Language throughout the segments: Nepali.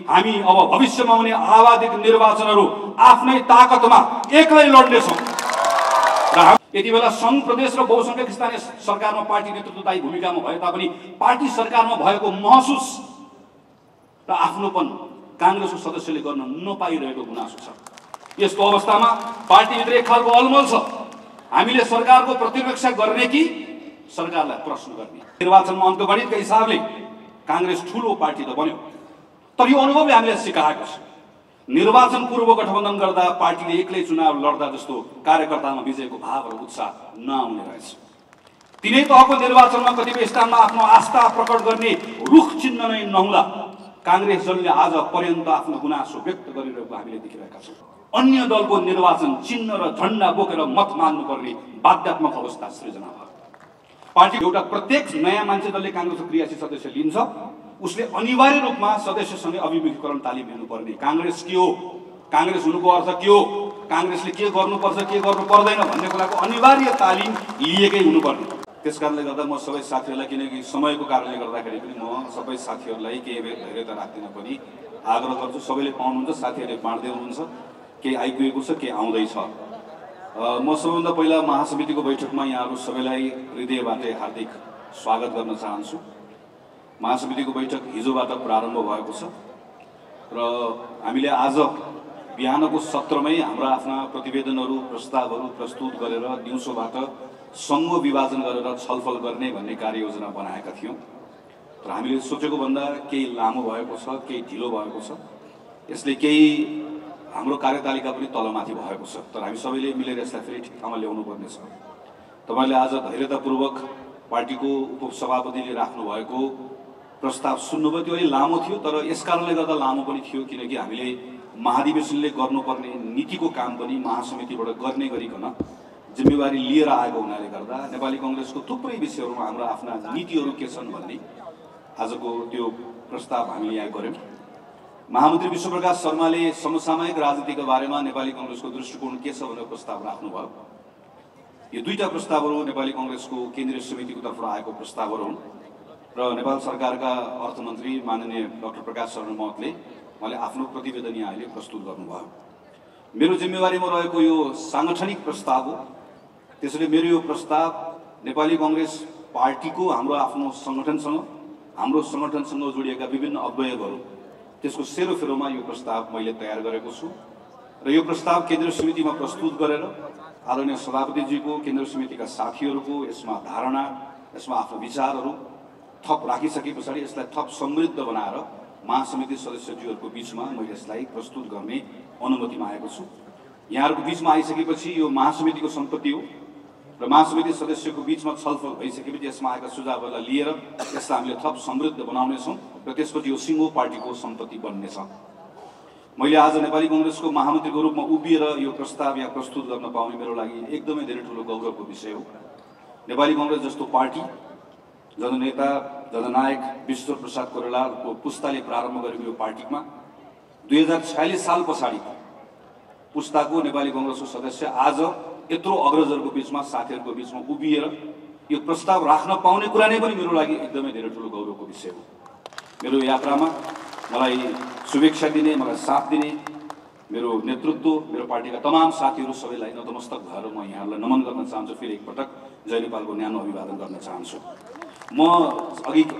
हामी अब भविष्यमा हुने आवाधिक निर्वाचनहरू आफ्नै ताकतमा एक्लै लड्नेछौँ र यति बेला सङ्घ प्रदेश र बहुसंख्यक स्थानीय सरकारमा पार्टी नेतृत्वदायी भूमिकामा भए तापनि पार्टी सरकारमा भएको महसुस र आफ्नोपन कांग्रेसको सदस्यले गर्न नपाइरहेको गुनासो छ। यस्तो अवस्थामा पार्टीभित्र एक खालको अलमल छ। हामीले सरकारको प्रतिरक्षा गर्ने कि सरकारलाई प्रश्न गर्ने। निर्वाचनमा अङ्कगणितका हिसाबले कांग्रेस ठूलो पार्टी त बन्यो, तर यो अनुभवले हामीलाई सिकाएको छ निर्वाचन पूर्व गठबन्धन गर्दा पार्टीले एक्लै चुनाव लड्दा जस्तो कार्यकर्तामा विजयको भाव र उत्साह नआउने रहेछ। तिनै तहको निर्वाचनमा कतिपय स्थानमा आफ्नो आस्था प्रकट गर्ने रुख चिन्ह नै नहुँदा कांग्रेस दलले आज पर्यन्त आफ्नो गुनासो व्यक्त गरिरहेको हामीले देखिरहेका छौँ। अन्य दलको निर्वाचन चिन्ह र झण्डा बोकेर मत माग्नुपर्ने बाध्यात्मक अवस्था सृजना भयो। पार्टी एउटा प्रत्येक नयाँ मान्छे जसले कांग्रेसको क्रियाशील सदस्य लिन्छ उसले अनिवार्य रूपमा सदस्यसँगै अभिमुखीकरण तालिम लिनुपर्ने। कांग्रेस के हो, कांग्रेस हुनुको अर्थ के हो, कांग्रेसले के गर्नुपर्छ के गर्नु पर्दैन भन्ने कुराको अनिवार्य तालिम लिएकै हुनुपर्ने। त्यसकारणले गर्दा म सबै साथीहरूलाई, किनकि समयको कारणले गर्दाखेरि पनि म सबै साथीहरूलाई केही धैर्यता राख्दिन पनि आग्रह गर्छु। सबैले पाउनुहुन्छ, साथीहरूले बाँड्दै हुनुहुन्छ, केही आइपुगेको छ केही आउँदैछ। म सबैभन्दा पहिला महासमितिको बैठकमा यहाँहरू सबैलाई हृदयबाटै हार्दिक स्वागत गर्न चाहन्छु। महासमितिको बैठक हिजोबाट प्रारम्भ भएको छ र हामीले आज बिहानको सत्रमै हाम्रा आफ्ना प्रतिवेदनहरू प्रस्तावहरू प्रस्तुत गरेर दिउँसोबाट समूह विभाजन गरेर छलफल गर्ने भन्ने कार्ययोजना बनाएका थियौँ। तर हामीले सोचेको भन्दा केही लामो भएको छ, केही ढिलो भएको छ। यसले केही हाम्रो कार्यतालिका पनि तलमाथि भएको छ। तर हामी सबैले मिलेर यसलाई फेरि ठिक ठाउँमा ल्याउनु पर्नेछ। तपाईँले आज धैर्यतापूर्वक पार्टीको उपसभापतिले राख्नु भएको प्रस्ताव सुन्नुभयो। त्यो अलि लामो थियो, तर यस कारणले गर्दा लामो पनि थियो किनकि हामीले महाधिवेशनले गर्नुपर्ने नीतिको काम पनि महासमितिबाट गर्ने गरिकन जिम्मेवारी लिएर आएको हुनाले गर्दा नेपाली कांग्रेसको थुप्रै विषयहरूमा हाम्रा आफ्ना नीतिहरू के छन् भन्ने आजको त्यो प्रस्ताव हामीले यहाँ गर्यौँ। महामन्त्री विश्वप्रकाश शर्माले समसामयिक राजनीतिका बारेमा नेपाली कांग्रेसको दृष्टिकोण के छ भनेर प्रस्ताव राख्नुभयो। यो दुईटा प्रस्तावहरू नेपाली कांग्रेसको केन्द्रीय समितिको तर्फबाट आएको प्रस्तावहरू हुन् र नेपाल सरकारका अर्थमन्त्री माननीय डाक्टर प्रकाश शरण महतले उहाँले आफ्नो प्रतिवेदन यहाँ अहिले प्रस्तुत गर्नुभयो। मेरो जिम्मेवारीमा रहेको यो साङ्गठनिक प्रस्ताव हो। त्यसैले मेरो यो प्रस्ताव नेपाली कांग्रेस पार्टीको हाम्रो आफ्नो सङ्गठनसँग जोडिएका विभिन्न अवयवहरू त्यसको सेरोफेरोमा यो प्रस्ताव मैले तयार गरेको छु र यो प्रस्ताव केन्द्रीय समितिमा प्रस्तुत गरेर आदरणीय सभापतिजीको, केन्द्रीय समितिका साथीहरूको यसमा धारणा, यसमा आफ्नो विचारहरू थप राखिसके पछाडि यसलाई थप समृद्ध बनाएर महासमिति सदस्यज्यूहरूको बीचमा मैले यसलाई प्रस्तुत गर्ने अनुमति मागेको छु। यहाँहरूको बीचमा आइसकेपछि यो महासमितिको सम्पत्ति हो र महासमिति सदस्यको बीचमा छलफल भइसकेपछि यसमा आएका सुझावहरूलाई लिएर यसलाई हामीले थप समृद्ध बनाउनेछौँ र त्यसपछि यो सिङ्गो पार्टीको सम्पत्ति बन्नेछ। मैले आज नेपाली कांग्रेसको महामन्त्रीको रूपमा उभिएर यो प्रस्ताव यहाँ प्रस्तुत गर्न पाउने मेरो लागि एकदमै धेरै ठुलो गौरवको विषय हो। नेपाली कांग्रेस जस्तो पार्टी, जननेता जननायक विश्व प्रसाद कोइरालाको पुस्ताले प्रारम्भ गरेको यो पार्टीमा 2046 साल पछाडि पुस्ताको नेपाली कांग्रेसको सदस्य आज यत्रो अग्रजहरूको बीचमा, साथीहरूको बीचमा उभिएर यो प्रस्ताव राख्न पाउने कुरा नै पनि मेरो लागि एकदमै धेरै ठुलो गौरवको विषय हो। मेरो यात्रामा मलाई शुभेच्छा दिने, मलाई साथ दिने मेरो नेतृत्व, मेरो पार्टीका तमाम साथीहरू सबैलाई नतमस्तक भएर म यहाँहरूलाई नमन गर्न चाहन्छु। फेरि एकपटक जय नेपालको न्यानो अभिवादन गर्न चाहन्छु। म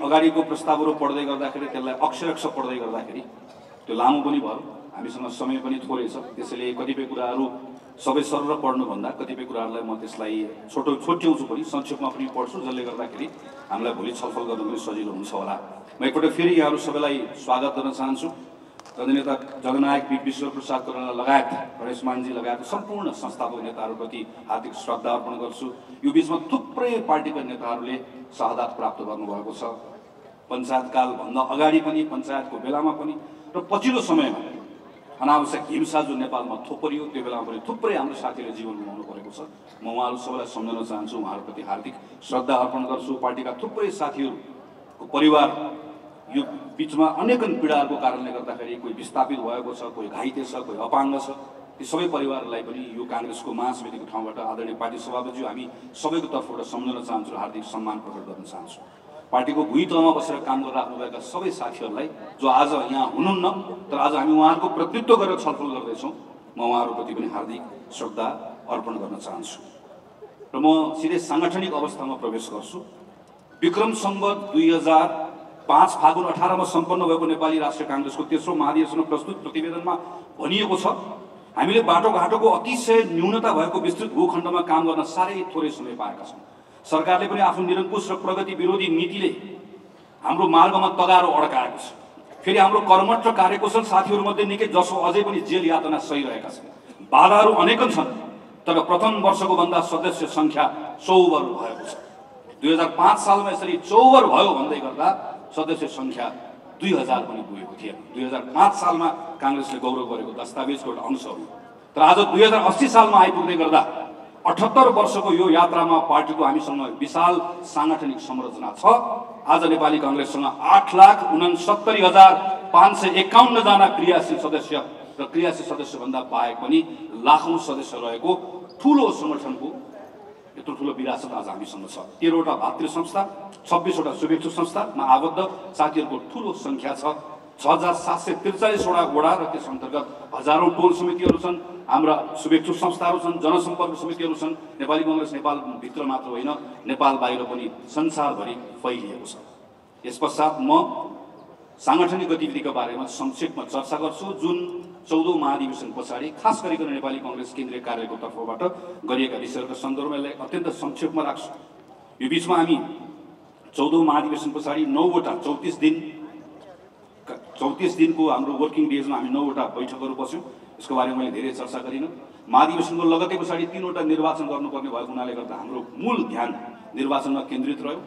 अगाडिको प्रस्तावहरू पढ्दै गर्दाखेरि त्यसलाई अक्षर पढ्दै गर्दाखेरि त्यो लामो पनि भयो, हामीसँग समय पनि थोरै छ। त्यसैले कतिपय कुराहरू सबै सरर पढ्नुभन्दा कतिपय कुराहरूलाई म त्यसलाई छोट्याउँछु पनि, संक्षेपमा पनि पढ्छु, जसले गर्दाखेरि हामीलाई भोलि छलफल गर्नु पनि सजिलो हुन्छ होला। म एकपल्ट फेरि यहाँहरू सबैलाई स्वागत गर्न चाहन्छु। जननेता जननायक विश्व प्रसाद कोइराला लगायत गणेश मानजी लगायत सम्पूर्ण संस्थापक नेताहरूप्रति हार्दिक श्रद्धा अर्पण गर्छु। यो बीचमा थुप्रै पार्टीका नेताहरूले शहादत प्राप्त गर्नुभएको छ। पञ्चायतकालभन्दा अगाडि पनि, पञ्चायतको बेलामा पनि र पछिल्लो समयमा अनावश्यक हिंसा जुन नेपालमा थोपरियो त्यो बेलामा पनि थुप्रै हाम्रो साथीहरूले जीवन गुमाउनु परेको छ। म उहाँहरू सबैलाई सम्झन चाहन्छु, उहाँहरूप्रति हार्दिक श्रद्धा अर्पण गर्छु। पार्टीका थुप्रै साथीहरूको परिवार यो बीचमा अनेकन पीडाहरूको कारणले गर्दाखेरि कोही विस्थापित भएको छ, कोही घाइते छ, कोही अपाङ्ग छ। ती सबै परिवारलाई पनि यो कांग्रेसको महासमितिको ठाउँबाट आदरणीय पार्टी सभापतिज्यू हामी सबैको तर्फबाट सम्झन चाहन्छु र हार्दिक सम्मान प्रकट गर्न चाहन्छु। पार्टीको भुइँ तहमा बसेर काम गरिराख्नुभएका सबै साथीहरूलाई जो आज यहाँ हुनुहुन्न तर आज हामी उहाँहरूको प्रतिनिधित्व गरेर छलफल गर्दैछौँ, म उहाँहरूप्रति पनि हार्दिक श्रद्धा अर्पण गर्न चाहन्छु। र म सिधै साङ्गठनिक अवस्थामा प्रवेश गर्छु। विक्रम सम्वत 2005 फागुन 18 मा सम्पन्न भएको नेपाली राष्ट्रिय काङ्ग्रेसको तेस्रो महाधिवेशनमा प्रस्तुत प्रतिवेदनमा भनिएको छ, हामीले बाटोघाटोको अतिशय न्यूनता भएको विस्तृत भूखण्डमा काम गर्न साह्रै थोरै समय पाएका छौँ। सरकारले पनि आफ्नो निरङ्कुश र प्रगति विरोधी नीतिले हाम्रो मार्गमा तगारो अड्काएको छ। फेरि हाम्रो कर्मठ र कार्यकुशल साथीहरूमध्ये निकै जसो अझै पनि जेल यातना सहिरहेका छन्। बाधाहरू अनेकन छन्, तर प्रथम वर्षको भन्दा सदस्य सङ्ख्या 54 भएको छ। 2005 सालमा यसरी 54 भयो भन्दै गर्दा सदस्य सङ्ख्या 2000 पनि पुगेको थिएन। 2005 सालमा काङ्ग्रेसले गौरव गरेको दस्तावेजको एउटा अंश हो। तर आज 2080 सालमा आइपुग्दै गर्दा 78 वर्षको यो यात्रामा पार्टीको हामीसँग विशाल साङ्गठनिक संरचना छ। आज नेपाली काङ्ग्रेससँग 8,69,551 जना क्रियाशील सदस्य र क्रियाशील सदस्यभन्दा बाहेक पनि लाखौं सदस्य रहेको ठूलो संगठनको यत्रो ठूलो विरासत आज हामीसँग छ। 13 वटा भातृ संस्था, 26 वटा शुभेच्छु संस्थामा आबद्ध साथीहरूको ठूलो संख्या छ। 6,743 वटा वडा र त्यस अन्तर्गत हजारौं टोल समितिहरू छन्, हाम्रा शुभेच्छु संस्थाहरू छन्, जनसम्पर्क समितिहरू छन्। नेपाली काङ्ग्रेस नेपाल भित्र मात्र होइन, नेपाल बाहिर पनि संसारभरि फैलिएको छ। यस पश्चात म साङ्गठनिक गतिविधिका बारेमा संक्षेपमा चर्चा गर्छु, जुन 14औं महाधिवेशन पछाडि खास गरिकन नेपाली काङ्ग्रेस केन्द्रीय कार्यालयको तर्फबाट गरिएका विषयहरूका सन्दर्भमा यसलाई अत्यन्त संक्षेपमा राख्छु। यो बीचमा हामी 14औं महाधिवेशन पछाडि 9 वटा 34 दिनको हाम्रो वर्किङ डेजमा हामी 9 वटा बैठकहरू बस्यौँ। यसको बारेमा मैले धेरै चर्चा गरिनँ। महाधिवेशनको लगतै पछाडि 3 वटा निर्वाचन गर्नुपर्ने भएको हुनाले गर्दा हाम्रो मूल ध्यान निर्वाचनमा केन्द्रित रह्यो।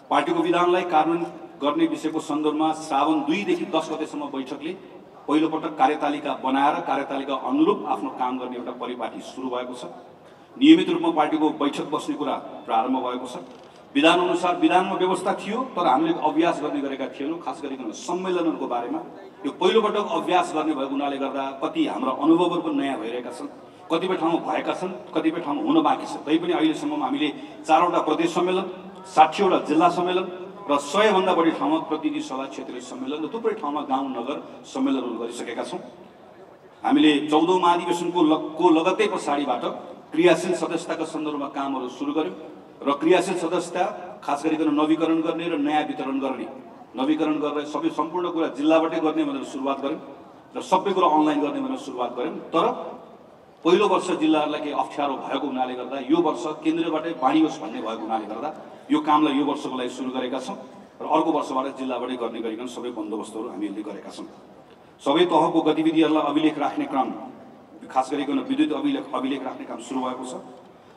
पार्टीको विधानलाई कार्यान्वयन गर्ने विषयको सन्दर्भमा श्रावण 2 देखि 10 गतेसम्म बैठकले पहिलोपटक कार्यतालिका बनाएर कार्यतालिका अनुरूप आफ्नो काम गर्ने एउटा परिपाटी सुरु भएको छ। नियमित रूपमा पार्टीको बैठक बस्ने कुरा प्रारम्भ भएको छ। विधान अनुसार विधानमा व्यवस्था थियो, तर हामीले अभ्यास गर्ने गरेका थिएनौँ। खास गरिकन सम्मेलनहरूको बारेमा यो पहिलोपटक अभ्यास गर्ने भएको हुनाले गर्दा कति हाम्रा अनुभवहरू पनि नयाँ भइरहेका छन्, कतिपय ठाउँमा भएका छन्, कतिपय ठाउँमा हुन बाँकी छ। तैपनि अहिलेसम्म हामीले 4 वटा प्रदेश सम्मेलन, 60 वटा जिल्ला सम्मेलन र 100 भन्दा बढी ठाउँमा प्रतिनिधि सभा क्षेत्रीय सम्मेलन र थुप्रै ठाउँमा गाउँ नगर सम्मेलनहरू गरिसकेका छौँ। हामीले 14औं महाधिवेशनको लगतै पछाडिबाट क्रियाशील सदस्यताका सन्दर्भमा कामहरू सुरु गर्यौँ र क्रियाशील सदस्यता खास गरिकन नवीकरण गर्ने र नयाँ वितरण गर्ने, नवीकरण गरेर सबै सम्पूर्ण कुरा जिल्लाबाटै गर्ने भनेर सुरुवात गर्यौँ र सबै कुरा अनलाइन गर्ने भनेर सुरुवात गर्यौँ। तर पहिलो वर्ष जिल्लाहरूलाई केही अप्ठ्यारो भएको हुनाले गर्दा यो वर्ष केन्द्रबाटै बाँडियोस् भन्ने भएको हुनाले गर्दा यो कामलाई यो वर्षको लागि सुरु गरेका छौँ र अर्को वर्षबाट जिल्लाबाटै गर्ने गरिकन सबै बन्दोबस्तहरू हामीले गरेका छौँ। सबै तहको गतिविधिहरूलाई अभिलेख राख्ने काम, खास गरिकन विद्युत अभिलेख राख्ने काम सुरु भएको छ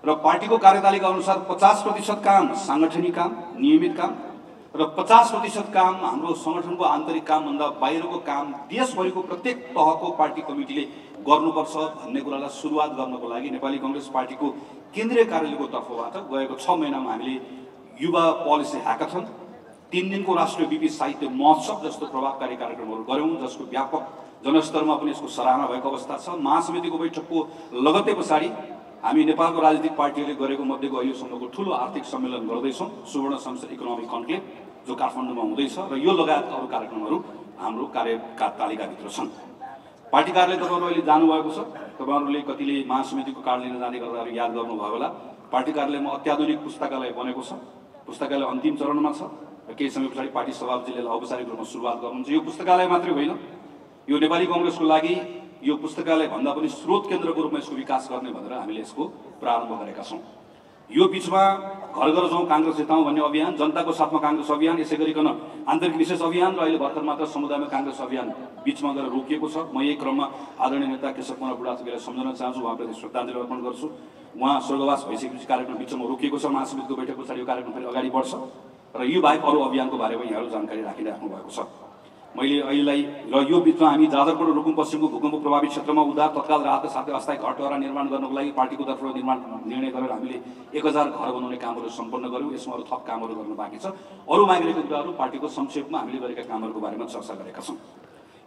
र पार्टीको कार्यतालिका अनुसार 50% काम साङ्गठनिक काम, नियमित काम र 50% काम हाम्रो संगठनको आन्तरिक कामभन्दा बाहिरको काम देशभरिको प्रत्येक तहको पार्टी कमिटीले गर्नुपर्छ भन्ने कुरालाई सुरुवात गर्नको लागि नेपाली काङ्ग्रेस पार्टीको केन्द्रीय कार्यालयको तर्फबाट गएको 6 महिनामा हामीले युवा पोलिसी ह्याकाथन, 3 दिनको राष्ट्रिय विपी साहित्य महोत्सव जस्तो प्रभावकारी कार्यक्रमहरू गऱ्यौँ, जसको व्यापक जनस्तरमा पनि यसको सराहना भएको अवस्था छ। महासमितिको बैठकको लगतै पछाडि हामी नेपालको राजनीतिक पार्टीहरूले गरेको मध्येको अहिलेसम्मको ठूलो आर्थिक सम्मेलन गर्दैछौँ, सुवर्ण संसद इकोनोमिक कन्क्लेभ, जो काठमाडौँमा हुँदैछ र यो लगायतका अरू कार्यक्रमहरू हाम्रो तालिकाभित्र छन्। पार्टी कार्यालय तपाईँहरू अहिले जानुभएको छ, तपाईँहरूले कतिले महासमितिको कार्ड लिन जाने गर्दा याद गर्नुभयो होला। पार्टी कार्यालयमा अत्याधुनिक पुस्तकालय बनेको छ, पुस्तकालय अन्तिम चरणमा छ र केही समय पछाडि पार्टी सभापतिले औपचारिक रूपमा सुरुवात गर्नुहुन्छ। यो पुस्तकालय मात्रै होइन, यो नेपाली काङ्ग्रेसको लागि यो पुस्तकालय भन्दा पनि स्रोत केन्द्रको रूपमा यसको विकास गर्ने भनेर हामीले यसको प्रारम्भ गरेका छौँ। यो बीचमा घर घर जाउँ काङ्ग्रेस जिताउँ भन्ने अभियान, जनताको साथमा काङ्ग्रेस अभियान, यसै गरिकन आन्तरिक विशेष अभियान र अहिले भर्खर मात्र समुदायमा काङ्ग्रेस अभियान बीचमा गएर रोकिएको छ। म यही क्रममा आदरणीय नेता केशव कुमार बुढाथोकीलाई सम्झन चाहन्छु, उहाँप्रति श्रद्धाञ्जली अर्पण गर्छु। उहाँ स्वर्गवास भइसकेपछि कार्यक्रम बिचमा रोकिएको छ, महासमितिको बैठक पछाडि यो कार्यक्रम फेरि अगाडि बढ्छ र यो बाहेक अरू अभियानको बारेमा यहाँहरू जानकारी राखिराख्नु भएको छ। मैले अहिलेलाई र यो बीचमा हामी जाजरकोट र रुकुम पश्चिमको भूकम्प प्रभावित क्षेत्रमा उद्धार, तत्काल राहत साथै अस्थायी घरद्वारा निर्माण गर्नको लागि पार्टीको तर्फबाट निर्णय गरेर हामीले 1000 घर बनाउने कामहरू सम्पन्न गर्यौँ। यसमा अरू थप कामहरू गर्न बाँकी छ। अरू मागिरहेको कुराहरू पार्टीको संक्षेपमा हामीले गरेका कामहरूको बारेमा चर्चा गरेका छौँ।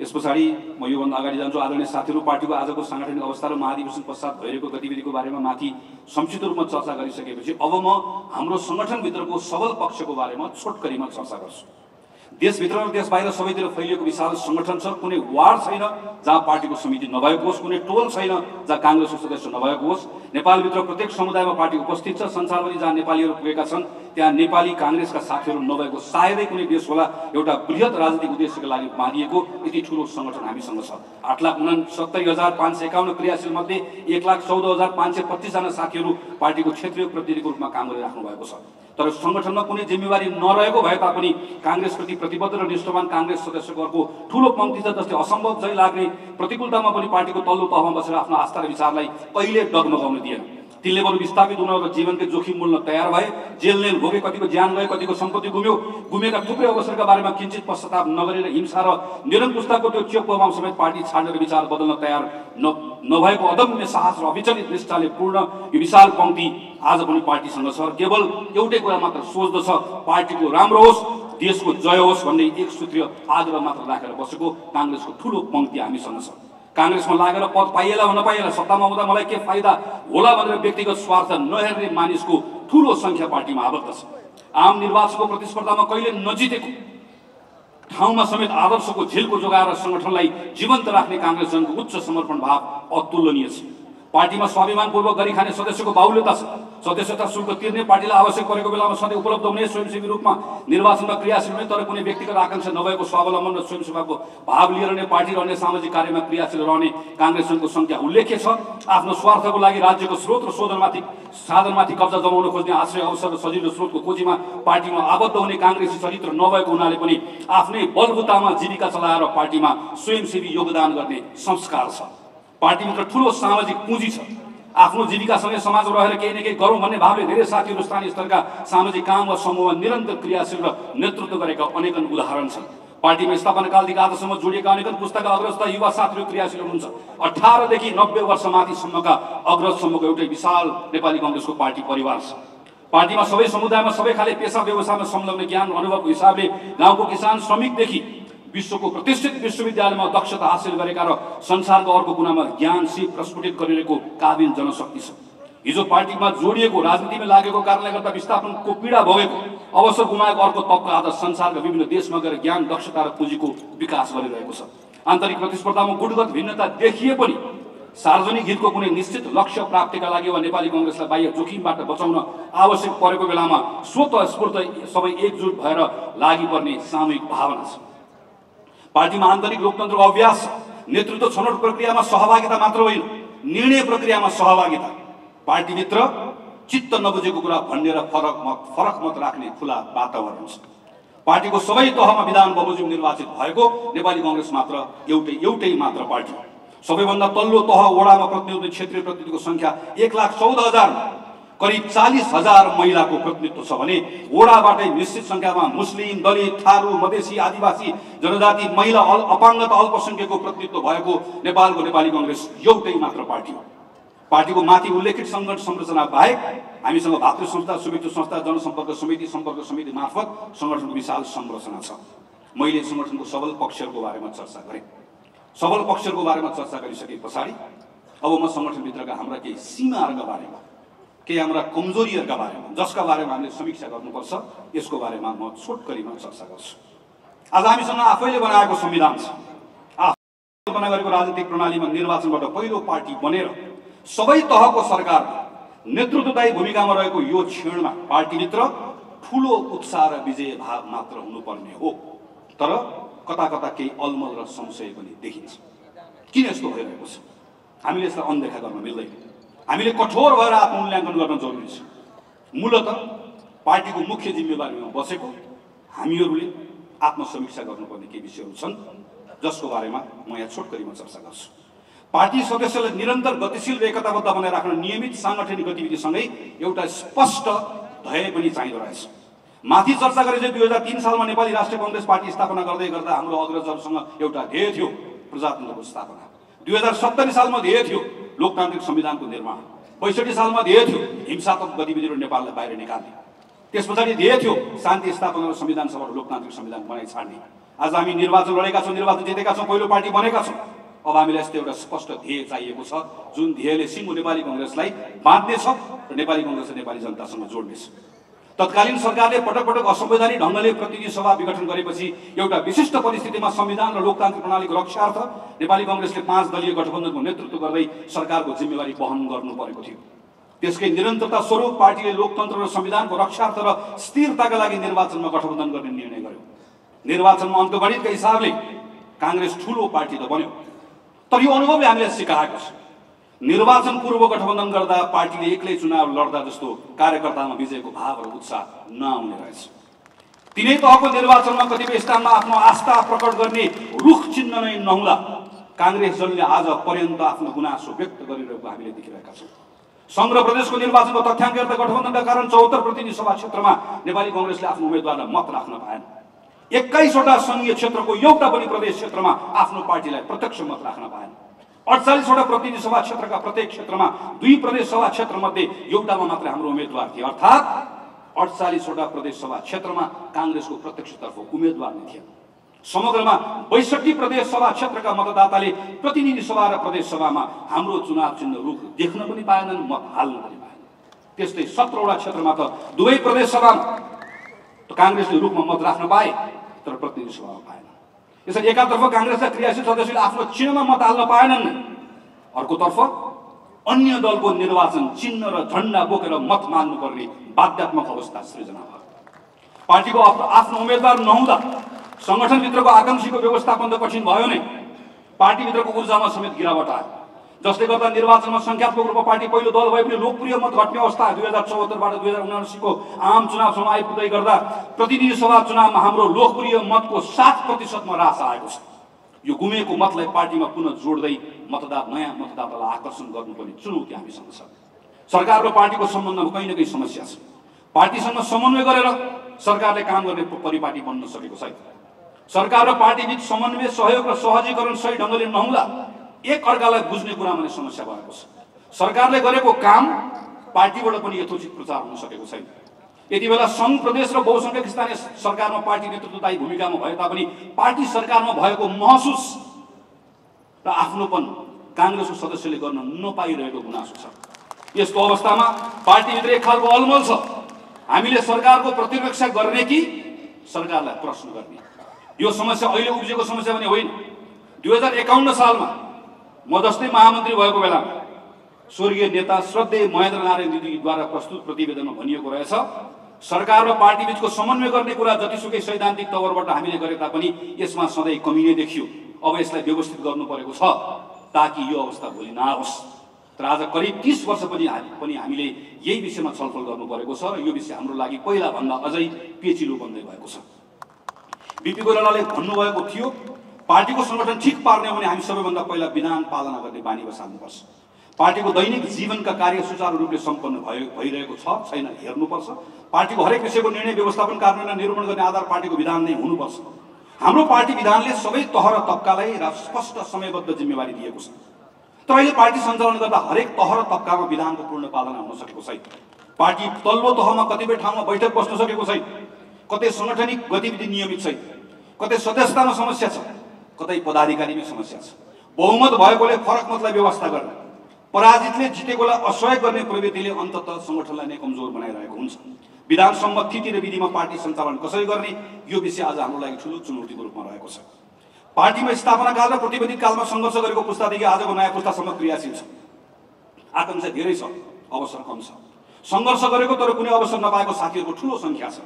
यस पछाडि म योभन्दा अगाडि जान्छु। आदरणीय साथीहरू, पार्टीको आजको साङ्गठनिक अवस्था र महाधिवेशन पश्चात भइरहेको गतिविधिको बारेमा माथि संक्षिप्त रूपमा चर्चा गरिसकेपछि अब म हाम्रो सङ्गठनभित्रको सबल पक्षको बारेमा छोटकरीमा चर्चा गर्छु। देशभित्र र देश बाहिर सबैतिर फैलिएको विशाल सङ्गठन छ। कुनै वार्ड छैन जहाँ पार्टीको समिति नभएको होस्, कुनै टोल छैन जहाँ काङ्ग्रेसको सदस्य नभएको होस्। नेपालभित्र प्रत्येक समुदायमा पार्टी उपस्थित छ। संसारभरि जहाँ नेपालीहरू पुगेका छन् त्यहाँ नेपाली काङ्ग्रेसका साथीहरू नभएको सायदै कुनै देश होला एउटा बृहत राजनीतिक उद्देश्यका लागि बाँधिएको यति ठुलो सङ्गठन हामीसँग छ। 8,69,551 क्रियाशील मध्ये 1,14,525 जना साथीहरू पार्टीको क्षेत्रीय प्रतिनिधिको रूपमा काम गरिराख्नु भएको छ। तर सङ्गठनमा कुनै जिम्मेवारी नरहेको भए तापनि काङ्ग्रेसप्रति प्रतिबद्ध र निष्ठावान काङ्ग्रेस सदस्यको अर्को ठुलो पङ्क्ति छ जसले असम्भव झै लाग्ने प्रतिकूलतामा पनि पार्टीको तल्लो तहमा बसेर आफ्नो आस्था र विचारलाई कहिले डगमगाउन दिएन। तिनले बरु विस्थापित हुन र जीवनकै जोखिम मोल्न तयार भए। जेल भोगे, कतिको ज्यान गयो, कतिको सम्पत्ति गुम्यो। गुमेका थुप्रै अवसरका बारेमा किञ्चित पश्चाताप नगरेर हिंसा र निरङ्कुशताको त्यो चेप्पोमा समेत पार्टी छाडेर विचार बदल्न तयार नभएको अदम्य साहस र अविचलित निष्ठाले पूर्ण यो विशाल पङ्क्ति आज पनि पार्टीसँग छ। केवल एउटै कुरा मात्र सोच्दछ, पार्टीको राम्रो होस्, देशको जय होस् भन्ने एक सूत्रीय आग्रह मात्र राखेर बसेको काङ्ग्रेसको ठुलो पङ्क्ति हामीसँग छ। काङ्ग्रेसमा लागेर पद पाइएला वा नपाइएला, सत्तामा हुँदा मलाई के फाइदा होला भनेर व्यक्तिगत स्वार्थ नहेर्ने मानिसको ठुलो सङ्ख्या पार्टीमा आबद्ध छ। आम निर्वाचनको प्रतिस्पर्धामा कहिले नजितेको ठाउँमा समेत आदर्शको झिल्को जोगाएर सङ्गठनलाई जीवन्त राख्ने काङ्ग्रेसजनको उच्च समर्पण भाव अतुलनीय छ। पार्टीमा स्वाभिमानपूर्वक गरी खाने सदस्यको बाहुल्यता छ। सदस्यता शुल्क तिर्ने, पार्टीलाई आवश्यक परेको बेलामा सधैँ उपलब्ध हुने, स्वयंसेवी रूपमा निर्वाचनमा क्रियाशील हुने, तर कुनै व्यक्तिगत आकाङ्क्षा नभएको स्वावलम्बन र स्वयंसेवाको भाव लिएर नै पार्टी र अन्य सामाजिक कार्यमा क्रियाशील रहने काङ्ग्रेसजनको सङ्ख्या उल्लेख्य छ। आफ्नो स्वार्थको लागि राज्यको स्रोत र साधनमाथि कब्जा जमाउन खोज्ने आश्रय अवसर र सजिलो स्रोतको खोजीमा पार्टीमा आबद्ध हुने काङ्ग्रेसी चरित्र नभएको हुनाले पनि आफ्नै बलबुतामा जीविका चलाएर पार्टीमा स्वयंसेवी योगदान गर्ने संस्कार छ। पार्टीभित्र ठुलो सामाजिक पुँजी छ। आफ्नो जीविकासँगै समाजमा रहेर केही न केही गरौँ भन्ने भावले धेरै साथीहरू स्थानीय स्तरका सामाजिक काम वा समूहमा निरन्तर क्रियाशील र नेतृत्व गरेका अनेकन उदाहरण छन्। पार्टीमा स्थापनाकालदेखि आजसम्म जोडिएका अनेकन पुस्ताका अग्रजता युवा साथीहरू क्रियाशील हुनुहुन्छ। 18 देखि 90 वर्ष माथिसम्मका अग्रजसम्मको एउटै विशाल नेपाली काङ्ग्रेसको पार्टी परिवार छ। पार्टीमा सबै समुदायमा सबै खाले पेसा व्यवसायमा संलग्न ज्ञान अनुभवको हिसाबले गाउँको किसान श्रमिकदेखि विश्वको प्रतिष्ठित विश्वविद्यालयमा दक्षता हासिल गरेका र संसारको अर्को कुनामा ज्ञान सिप प्रस्फुटित गरिरहेको काबिल जनशक्ति छ। हिजो पार्टीमा जोडिएको, राजनीतिमा लागेको कारणले गर्दा विस्थापनको पीडा भोगेको, अवसर गुमाएको अर्को तबका आज संसारका विभिन्न देशमा गएर ज्ञान, दक्षता र पुँजीको विकास गरिरहेको छ। आन्तरिक प्रतिस्पर्धामा गुटगत भिन्नता देखिए पनि सार्वजनिक हितको कुनै निश्चित लक्ष्य प्राप्तिका लागि वा नेपाली काङ्ग्रेसलाई बाह्य जोखिमबाट बचाउन आवश्यक परेको बेलामा स्वतः स्फूर्त सबै एकजुट भएर लागि पर्ने सामूहिक भावना छ। पार्टीमा आन्तरिक लोकतन्त्रको अभ्यास, नेतृत्व छनौट प्रक्रियामा सहभागिता मात्र होइन, निर्णय प्रक्रियामा सहभागिता। पार्टीभित्र चित्त नबुझेको कुरा भन्ने र फरक मत राख्ने खुला वातावरण छ। पार्टीको सबै तहमा विधान बमोजिम निर्वाचित भएको नेपाली काङ्ग्रेस मात्र एउटै मात्र पार्टी। सबैभन्दा तल्लो तह वडामा प्रतिनिधि, क्षेत्रीय प्रतिनिधिको सङ्ख्या 1,14,000, करिब 40,000 महिलाको प्रतिनिधित्व छ भने वडाबाटै निश्चित सङ्ख्यामा मुस्लिम, दलित, थारू, मधेसी, आदिवासी, जनजाति, महिला, अपाङ्गता, अल्पसङ्ख्यकको प्रतिनिधित्व भएको नेपालको नेपाली काङ्ग्रेस एउटै मात्र पार्टी हो। पार्टीको माथि उल्लेखित सङ्गठन संरचना बाहेक हामीसँग भातृ संस्था, शुभेच्छु संस्था, जनसम्पर्क समिति मार्फत सङ्गठनको विशाल संरचना छ। मैले सङ्गठनको सबल पक्षहरूको बारेमा चर्चा गरेँ। सबल पक्षहरूको बारेमा चर्चा गरिसके पछाडि अब म सङ्गठनभित्रका हाम्रा केही सीमाहरूका बारेमा, केही हाम्रा कमजोरीहरूका बारेमा, जसका बारेमा हामीले समीक्षा गर्नुपर्छ, यसको बारेमा म छोटकरीमा चर्चा गर्छु। आज हामीसँग आफैले बनाएको संविधान छ। आफैले बना गरेको राजनीतिक प्रणालीमा निर्वाचनबाट पहिलो पार्टी बनेर सबै तहको सरकार नेतृत्वदायी भूमिकामा रहेको यो क्षणमा पार्टीभित्र ठुलो उत्साह र विजय भाव मात्र हुनुपर्ने हो। तर कता कता केही अलमल र संशय पनि देखिन्छ। किन यस्तो भइरहेको छ? हामीले यसलाई अनदेखा गर्न मिल्दैन। हामीले कठोर भएर आत्ममूल्याङ्कन गर्न जरुरी छ। मूलतः पार्टीको मुख्य जिम्मेवारीमा बसेको हामीहरूले आत्मसमीक्षा गर्नुपर्ने केही विषयहरू छन् जसको बारेमा म यहाँ छोटकरीमा चर्चा गर्छु। पार्टी सदस्यलाई निरन्तर गतिशील र एकताबद्ध बनाइ राख्न नियमित साङ्गठनिक गतिविधिसँगै एउटा स्पष्ट ध्येय पनि चाहिँदो रहेछ। माथि चर्चा गरे चाहिँ 2003 सालमा नेपाली राष्ट्रिय काङ्ग्रेस पार्टी स्थापना गर्दै गर्दा हाम्रो अग्रजहरूसँग एउटा ध्येय थियो प्रजातन्त्रको स्थापना। 2070 सालमा ध्येय थियो लोकतान्त्रिक संविधानको निर्माण। 65 सालमा ध्येय थियो हिंसात्मक गतिविधिहरू नेपाललाई बाहिर निकाल्ने। त्यस पछाडि ध्येय थियो शान्ति स्थापना र संविधान सभा लोकतान्त्रिक संविधान बनाइ छाड्ने। आज हामी निर्वाचन लडेका छौँ, निर्वाचन जितेका छौँ, पहिलो पार्टी बनेका छौँ। अब हामीलाई यस्तो एउटा स्पष्ट ध्येय चाहिएको छ जुन ध्येयले सिङ्गो नेपाली कङ्ग्रेसलाई बाँध्नेछ र नेपाली कङ्ग्रेसले नेपाली जनतासँग जोड्नेछ। तत्कालीन सरकारले पटक पटक असंवैधानिक ढङ्गले प्रतिनिधि सभा विघटन गरेपछि एउटा विशिष्ट परिस्थितिमा संविधान र लोकतान्त्रिक प्रणालीको रक्षार्थ नेपाली कङ्ग्रेसले 5 दलीय गठबन्धनको नेतृत्व गर्दै सरकारको जिम्मेवारी वहन गर्नु परेको थियो। त्यसकै निरन्तरता स्वरूप पार्टीले लोकतन्त्र र संविधानको रक्षार्थ र स्थिरताका लागि निर्वाचनमा गठबन्धन गर्ने निर्णय गर्यो। निर्वाचनमा अङ्कगणितका हिसाबले काङ्ग्रेस ठूलो पार्टी त बन्यो, तर यो अनुभवले हामीलाई सिकाएको छ निर्वाचन पूर्व गठबन्धन गर्दा पार्टीले एक्लै चुनाव लड्दा जस्तो कार्यकर्तामा विजयको भाव र उत्साह नआउने रहेछ। तिनै तहको निर्वाचनमा कतिपय स्थानमा आफ्नो आस्था प्रकट गर्ने रुख चिन्ह नै नहुँदा काङ्ग्रेस दलले आज पर्यन्त आफ्नो गुनासो व्यक्त गरिरहेको हामीले देखिरहेका छौँ। संघ र प्रदेशको निर्वाचनको तथ्याङ्क हेर्दा गठबन्धनका कारण 74 प्रतिनिधि सभा क्षेत्रमा नेपाली कङ्ग्रेसले आफ्नो उम्मेदवारलाई मत राख्न पाएन। 21 वटा संघीय क्षेत्रको एउटा पनि प्रदेश क्षेत्रमा आफ्नो पार्टीलाई प्रत्यक्ष मत राख्न पाएन। 48 वटा प्रतिनिधि सभा क्षेत्रका प्रत्येक क्षेत्रमा 2 प्रदेश सभा क्षेत्र मध्ये एउटामा मात्र हाम्रो उम्मेदवार थिए, अर्थात् 48 वटा प्रदेश सभा क्षेत्रमा काङ्ग्रेसको प्रत्यक्षतर्फ उम्मेदवार नै थिएन। समग्रमा 62 प्रदेश सभा क्षेत्रका मतदाताले प्रतिनिधि सभा र प्रदेश सभामा हाम्रो चुनाव चिन्ह रुख देख्न पनि पाएनन्, मत हाल्न पनि पाएनन्। त्यस्तै 17 वटा क्षेत्रमा त दुवै प्रदेश सभामा काङ्ग्रेसले रुखमा मत राख्न पाए तर प्रतिनिधि सभामा पाएन। यसरी एकातर्फ काङ्ग्रेसका क्रियाशील सदस्यले आफ्नो चिन्हमा मत हाल्न पाएनन्, अर्कोतर्फ अन्य दलको निर्वाचन चिन्ह र झण्डा बोकेर मत माग्नुपर्ने बाध्यात्मक अवस्था सृजना भयो। पार्टीको आफ्नो उम्मेदवार नहुँदा संगठनभित्रको आकांक्षीको व्यवस्थापन त कठिन भयो नै, पार्टीभित्रको ऊर्जामा समेत गिरावट आयो, जसले गर्दा निर्वाचनमा संख्यात्मक रूपमा पार्टी पहिलो दल भए पनि लोकप्रिय मत घट्ने अवस्था 2074 बाट 2079 को आम चुनावसम्म आइपुग्दै गर्दा प्रतिनिधि सभा चुनावमा हाम्रो लोकप्रिय मतको 7% मा ह्रास आएको छ। यो गुमेको मतलाई पार्टीमा पुनः जोड्दै नयाँ मतदातालाई आकर्षण गर्नुपर्ने चुनौती हामीसँग छ। सरकार र पार्टीको सम्बन्धमा कहीँ न कहीँ समस्या छ। पार्टीसँग समन्वय गरेर सरकारले काम गर्ने परिपाटी बन्न सकेको छैन। सरकार र पार्टी बीच समन्वय, सहयोग र सहजीकरण सही ढङ्गले नहुँदा एक अर्कालाई बुझ्ने कुरामा नै समस्या भएको छ। सरकारले गरेको काम पार्टीबाट पनि यथोचित प्रचार हुन सकेको छैन। यति बेला सङ्घ, प्रदेश र बहुसङ्ख्यक स्थानीय सरकारमा पार्टी नेतृत्वदायी भूमिकामा भए तापनि पार्टी सरकारमा भएको महसुस र आफ्नोपन काङ्ग्रेसको सदस्यले गर्न नपाइरहेको गुनासो छ। यस्तो अवस्थामा पार्टीभित्र एक खालको अलमल छ, हामीले सरकारको प्रतिरक्षा गर्ने कि सरकारलाई प्रश्न गर्ने। यो समस्या अहिले उब्जेको समस्या पनि होइन। 2051 सालमा म जस्तै महामन्त्री भएको बेलामा स्वर्गीय नेता श्रद्धेय महेन्द्र नारायण दिदीद्वारा प्रस्तुत प्रतिवेदनमा भनिएको रहेछ, सरकार र पार्टी बीचको समन्वय गर्ने कुरा जतिसुकै सैद्धान्तिक तवरबाट हामीले गरे तापनि यसमा सधैँ कमी नै देखियो। अब यसलाई व्यवस्थित गर्नु परेको छ ताकि यो अवस्था भोलि नआओस्। तर आज करिब 30 वर्ष पनि हामीले यही विषयमा छलफल गर्नु परेको छ र यो विषय हाम्रो लागि पहिला भन्दा अझै पेचिलो बन्दै भएको छ। बिपी कोइरालाले भन्नुभएको थियो, पार्टीको संगठन ठिक पार्ने हो भने हामी सबैभन्दा पहिला विधान पालना गर्ने बानी बसाल्नुपर्छ। पार्टीको दैनिक जीवनका कार्य सुचारू रूपले सम्पन्न भइरहेको छ छैन हेर्नुपर्छ। पार्टीको हरेक विषयको निर्णय व्यवस्थापन कार्यान्वयन निरूपण गर्ने आधार पार्टीको विधान नै हुनुपर्छ। हाम्रो पार्टी विधानले सबै तह र तबकालाई स्पष्ट समयबद्ध जिम्मेवारी दिएको छ, तर अहिले पार्टी सञ्चालन गर्दा हरेक तह र तबकामा विधानको पूर्ण पालना हुन सकेको छैन। पार्टी तल्लो तहमा कतिपय ठाउँमा बैठक बस्न सकेको छैन, कतै संगठनिक गतिविधि नियमित छैन, कतै सदस्यतामा समस्या छ, कतै पदाधिकारीमै समस्या छ। बहुमत भएकोले फरक मतलाई व्यवस्था गर्ने, पराजितले जितेकोलाई असहयोग गर्ने प्रवृत्तिले अन्ततः संगठनलाई नै कमजोर बनाइरहेको हुन्छ। विधान सम्मत थिति र विधिमा पार्टी सञ्चालन कसरी गर्ने यो विषय आज हाम्रो लागि ठुलो चुनौतीको रूपमा रहेको छ। पार्टीमा स्थापना काल र प्रतिबन्धित कालमा सङ्घर्ष गरेको पुस्तादेखि आजको नयाँ पुस्तासम्म क्रियाशील छ। आकांक्षा धेरै छ, अवसर कम छ। सङ्घर्ष गरेको तर कुनै अवसर नपाएको साथीहरूको ठुलो सङ्ख्या छ।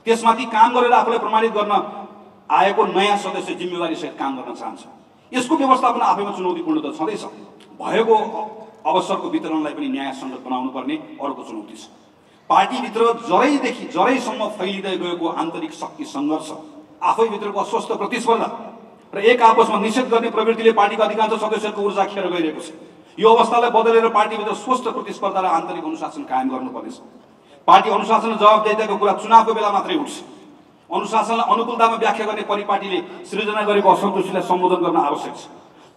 त्यसमाथि काम गरेर आफूलाई प्रमाणित गर्न आएको नयाँ सदस्य जिम्मेवारीसहित काम गर्न चाहन्छ। यसको व्यवस्थापन आफैमा चुनौतीपूर्ण त छँदैछ, भएको अवसरको वितरणलाई पनि न्यायसङ्गत बनाउनु पर्ने अर्को चुनौती छ। पार्टीभित्र जरैसम्म फैलिँदै गएको आन्तरिक शक्ति सङ्घर्ष, आफैभित्रको अस्वस्थ प्रतिस्पर्धा र एक आपसमा निषेध गर्ने प्रवृत्तिले पार्टीका अधिकांश सदस्यहरूको ऊर्जा खेर गइरहेको छ। यो अवस्थालाई बदलेर पार्टीभित्र स्वस्थ प्रतिस्पर्धा र आन्तरिक अनुशासन कायम गर्नुपर्नेछ। पार्टी अनुशासन र जवाबदेहिताको कुरा चुनावको बेला मात्रै उठ्छ। अनुशासनलाई अनुकूलतामा व्याख्या गर्ने परिपाटीले सृजना गरेको असन्तुष्टिलाई सम्बोधन गर्न आवश्यक छ।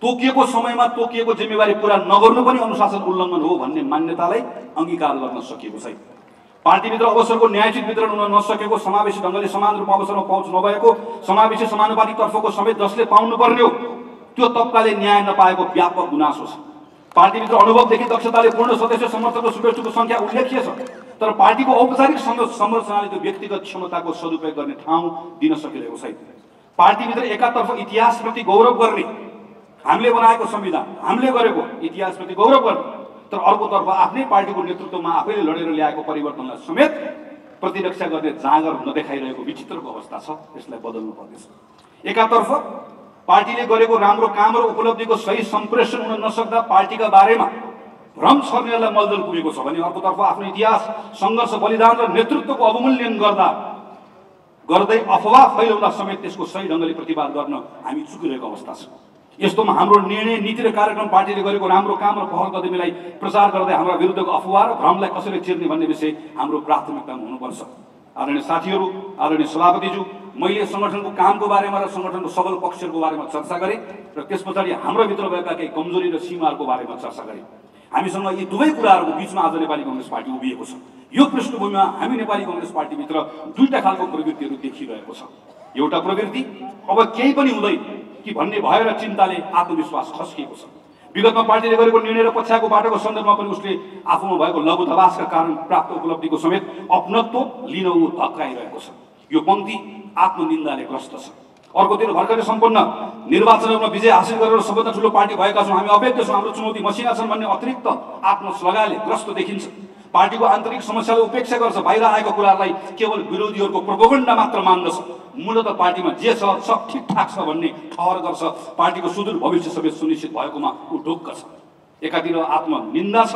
तोकिएको समयमा तोकिएको जिम्मेवारी पूरा नगर्नु पनि अनुशासन उल्लङ्घन हो भन्ने मान्यतालाई अङ्गीकार गर्न सकिएको छैन। पार्टीभित्र अवसरको न्यायोचित वितरण हुन नसकेको, समावेशी ढङ्गले समान रूपमा अवसरमा पहुँच नभएको, समावेशी समानुपातिक तर्फको समेत जसले पाउनुपर्ने हो त्यो तबकाले न्याय नपाएको व्यापक गुनासो छ। पार्टीभित्र अनुभवदेखि दक्षताले पूर्ण सदस्य समर्थक र शुभेच्छुको संख्या उल्लेख्य छ, तर पार्टीको औपचारिक संरचनाले त्यो व्यक्तिगत क्षमताको सदुपयोग गर्ने ठाउँ दिन सकिरहेको छैन। पार्टीभित्र एकातर्फ इतिहासप्रति गौरव गर्ने, हामीले बनाएको संविधान, हामीले गरेको इतिहासप्रति गौरव गर्ने, तर अर्कोतर्फ आफ्नै पार्टीको नेतृत्वमा आफैले लडेर ल्याएको परिवर्तनलाई समेत प्रतिरक्षा गर्ने जाँगर नदेखाइरहेको विचित्रको अवस्था छ। यसलाई बदल्नु पर्नेछ। एकातर्फ पार्टीले गरेको राम्रो काम र उपलब्धिको सही सम्प्रेषण हुन नसक्दा पार्टीका बारेमा भ्रम छर्नेहरूलाई मलदल पुगेको छ भने अर्कोतर्फ आफ्नो इतिहास, सङ्घर्ष, बलिदान र नेतृत्वको अवमूल्यन गर्दै अफवाह फैलाउँदा समेत त्यसको सही ढङ्गले प्रतिवाद गर्न हामी चुकिरहेको अवस्था छ। यस्तोमा हाम्रो निर्णय, नीति र कार्यक्रम, पार्टीले गरेको राम्रो काम र पहल कदमीलाई प्रचार गर्दै हाम्रा विरुद्धको अफवाह र भ्रमलाई कसरी चिर्ने भन्ने विषय हाम्रो प्राथमिकतामा हुनुपर्छ। आदरणीय साथीहरू, आदरणीय सभापतिज्यू, मैले सङ्गठनको कामको बारेमा र सङ्गठनको सबल पक्षहरूको बारेमा चर्चा गरेँ र त्यस पछाडि हाम्रो भित्र भएका केही कमजोरी र सीमाहरूको बारेमा चर्चा गरेँ। हामीसँग यी दुवै कुराहरूको बिचमा आज नेपाली काङ्ग्रेस पार्टी उभिएको छ। यो पृष्ठभूमिमा हामी नेपाली काङ्ग्रेस पार्टीभित्र दुईटा खालको प्रवृत्तिहरू देखिरहेको छ। एउटा प्रवृत्ति अब केही पनि हुँदैन कि भन्ने भय र चिन्ताले आत्मविश्वास खस्किएको छ। विगतमा पार्टीले गरेको निर्णय र पछ्याएको बाटोको सन्दर्भमा पनि उसले आफूमा भएको लघुदबासका कारण प्राप्त उपलब्धिको समेत अपनत्व लिन ऊ धक्काइरहेको छ। यो पंक्ति आत्मनिन्दाले ग्रस्त छ। अर्कोतिर भर्खरै सम्पन्न निर्वाचनमा विजय हासिल गरेर सबभन्दा ठुलो पार्टी भएका छौँ, हामी अभेद्य छौँ, हाम्रो चुनौती मसिना छन् भन्ने अतिरिक्त आत्मश्लाघाले ग्रस्त देखिन्छ। पार्टीको आन्तरिक समस्यालाई उपेक्षा गर्छ, बाहिर आएको कुरालाई केवल विरोधीहरूको प्रोपोगन्डा मात्र मान्दछ। मूलतः पार्टीमा जे छ सब ठिकठाक छ भन्ने ठहर गर्छ। पार्टीको सुदूर भविष्य समेत सुनिश्चित भएकोमा ऊ ढुक्क छ। एकातिर आत्मनिन्दा छ,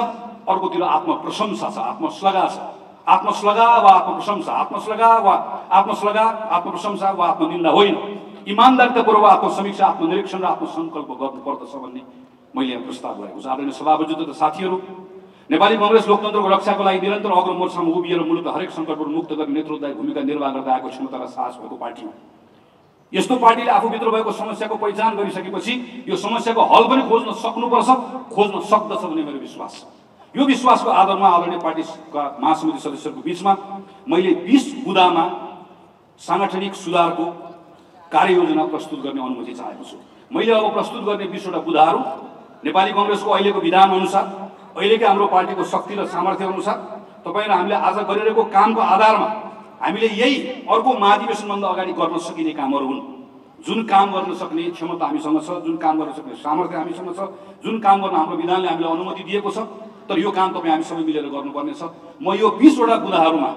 अर्कोतिर आत्मप्रशंसा छ, आत्मश्लाघा छ। आत्मश्लाघा वा आत्मप्रशंसा, आत्मश्लाघा वा आत्मश्लाघा, आत्मप्रशंसा वा आत्मनिन्दा होइन। इमानदारितापूर्वक आत्मसमीक्षा, आत्मनिरीक्षण र आत्मसङ्कल्प गर्नुपर्दछ भन्ने मैले यहाँ प्रस्ताव गरेको छु। आदरणीय सभापति तथा साथीहरू, नेपाली काङ्ग्रेस लोकतन्त्रको रक्षाको लागि निरन्तर अग्र मोर्चामा उभिएर मूलतः हरेक सङ्कटबाट मुक्त गर्ने नेतृत्वदायी भूमिका निर्वाह गर्दै आएको क्षमता र साहस भएको पार्टी हो। यस्तो पार्टीले आफूभित्र भएको समस्याको पहिचान गरिसकेपछि यो समस्याको हल पनि खोज्न सक्नुपर्छ, खोज्न सक्दछ भन्ने मेरो विश्वास छ। यो विश्वासको आधारमा आदरणीय पार्टीका महासमिति सदस्यहरूको बिचमा मैले 20 बुँदामा साङ्गठनिक सुधारको कार्ययोजना प्रस्तुत गर्ने अनुमति चाहेको छु। मैले अब प्रस्तुत गर्ने 20 वटा बुँदाहरू नेपाली काङ्ग्रेसको अहिलेको विधान अनुसार, अहिलेकै हाम्रो पार्टीको शक्ति र सामर्थ्य अनुसार, तपाईँ र हामीले आज गरिरहेको कामको आधारमा हामीले यही अर्को महाधिवेशनभन्दा अगाडि गर्न सकिने कामहरू हुन्। जुन काम गर्न सक्ने क्षमता हामीसँग छ, जुन काम गर्न सक्ने सामर्थ्य हामीसँग छ, जुन काम गर्न हाम्रो विधानले हामीलाई अनुमति दिएको छ, तर यो काम तपाईँ हामी सबै मिलेर गर्नुपर्नेछ। म यो 20 वटा बुँदाहरूमा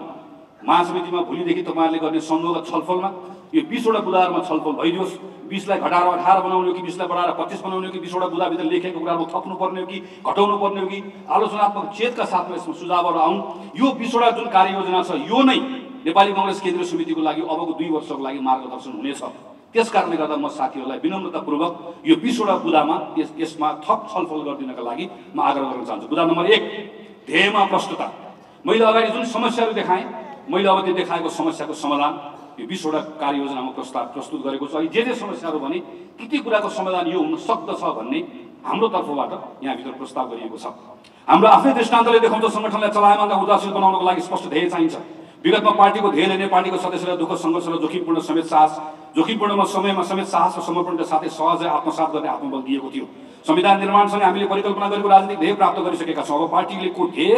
महासमितिमा भोलिदेखि तपाईँहरूले गर्ने संगत छलफलमा यो 20 वटा बुँदाहरूमा छलफल भइदियोस्। 20 लाई घटाएर 18 बनाउने हो कि 20 लाई बढाएर 25 बनाउने हो कि 20 वटा बुँदाभित्र लेखेको कुराहरू थप्नु पर्ने हो कि घटाउनु पर्ने हो कि आलोचनात्मक चेतका साथमा यसमा सुझावहरू आउन्। यो 20 वटा जुन कार्ययोजना छ यो नै नेपाली काङ्ग्रेस केन्द्रीय समितिको लागि अबको 2 वर्षको लागि मार्गदर्शन हुनेछ। त्यस कारणले गर्दा म साथीहरूलाई विनम्रतापूर्वक यो 20 वटा बुँदामा यसमा थप छलफल गरिदिनका लागि म आग्रह गर्न चाहन्छु। बुँदा नम्बर 1, ध्येयमा प्रष्टता। मैले अगाडि जुन समस्याहरू देखाएँ, मैले अब त्यो देखाएको समस्याको समाधान यो 20 वटा कार्ययोजनामा प्रस्तुत गरेको छु। अहिले जे समस्याहरू भने ती कुराको समाधान यो हुन सक्दछ भन्ने हाम्रो तर्फबाट यहाँभित्र प्रस्ताव गरिएको छ। हाम्रो आफ्नै दृष्टान्तले देखाउँछ सङ्गठनलाई चलायमान र ऊर्जाशील बनाउनको लागि स्पष्ट ध्येय चाहिन्छ। विगतमा पार्टीको ध्येयले नै पार्टीको सदस्यलाई दुःख सङ्घर्ष र जोखिमपूर्ण समयमा समेत साहस र समर्पणका साथै सहजै आत्मसात गर्ने आत्मबल दिएको थियो। संविधान निर्माणसँगै हामीले परिकल्पना गरेको राजनीतिक ध्येय प्राप्त गरिसकेका छौँ। अब पार्टीको ध्येय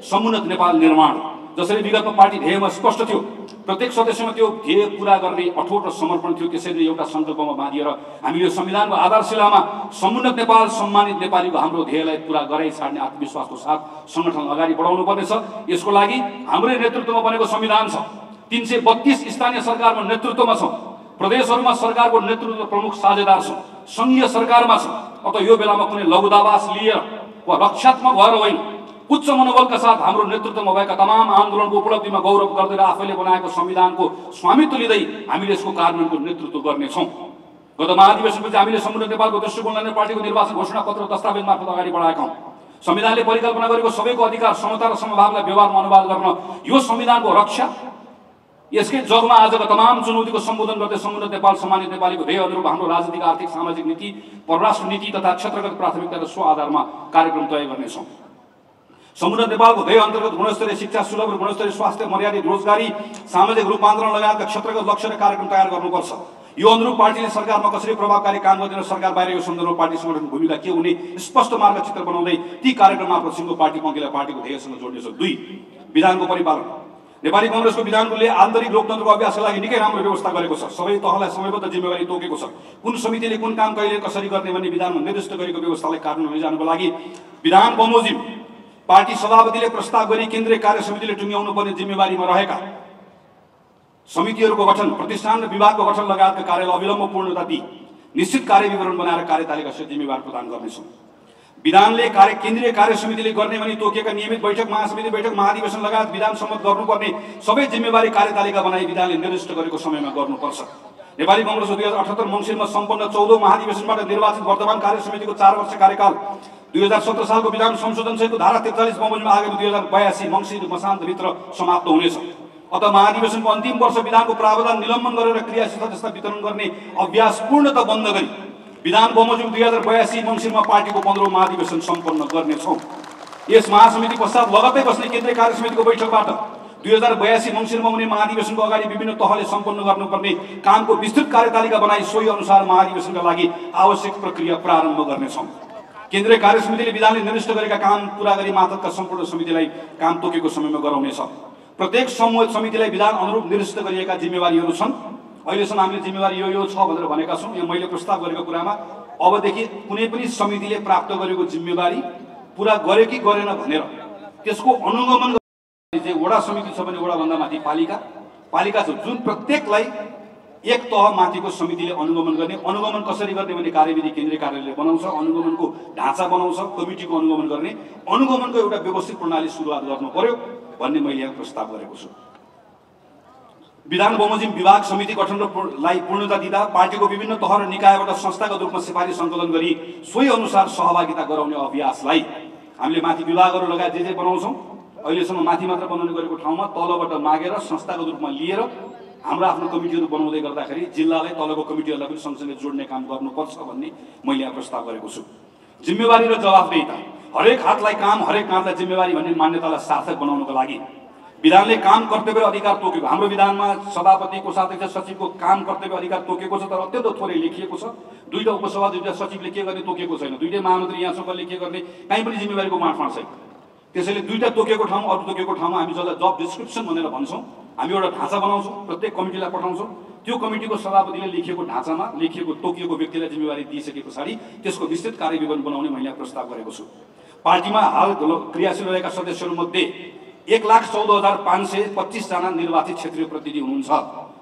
समुन्नत नेपाल निर्माण, जसरी विगतमा पार्टी ध्येयमा स्पष्ट थियो, प्रत्येक सदस्यमा त्यो ध्येय पूरा गर्ने अठोट र समर्पण थियो। त्यसैले एउटा सङ्कल्पमा बाँधिएर हामीले संविधानको आधारशिलामा समुन्नत नेपाल, सम्मानित नेपालीको हाम्रो ध्येयलाई पूरा गराइ छाड्ने आत्मविश्वासको साथ सङ्गठन अगाडि बढाउनु पर्नेछ। यसको लागि हाम्रै नेतृत्वमा बनेको संविधान छ। 332 स्थानीय सरकारमा नेतृत्वमा छौँ, प्रदेशहरूमा सरकारको नेतृत्व प्रमुख साझेदार छौँ, सङ्घीय सरकारमा छौँ। अत यो बेलामा कुनै लघुदावास लिएर वा रक्षात्मक भएर होइन, उच्च मनोबलका साथ हाम्रो नेतृत्वमा भएका तमाम आन्दोलनको उपलब्धिमा गौरव गर्दै र आफैले बनाएको संविधानको स्वामित्व लिँदै हामीले यसको कार्यान्वयनको नेतृत्व गर्नेछौँ। गत महाधिवेशनपछि हामीले समुन्नत नेपालको दृष्टिकोणलाई नै पार्टीको निर्वाचन घोषणा पत्र दस्तावेज मार्फत अगाडि बढाएका हौँ। संविधानले परिकल्पना गरेको सबैको अधिकार, समता र समभावलाई व्यवहारमा अनुवाद गर्न यो संविधानको रक्षा, यसकै जगमा आजका तमाम चुनौतीको सम्बोधन गर्दै समुन्नत नेपाल, सम्मानित नेपालीको ध्येय अनुरूप हाम्रो राजनीतिक, आर्थिक, सामाजिक नीति, परराष्ट्र नीति तथा क्षेत्रगत प्राथमिकता र स्व आधारमा कार्यक्रम तय गर्नेछौँ। सम्पूर्ण नेपालको ध्येय अन्तर्गत गुणस्तरीय शिक्षा, सुलभ र गुणस्तरीय स्वास्थ्य, मर्यादित रोजगारी, सामाजिक रूपान्तरण लगायतका क्षेत्रगत लक्ष्य र कार्यक्रम तयार गर्नुपर्छ। यो अनुरूप पार्टीले सरकारमा कसरी प्रभावकारी काम गर्दैन, सरकार बाहिर यो सन्दर्भमा पार्टी संगठनको भूमिका के हुने स्पष्ट मार्गचित्र बनाउँदै ती कार्यक्रम मार्फत सिङ्गो पार्टी पङ्क्तिलाई पार्टीको ध्येयसँग जोड्नेछ। 2. विधानको परिपालन। नेपाली कांग्रेसको विधानले आन्तरिक लोकतन्त्रको अभ्यासका लागि निकै राम्रो व्यवस्था गरेको छ। सबै तहलाई समयबद्ध जिम्मेवारी तोकेको छ। कुन समितिले कुन काम कहिले कसरी गर्ने भन्ने विधानमा निर्दिष्ट गरेको व्यवस्थालाई कार्यान्वयन लैजानको लागि विधान बमोजिम पार्टी सभापतिले प्रस्ताव गरी केन्द्रीय कार्य समितिले टुङ्ग्याउनु पर्ने जिम्मेवारीमा रहेका समितिहरूको गठन, प्रतिष्ठान र विभागको गठन लगायतका कार्यलाई अविलम्ब पूर्णता दिई निश्चित कार्यविवरण बनाएर कार्यतालिकासहित जिम्मेवारी प्रदान गर्नेछौँ। विधानले केन्द्रीय कार्य समितिले गर्ने भनी तोकेका नियमित बैठक, महासमिति बैठक, महाधिवेशन लगायत विधान सम्मत गर्नुपर्ने सबै जिम्मेवारी कार्यतालिका बनाई विधानले निर्दिष्ट गरेको समयमा गर्नुपर्छ। नेपाली कांग्रेसको 2078 मङ्सिरमा सम्पन्न 14औं महाधिवेशनबाट निर्वाचित वर्तमान कार्य समितिको 4 वर्ष कार्यकाल 2017 सालको विधान संशोधन सहितको धारा 43 बमोजिममा आगामी 2082 मङ्सिर मसान्तभित्र समाप्त हुनेछ। अत महाधिवेशनको अन्तिम वर्ष विधानको प्रावधान निलम्बन गरेर क्रियाशील सदस्यता वितरण गर्ने अभ्यास पूर्णतः बन्द गरी विधान बमोजिम 2082 मङ्सिरमा पार्टीको 15औं महाधिवेशन सम्पन्न गर्नेछौँ। यस महासमिति पश्चात लगत्तै बस्ने केन्द्रीय कार्य समितिको बैठकबाट 2082 मङ्सिरमा हुने महाधिवेशनको अगाडि विभिन्न तहले सम्पन्न गर्नुपर्ने कामको विस्तृत कार्यतालिका बनाई सोही अनुसार महाधिवेशनका लागि आवश्यक प्रक्रिया प्रारम्भ गर्नेछौँ। केन्द्रीय कार्य समितिले विधानले निर्दिष्ट गरेका काम पूरा गरी मातहतका सम्पूर्ण समितिलाई काम तोकेको समयमा गराउनेछ। प्रत्येक समितिलाई विधान अनुरूप निर्दिष्ट गरिएका जिम्मेवारीहरू छन्। अहिलेसम्म हामीले जिम्मेवारी यो छ भनेर भनेका छौँ। यहाँ मैले प्रस्ताव गरेको कुरामा अबदेखि कुनै पनि समितिले प्राप्त गरेको जिम्मेवारी पूरा गर्यो कि गरेन भनेर त्यसको अनुगमन गर्ने वडा समिति छ भने वडाभन्दा माथि पालिका छ, जुन प्रत्येकलाई एक तह माथिको समितिले अनुगमन गर्ने। अनुगमन कसरी गर्ने भने कार्यविधि केन्द्रीय कार्यालयले बनाउँछ, अनुगमनको ढाँचा बनाउँछ, कमिटीको अनुगमन गर्ने, अनुगमनको एउटा व्यवस्थित प्रणाली सुरुवात गर्नु पर्यो भन्ने मैले यहाँ प्रस्ताव गरेको छु। विधान बमोजिम विभाग समिति गठनलाई पूर्णता दिँदा पार्टीको विभिन्न तह र निकायबाट संस्थागत रूपमा सिफारिस सङ्कलन गरी सोही अनुसार सहभागिता गराउने अभ्यासलाई हामीले माथि विभागहरू लगायत जे बनाउँछौँ अहिलेसम्म माथि मात्र बनाउने गरेको ठाउँमा तलबाट मागेर संस्थागत रूपमा लिएर हाम्रो आफ्नो कमिटीहरू बनाउँदै गर्दाखेरि जिल्लालाई तलको कमिटीहरूलाई पनि सँगसँगै जोड्ने काम गर्नुपर्छ भन्ने मैले यहाँ प्रस्ताव गरेको छु। जिम्मेवारी र जवाफदेहिता। हरेक हातलाई काम, हरेक काँधलाई जिम्मेवारी भन्ने मान्यतालाई सार्थक बनाउनको लागि विधानले काम कर्तव्य र अधिकार तोकेको। हाम्रो विधानमा सभापति, कोषाध्यक्ष, सचिवको काम कर्तव्य अधिकार तोकेको छ, तर अत्यन्त थोरै लेखिएको छ। 2टा उपसभा, 2टा सचिवले के गर्ने तोकेको छैन। 2टै महामन्त्री यहाँ सबैले के गर्ने कहीँ पनि जिम्मेवारीको बाँडफाँड छैन। त्यसैले 2टा तोकेको ठाउँ, अरू तोकेको ठाउँमा हामी जसलाई जब डिस्क्रिप्सन भनेर भन्छौँ, हामी एउटा ढाँचा बनाउँछौँ, प्रत्येक कमिटीलाई पठाउँछौँ। त्यो कमिटीको सभापतिले लेखिएको ढाँचामा लेखिएको तोकिएको व्यक्तिलाई जिम्मेवारी दिइसके पछाडि त्यसको विस्तृत कार्यविवरण बनाउने मैले यहाँ प्रस्ताव गरेको छु। पार्टीमा हाल क्रियाशील रहेका सदस्यहरूमध्ये 1,14,525 जना निर्वाचित क्षेत्रीय प्रतिनिधि हुनुहुन्छ,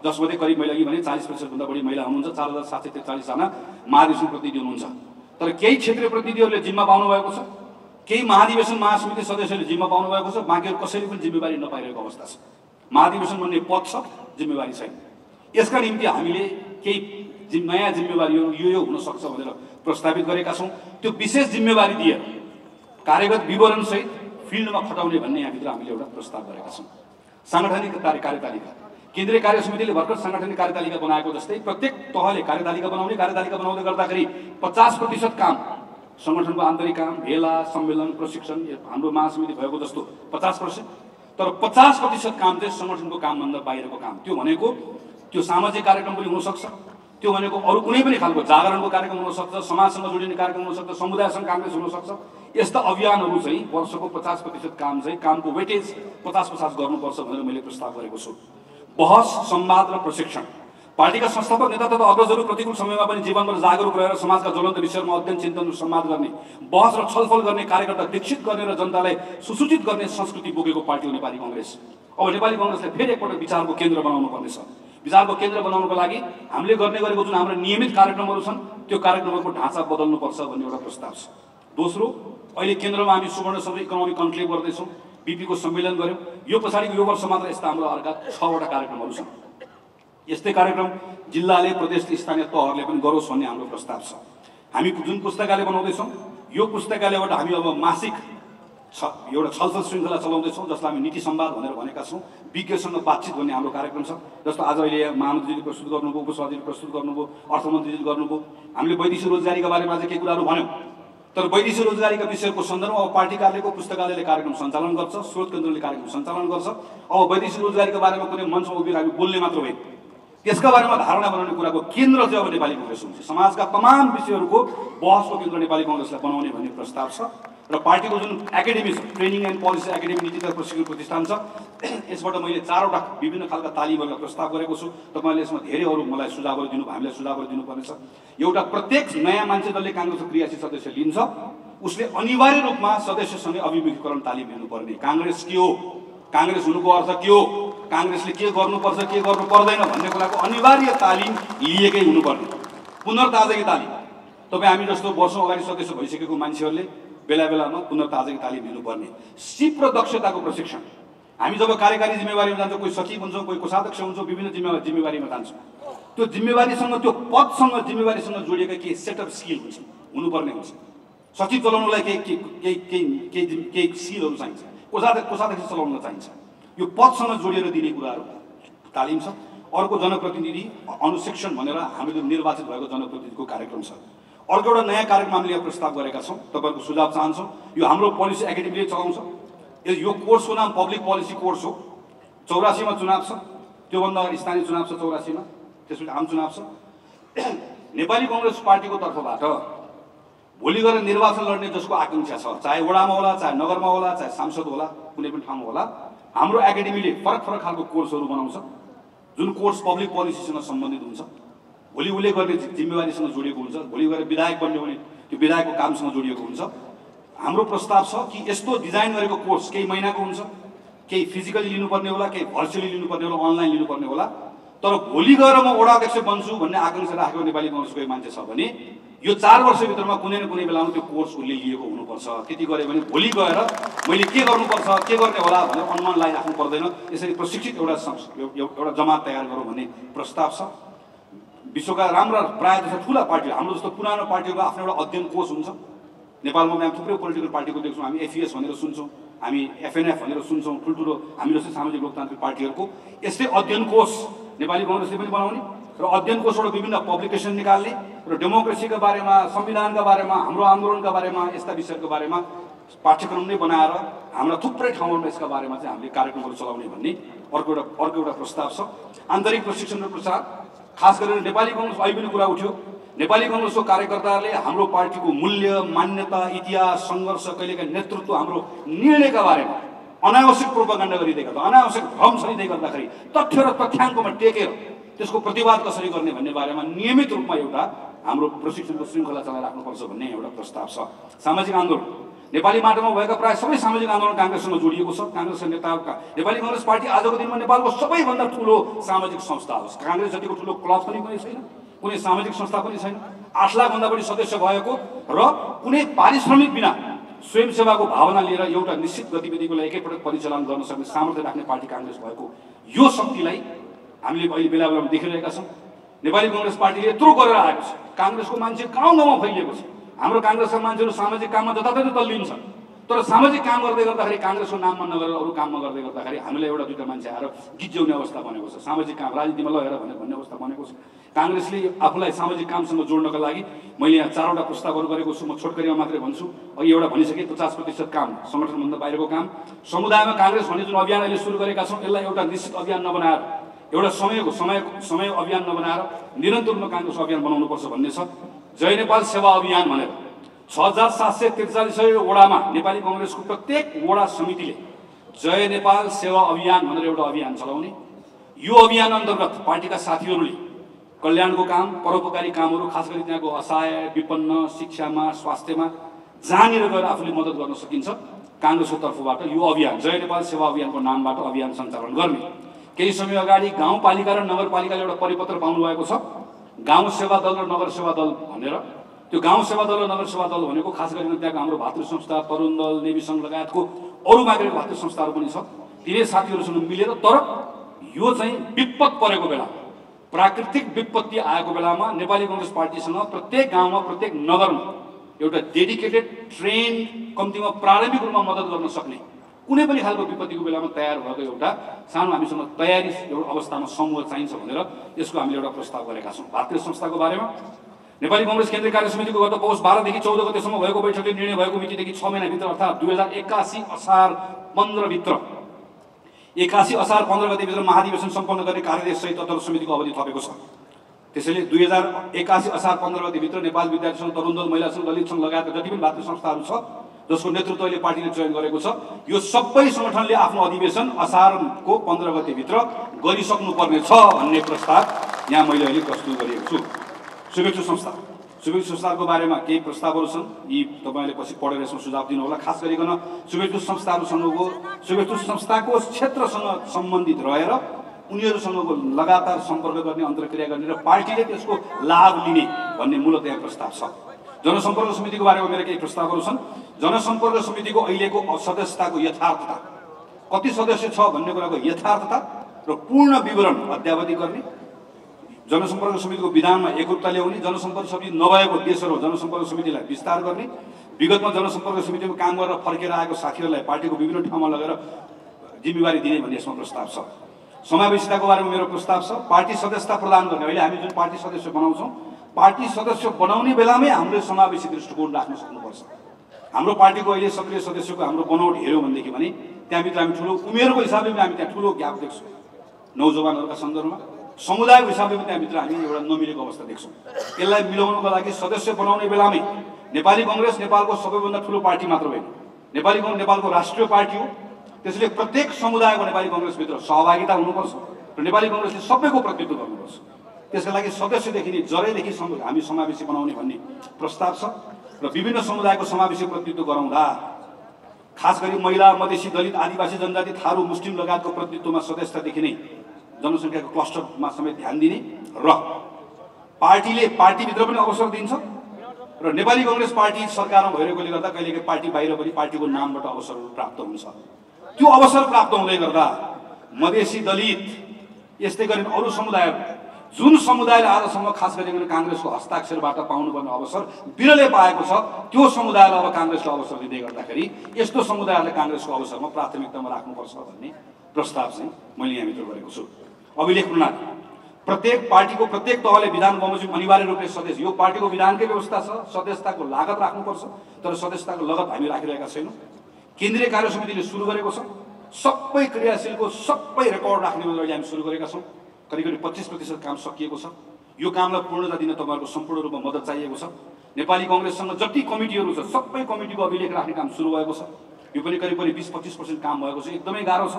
जसमध्ये करिब मैले अघि भने 40% भन्दा बढी महिला हुनुहुन्छ। 4,743 जना महाधिवेशन प्रतिनिधि हुनुहुन्छ। तर केही क्षेत्रीय प्रतिनिधिहरूले जिम्मा पाउनु भएको छ, केही महाधिवेशन महासमिति सदस्यहरूले जिम्मा पाउनु भएको छ, बाँकीहरू कसैले पनि जिम्मेवारी नपाइरहेको अवस्था छ। महाधिवेशन भन्ने पद छ, जिम्मेवारी छैन। यसका निम्ति हामीले केही नयाँ जिम्मेवारीहरू यो हुन सक्छ भनेर प्रस्तावित गरेका छौँ। त्यो विशेष जिम्मेवारी दिएर कार्यगत विवरणसहित फिल्डमा खटाउने भन्ने यहाँभित्र हामीले एउटा प्रस्ताव गरेका छौँ। साङ्गठनिक कार्यतालिका। केन्द्रीय कार्य समितिले भर्खर साङ्गठनिक कार्यतालिका बनाएको जस्तै प्रत्येक तहले कार्यतालिका बनाउँदै गर्दाखेरि 50% काम सङ्गठनको आन्तरिक काम, भेला, सम्मेलन, प्रशिक्षण, हाम्रो महासमिति भएको जस्तो 50%, तर 50% काम चाहिँ सङ्गठनको कामभन्दा बाहिरको काम। त्यो भनेको त्यो सामाजिक कार्यक्रम पनि हुनसक्छ, त्यो भनेको अरू कुनै पनि खालको जागरणको कार्यक्रम हुनसक्छ, समाजसँग जोडिने कार्यक्रम हुनसक्छ, समुदायसँग काङ्ग्रेस हुनसक्छ। यस्ता अभियानहरू चाहिँ वर्षको 50% काम चाहिँ कामको वेटेज 50-50 गर्नुपर्छ भनेर मैले प्रस्ताव गरेको छु। बहस, संवाद र प्रशिक्षण। पार्टीका संस्थापक नेता तथा अग्रजहरू प्रतिकूल समयमा पनि जीवनभर जागरुक रहेर समाजका ज्वलन्त विषयमा अध्ययन, चिन्तन र संवाद गर्ने, बहस र छलफल गर्ने, कार्यकर्ता दीक्षित गर्ने र जनतालाई सुसूचित गर्ने संस्कृति बोकेको पार्टी हो नेपाली कांग्रेस। अब नेपाली कांग्रेसले फेरि एकपटक विचारको केन्द्र बनाउनु पर्नेछ। विचारको केन्द्र बनाउनको लागि हामीले गर्ने गरेको जुन हाम्रो नियमित कार्यक्रमहरू छन् त्यो कार्यक्रमहरूको ढाँचा बदल्नुपर्छ भन्ने एउटा प्रस्ताव छ। दोस्रो, अहिले केन्द्रमा हामी सुवर्ण समुद्र इकोनोमिक कन्क्लेभ गर्दैछौँ, बीपीको सम्मेलन गऱ्यौँ। यो पछाडिको यो वर्ष मात्र यस्ता हाम्रो अर्का 6वटा कार्यक्रमहरू छन्। यस्तै कार्यक्रम जिल्लाले, प्रदेश, स्थानीय तहहरूले पनि गरोस् भन्ने हाम्रो प्रस्ताव छ। हामी जुन पुस्तकालय बनाउँदैछौँ यो पुस्तकालयबाट हामी अब मासिक एउटा छलफल श्रृङ्खला चलाउँदैछौँ, जसलाई हामी नीति संवाद भनेर भनेका छौँ। विज्ञसँग बातचित भन्ने हाम्रो कार्यक्रम छ। जस्तो आज अहिले महामन्त्रीजीले प्रस्तुत गर्नुभयो, उपसभापतिले प्रस्तुत गर्नुभयो, अर्थमन्त्रीजीले गर्नुभयो। हामीले वैदेशिक रोजगारीका बारेमा चाहिँ केही कुराहरू भन्यौँ। तर वैदेशिक रोजगारीका विषयको सन्दर्भमा अब पार्टी कार्यालयको पुस्तकालयले कार्यक्रम सञ्चालन गर्छ, स्रोत केन्द्रले कार्यक्रम सञ्चालन गर्छ। अब वैदेशिक रोजगारीका बारेमा कुनै मञ्चमा उभिएर हामी बोल्ने मात्र होइन, त्यसका बारेमा धारणा बनाउने कुराको केन्द्र चाहिँ अब नेपाली कांग्रेस हुन्छ। समाजका तमाम विषयहरूको बहसको केन्द्र नेपाली कांग्रेसलाई बनाउने भन्ने प्रस्ताव छ र पार्टीको जुन एकाडेमी छ, ट्रेनिङ एन्ड पोलिसी एकाडेमी नीति तथा प्रशिक्षण प्रतिष्ठान छ, यसबाट मैले 4वटा विभिन्न खालका तालिमहरूलाई प्रस्ताव गरेको छु। तपाईले यसमा धेरै अरू मलाई सुझावहरू दिनु, हामीलाई सुझावहरू दिनुपर्नेछ। एउटा प्रत्येक नयाँ मान्छे जसले कांग्रेसको क्रियाशील सदस्य लिन्छ उसले अनिवार्य रूपमा सदस्यसँगै अभिमुखीकरण तालिम लिनुपर्ने। कांग्रेस के हो, कांग्रेस हुनुको अर्थ के हो, कांग्रेसले के गर्नुपर्छ के गर्नु पर्दैन भन्ने कुराको अनिवार्य तालिम लिएकै हुनुपर्ने, पुनर्ताजगी तालिम। तपाईँ हामी जस्तो वर्षौं अगाडि सदस्य भइसकेको मान्छेहरूले बेला बेलामा पुनर्ताजगी तालिम लिनुपर्ने। सिप र दक्षताको प्रशिक्षण। हामी जब कार्यकारी जिम्मेवारीमा जान्छौँ, कोही सचिव हुन्छौँ, कोही कोषाध्यक्ष हुन्छौँ, विभिन्न जिम्मेवारीमा जान्छौँ, त्यो जिम्मेवारीसँग त्यो पदसँग जिम्मेवारीसँग जोडिएका केही सेट अफ स्किल हुन्छ, हुनुपर्ने हुन्छ। सचिव चलाउनलाई केही स्किलहरू चाहिन्छ, कोषाध्यक्ष चलाउन चाहिन्छ। यो पदसँग जोडिएर दिने कुराहरू तालिम छ। अर्को जनप्रतिनिधि अनुशिक्षण भनेर हामीले निर्वाचित भएको जनप्रतिनिधिको कार्यक्रम छ। अर्को एउटा नयाँ कार्यक्रम हामीले यहाँ प्रस्ताव गरेका छौँ, तपाईँहरूको सुझाव चाहन्छौँ। यो हाम्रो पोलिसी एकाडेमीले चलाउँछ। यो कोर्सको नाम पब्लिक पोलिसी कोर्स हो। 84 मा चुनाव छ, त्योभन्दा अगाडि स्थानीय चुनाव छ 84 मा, त्यसपछि आम चुनाव छ। नेपाली कांग्रेस पार्टीको तर्फबाट भोलि गएर निर्वाचन लड्ने जसको आकांक्षा छ, चाहे वडामा होला, चाहे नगरमा होला, चाहे सांसद होला, कुनै पनि ठाउँमा होला, हाम्रो एकाडेमीले फरक फरक खालको कोर्सहरू बनाउँछ जुन कोर्स पब्लिक पोलिसीसँग सम्बन्धित हुन्छ। भोलि उसले गर्ने जिम्मेवारीसँग जोडिएको हुन्छ। भोलि गएर विधायक बन्ने भने त्यो विधायकको कामसँग जोडिएको हुन्छ। हाम्रो प्रस्ताव छ कि यस्तो डिजाइन गरेको कोर्स केही महिनाको हुन्छ, केही फिजिकली लिनुपर्ने होला, केही भर्चुअली लिनुपर्ने होला, अनलाइन लिनुपर्ने होला। तर भोलि गएर म वडा अध्यक्ष बन्छु भन्ने आकांक्षा राखेको नेपाली कांग्रेसको मान्छे छ भने यो 4 वर्षभित्रमा कुनै न कुनै बेलामा त्यो कोर्स उसले लिएको हुनुपर्छ। त्यति गरे भने भोलि गएर मैले के गर्नुपर्छ, के गर्ने होला भनेर अनुमान लगाइराख्नु पर्दैन। यसरी प्रशिक्षित एउटा जमात तयार गरौँ भन्ने प्रस्ताव छ। विश्वका राम्रा प्रायः जस्तो ठुला पार्टी, हाम्रो जस्तो पुरानो पार्टीको आफ्नो एउटा अध्ययन कोष हुन्छ। नेपालमा हामी थुप्रै पोलिटिकल पार्टीको देख्छौँ, हामी एफईएस भनेर सुन्छौँ, हामी एफएनएफ भनेर सुन्छौँ, ठुल्ठुलो हामी जस्तो सामाजिक लोकतान्त्रिक पार्टीहरूको। यस्तै अध्ययन कोष नेपाली कांग्रेसले पनि बनाउने र अध्ययन कोषबाट विभिन्न पब्लिकेसन निकाल्ने र डेमोक्रेसीका बारेमा, संविधानका बारेमा, हाम्रो आन्दोलनका बारेमा, यस्ता विषयको बारेमा पाठ्यक्रम नै बनाएर हाम्रा थुप्रै ठाउँहरूमा यसका बारेमा चाहिँ हामीले कार्यक्रमहरू चलाउने भन्ने अर्को एउटा प्रस्ताव छ। आन्तरिक प्रशिक्षण र प्रचार, खास गरेर नेपाली कांग्रेस अहिले पनि कुरा उठ्यो, नेपाली कांग्रेसको कार्यकर्ताहरूले हाम्रो पार्टीको मूल्य, मान्यता, इतिहास, सङ्घर्ष, कहिलेका नेतृत्व, हाम्रो निर्णयका बारेमा अनावश्यक प्रोपागण्डा गरिदिएका गर्दा, अनावश्यक भ्रम छरिँदै गर्दाखेरि तथ्य र तथ्याङ्कमा टेकेर त्यसको प्रतिवाद कसरी गर्ने भन्ने बारेमा नियमित रूपमा एउटा हाम्रो प्रशिक्षणको श्रृङ्खला चलाइराख्नुपर्छ भन्ने एउटा प्रस्ताव छ। सामाजिक आन्दोलन, नेपाली माटोमा भएका प्राय सबै सामाजिक आन्दोलन कांग्रेससँग जोडिएको छ। कांग्रेसका नेताहरूका नेपाली कांग्रेस पार्टी आजको दिनमा नेपालको सबैभन्दा ठुलो सामाजिक संस्था हो। कांग्रेस जतिको ठुलो क्लब पनि कुनै छैन, कुनै सामाजिक संस्था पनि छैन। 8 लाखभन्दा बढी सदस्य भएको र कुनै पारिश्रमिक बिना स्वयंसेवाको भावना लिएर एउटा निश्चित गतिविधिलाई एकैपटक परिचालन गर्न सक्ने सामर्थ्य राख्ने पार्टी कांग्रेस भएको यो शक्तिलाई हामीले अहिले बेला बेलामा देखिरहेका छौँ। नेपाली कांग्रेस पार्टीले यत्रो गरेर आएको छ। कांग्रेसको मान्छे गाउँ गाउँमा फैलिएको छ। हाम्रो कांग्रेसका मान्छेहरू सामाजिक काममा जताततै तल्लिन्छ, तर सामाजिक काम गर्दै गर्दाखेरि कांग्रेसको नाममा नगरेर अरू काममा गर्दै गर्दाखेरि हामीलाई एउटा दुईटा मान्छे आएर गिज्याउने अवस्था बनेको छ। सामाजिक काम राजनीतिमा लगेर भन्ने अवस्था बनेको छ। कांग्रेसले आफूलाई सामाजिक कामसँग जोड्नका लागि मैले यहाँ 4वटा प्रस्तावहरू गरेको छु। म छोटकरीमा मात्रै भन्छु। अघि एउटा भनिसके 50% काम संगठनभन्दा बाहिरको काम। समुदायमा कांग्रेस भन्ने जुन अभियान अहिले सुरु गरेका छौँ यसलाई एउटा निश्चित अभियान नबनाएर, एउटा समय अभियान नबनाएर निरन्तर रूपमा कांग्रेस अभियान बनाउनुपर्छ भन्ने छ। जय नेपाल सेवा अभियान भनेर 6743 वडामा नेपाली कांग्रेसको प्रत्येक वडा समितिले जय नेपाल सेवा अभियान भनेर एउटा अभियान चलाउने। यो अभियान अन्तर्गत पार्टीका साथीहरूले कल्याणको काम, परोपकारी कामहरू, खास गरी त्यहाँको असहाय, विपन्न, शिक्षामा, स्वास्थ्यमा जहाँनिर गएर आफूले मद्दत गर्न सकिन्छ कांग्रेसको तर्फबाट यो अभियान जय नेपाल सेवा अभियानको नामबाट अभियान सञ्चालन गर्ने। केही समय अगाडि गाउँपालिका र नगरपालिकाले एउटा परिपत्र पाउनु भएको छ, गाउँ सेवा दल र नगर सेवा दल भनेर। त्यो गाउँ सेवा दल र नगर सेवा दल भनेको खास गरी त्यहाँको हाम्रो भातृ संस्था, तरुण दल, नेवी सङ्घ लगायतको अरू बाँकी भातृ संस्थाहरू पनि छ। तिनै साथीहरूसँग मिलेर, तर यो चाहिँ विपद परेको बेला, प्राकृतिक विपत्ति आएको बेलामा नेपाली कांग्रेस पार्टीसँग प्रत्येक गाउँमा, प्रत्येक नगरमा एउटा डेडिकेटेड, ट्रेन, कम्तीमा प्रारम्भिक रूपमा मद्दत गर्न सक्ने कुनै पनि खालको विपत्तिको बेलामा तयार भएको एउटा सानो हामीसँग तयारी एउटा अवस्थामा समूह चाहिन्छ भनेर यसको हामीले एउटा प्रस्ताव गरेका छौँ। भातृ संस्थाको बारेमा नेपाली कांग्रेस केन्द्रीय कार्य समितिको गत पौष 12 देखि 14 गतेसम्म भएको बैठकले निर्णय भएको मितिदेखि 6 महिनाभित्र अर्थात् 2081 असार 15 भित्र 81 असार 15 गतेभित्र महाधिवेशन सम्पन्न गर्ने कार्यदेश सहित तत्काल समितिको अवधि थपेको छ। त्यसैले 2081 असार 15 गतेभित्र नेपाल विद्यार्थी सङ्घ, तरुण दल, महिला सङ्घ, दलित सङ्घ लगायतका जति पनि भातृ संस्थाहरू छ जसको नेतृत्वले पार्टीले चयन गरेको छ, यो सबै सङ्गठनले आफ्नो अधिवेशन असारको 15 गतेभित्र गरिसक्नुपर्ने छ भन्ने प्रस्ताव यहाँ मैले अहिले प्रस्तुत गरेको छु। शुभेच्छु संस्थाको बारेमा केही प्रस्तावहरू छन्, यी तपाईँले पछि पढेर यसमा सुझाव दिनु होला। खास गरिकन शुभेच्छु संस्थाको क्षेत्रसँग सम्बन्धित रहेर उनीहरूसँगको लगातार सम्पर्क गर्ने, अन्तर्क्रिया गर्ने र पार्टीले त्यसको लाभ लिने भन्ने मूलतः प्रस्ताव छ। जनसम्पर्क समितिको बारेमा मेरो केही प्रस्तावहरू छन्। जनसम्पर्क समितिको अहिलेको सदस्यताको यथार्थता, कति सदस्य छ भन्ने कुराको यथार्थता र पूर्ण विवरण अद्यावधि गर्ने, जनसम्पर्क समितिको विधानमा एकरूपता ल्याउने, जनसम्पर्क समिति नभएको देशहरू जनसम्पर्क समितिलाई विस्तार गर्ने, विगतमा जनसम्पर्क समितिमा काम गरेर फर्केर आएको साथीहरूलाई पार्टीको विभिन्न ठाउँमा लगेर जिम्मेवारी दिने भन्ने यसमा प्रस्ताव छ। समावेशिताको बारेमा मेरो प्रस्ताव छ। पार्टी सदस्यता प्रदान गर्ने, अहिले हामी जुन पार्टी सदस्य बनाउँछौँ, पार्टी सदस्य बनाउने बेलामै हामीले समावेशी दृष्टिकोण राख्न सक्नुपर्छ। हाम्रो पार्टीको अहिले सक्रिय सदस्यको हाम्रो बनौट हेऱ्यौँ भनेदेखि भने त्यहाँभित्र हामी ठुलो उमेरको हिसाबले पनि हामी त्यहाँ ठुलो ग्याप देख्छौँ, नौजवानहरूका सन्दर्भमा समुदायको हिसाबले पनि त्यहाँभित्र हामी एउटा नमिलेको अवस्था देख्छौँ। यसलाई मिलाउनको लागि सदस्य बनाउने बेलामै नेपाली कांग्रेस नेपालको सबैभन्दा ठुलो पार्टी मात्र होइन, नेपाली कांग्रेस नेपालको राष्ट्रिय पार्टी हो। त्यसैले प्रत्येक समुदायको नेपाली कांग्रेसभित्र सहभागिता हुनुपर्छ र नेपाली कांग्रेसले सबैको प्रतिनिधित्व गर्नुपर्छ। त्यसका लागि सदस्यदेखि नै जरैदेखि हामी समावेशी बनाउने भन्ने प्रस्ताव छ र विभिन्न समुदायको समावेशी प्रतिनिधित्व गराउँदा खास गरी महिला, मधेसी, दलित, आदिवासी जनजाति, थारू, मुस्लिम लगायतको प्रतिनिधित्वमा सदस्यतादेखि नै जनसङ्ख्याको क्लस्टरमा समेत ध्यान दिने र पार्टीले पार्टीभित्र पनि अवसर दिन्छ र नेपाली कांग्रेस पार्टी सरकारमा भइरहेकोले गर्दा कहिलेकाहीँ पार्टी बाहिर पनि पार्टीको नामबाट अवसरहरू प्राप्त हुन्छ। त्यो अवसर प्राप्त हुँदै गर्दा मधेसी, दलित यस्तै गरी अरू समुदायहरू जुन समुदायले आजसम्म खास गरिकन कांग्रेसको हस्ताक्षरबाट पाउनुपर्ने अवसर बिरलै पाएको छ, त्यो समुदायलाई अब कांग्रेसले अवसर दिँदै गर्दाखेरि यस्तो समुदायले कांग्रेसको अवसरमा प्राथमिकतामा राख्नुपर्छ भन्ने प्रस्ताव चाहिँ मैले यहाँभित्र गरेको छु। अभिलेख प्रणाली, प्रत्येक पार्टीको प्रत्येक तहले विधान बमोजिम अनिवार्य रूपले सदस्य, यो पार्टीको विधानकै व्यवस्था छ, सदस्यताको लागत राख्नुपर्छ, तर सदस्यताको लगत हामी राखिरहेका छैनौँ। केन्द्रीय कार्य समितिले सुरु गरेको छ, सबै क्रियाशीलको सबै रेकर्ड राख्ने अहिले हामी सुरु गरेका छौँ। करिब 25% काम सकिएको छ। यो कामलाई पूर्णता दिन तपाईँहरूको सम्पूर्ण रूपमा मद्दत चाहिएको छ। नेपाली कांग्रेससँग जति कमिटीहरू छ सबै कमिटीको अभिलेख राख्ने काम सुरु भएको छ। यो पनि करिब 20-25% काम भएको छ। एकदमै गाह्रो छ,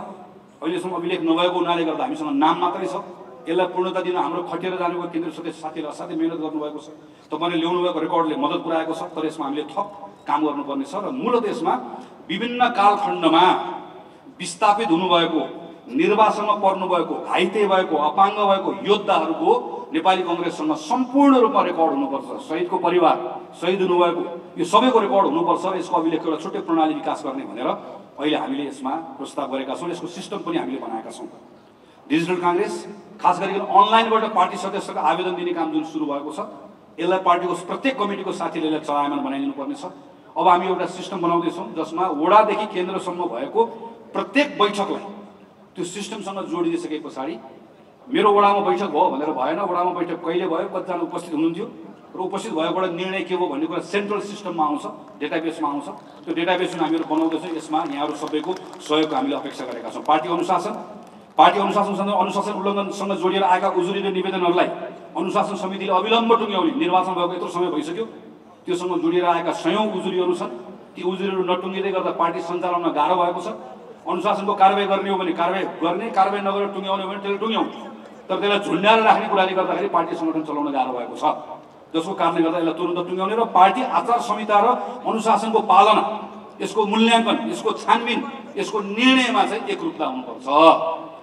अहिलेसम्म अभिलेख नभएको हुनाले गर्दा हामीसँग नाम मात्रै छ। यसलाई पूर्णता दिन हाम्रो खटेर जानुको केन्द्रीय सदस्य साथीहरूले असाध्यै मेहनत गर्नुभएको छ। तपाईँले ल्याउनुभएको रेकर्डले मद्दत पुर्याएको छ, तर यसमा हामीले थप काम गर्नुपर्ने छ र मूलतः यसमा विभिन्न कालखण्डमा विस्थापित हुनुभएको, निर्वासनमा पर्नुभएको, घाइते भएको, अपाङ्ग भएको योद्धाहरूको नेपाली कांग्रेससँग सम्पूर्ण रूपमा रेकर्ड हुनुपर्छ। शहीदको परिवार, शहीद हुनुभएको यो सबैको रेकर्ड हुनुपर्छ। यसको अभिलेख एउटा छुट्टै प्रणाली विकास गर्ने भनेर अहिले हामीले यसमा प्रस्ताव गरेका छौँ। यसको सिस्टम पनि हामीले बनाएका छौँ। डिजिटल कांग्रेस, खास गरिकन अनलाइनबाट पार्टी सदस्यको आवेदन दिने काम जुन सुरु भएको छ, यसलाई पार्टीको प्रत्येक कमिटीको साथीले यसलाई चलायमान बनाइदिनु पर्ने छ। अब हामी एउटा सिस्टम बनाउँदैछौँ जसमा वडादेखि केन्द्रसम्म भएको प्रत्येक बैठकलाई त्यो सिस्टमसँग जोडिदिसके पछाडि मेरो वडामा बैठक भयो भनेर भएन, वडामा बैठक कहिले भयो, कतिजना उपस्थित हुनुहुन्थ्यो र उपस्थित भएबाट निर्णय के हो भन्ने कुरा सेन्ट्रल सिस्टममा आउँछ, डेटाबेसमा आउँछ। त्यो डेटाबेस जुन हामीहरू बनाउँदैछौँ यसमा यहाँहरू सबैको सहयोगको हामीले अपेक्षा गरेका छौँ। पार्टी अनुशासनसँग अनुशासन उल्लङ्घनसँग जोडिएर आएका उजुरी र निवेदनहरूलाई अनुशासन समितिले अविलम्ब टुङ्ग्याउने, निर्वाचन भएको यत्रो समय भइसक्यो, त्योसँग जोडिएर आएका सयौं उजुरीहरू छन्। ती उजुरीहरू नटुङ्गिँदै गर्दा पार्टी सञ्चालनमा गाह्रो भएको छ। अनुशासनको कारबाही गर्ने हो भने कारबाही गर्ने, कारबाही नगरेर टुङ्ग्याउने हो भने त्यसलाई टुङ्ग्याउँ, तर त्यसलाई झुन्ड्याएर राख्ने कुराले गर्दाखेरि पार्टी सङ्गठन चलाउन गाह्रो भएको छ, जसको कारणले गर्दा यसलाई तुरन्त टुङ्ग्याउने र पार्टी आचार संहिता र अनुशासनको पालना, यसको मूल्याङ्कन, यसको छानबिन, यसको निर्णयमा चाहिँ एकरूपता हुनुपर्छ।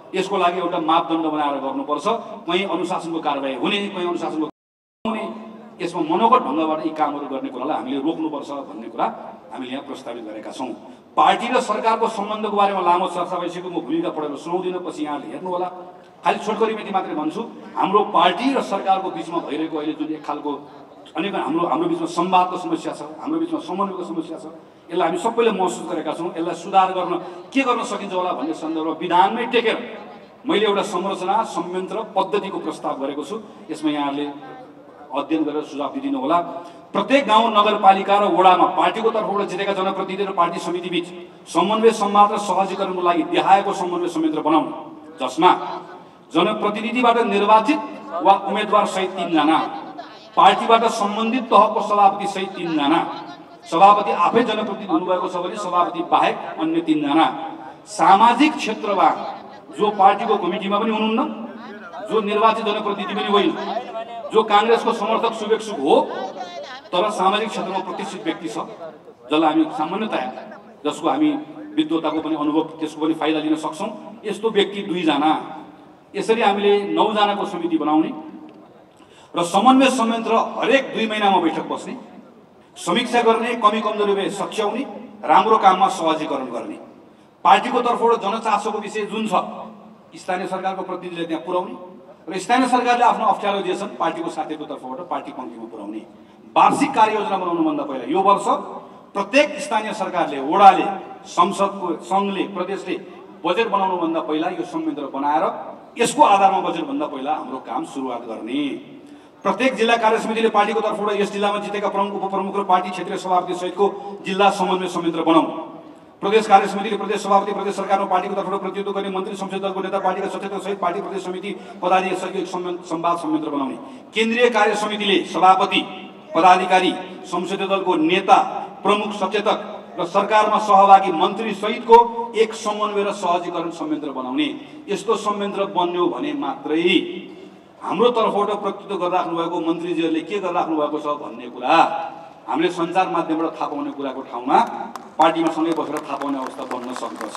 यसको लागि एउटा मापदण्ड बनाएर गर्नुपर्छ। कहीँ अनुशासनको कारबाही हुने, कहीँ अनुशासनको हुने, यसमा मनोगत ढङ्गबाट यी कामहरू गर्ने कुरालाई हामीले रोक्नुपर्छ भन्ने कुरा हामीले यहाँ प्रस्तावित गरेका छौँ। पार्टी र सरकारको सम्बन्धको बारेमा लामो चर्चा भइसक्यो, म भूमिका पढेर सुनाउँदिनँ, पछि यहाँले हेर्नु होला। खालि छोटकरी मिति मात्रै भन्छु, हाम्रो पार्टी र सरकारको बिचमा भइरहेको अहिले जुन एक खालको अनेक हाम्रो बिचमा संवादको समस्या छ, हाम्रो बिचमा समन्वयको समस्या छ, यसलाई हामी सबैले महसुस गरेका छौँ। यसलाई सुधार गर्न के गर्न सकिन्छ होला भन्ने सन्दर्भमा विधानमै टेकेर मैले एउटा संरचना, संयन्त्र, पद्धतिको प्रस्ताव गरेको छु। यसमा यहाँहरूले अध्ययन गरेर सुझाव दिदिनु होला। प्रत्येक गाउँ नगरपालिका र वडामा पार्टीको तर्फबाट जितेका जनप्रतिनिधि र पार्टी समिति बीच समन्वय संवाद र सहजीकरणको लागि देहायको समन्वय संयन्त्र बनाउनु, जसमा जनप्रतिनिधिबाट निर्वाचित वा उम्मेदवार सहित 3 जना, पार्टीबाट सम्बन्धित तहको सभापति सहित 3 जना, सभापति आफै जनप्रतिनिधि हुनुभएको छ भने सभापति बाहेक अन्य 3 जना, सामाजिक क्षेत्रमा जो पार्टीको कमिटीमा पनि हुनुहुन्न, जो निर्वाचित जनप्रतिनिधि पनि होइन, जो कांग्रेसको समर्थक शुभेच्छुक हो तर सामाजिक क्षेत्रमा प्रतिष्ठित व्यक्ति छ, जसलाई हामी सामान्यतया जसको हामी विद्वताको पनि अनुभव त्यसको पनि फाइदा लिन सक्छौं, यस्तो व्यक्ति 2 जना। यसरी हामीले 9 जनाको समिति बनाउने र समन्वय संयन्त्र हरेक 2 महिनामा बैठक बस्ने, समीक्षा गर्ने, कमी कमजोरी भए सच्याउने, राम्रो काममा सहजीकरण गर्ने, पार्टीको तर्फबाट जनचासोको विषय जुन छ स्थानीय सरकारको प्रतिनिधिले त्यहाँ पुर्याउने र स्थानीय सरकारले आफ्नो अप्ठ्यारो दिएछन् पार्टीको साथीको तर्फबाट पार्टी पङ्क्तिमा पुर्याउने। वार्षिक कार्ययोजना बनाउनुभन्दा पहिला यो वर्ष प्रत्येक स्थानीय सरकारले, वडाले, संसदको संघले, प्रदेशले बजेट बनाउनुभन्दा पहिला यो संयन्त्र बनाएर यसको आधारमा बजेट भन्दा पहिला हाम्रो काम सुरुवात गर्ने। प्रत्येक जिल्ला कार्य समितिले पार्टीको तर्फबाट यस जिल्लामा जितेका प्रमुख, उपप्रमुख र पार्टी क्षेत्रीय सभापति सहितको जिल्ला समन्वय संयन्त्र बनाउनु। प्रदेश कार्य समितिले प्रदेश सभापति, प्रदेश सरकारमा पार्टीको तर्फबाट प्रतिनिधित्व गर्ने मन्त्री, संसदीय दलको नेता, पार्टीका सचेतक सहित पार्टी प्रदेश समिति पदाधिकारी सहित एक संवाद संयन्त्र बनाउने। केन्द्रीय कार्य समितिले सभापति, पदाधिकारी, संसदीय दलको नेता, प्रमुख सचेतक र सरकारमा सहभागी मन्त्री सहितको एक समन्वय र सहजीकरण संयन्त्र बनाउने। यस्तो संयन्त्र बन्यो भने मात्रै हाम्रो तर्फबाट प्रतिनिधित्व गरिराख्नु भएको मन्त्रीजीहरूले के गरिराख्नु भएको छ भन्ने कुरा हामीले सञ्चार माध्यमबाट थाहा पाउने कुराको ठाउँमा पार्टीमा सँगै बसेर थाहा पाउने अवस्था बन्न सक्दछ।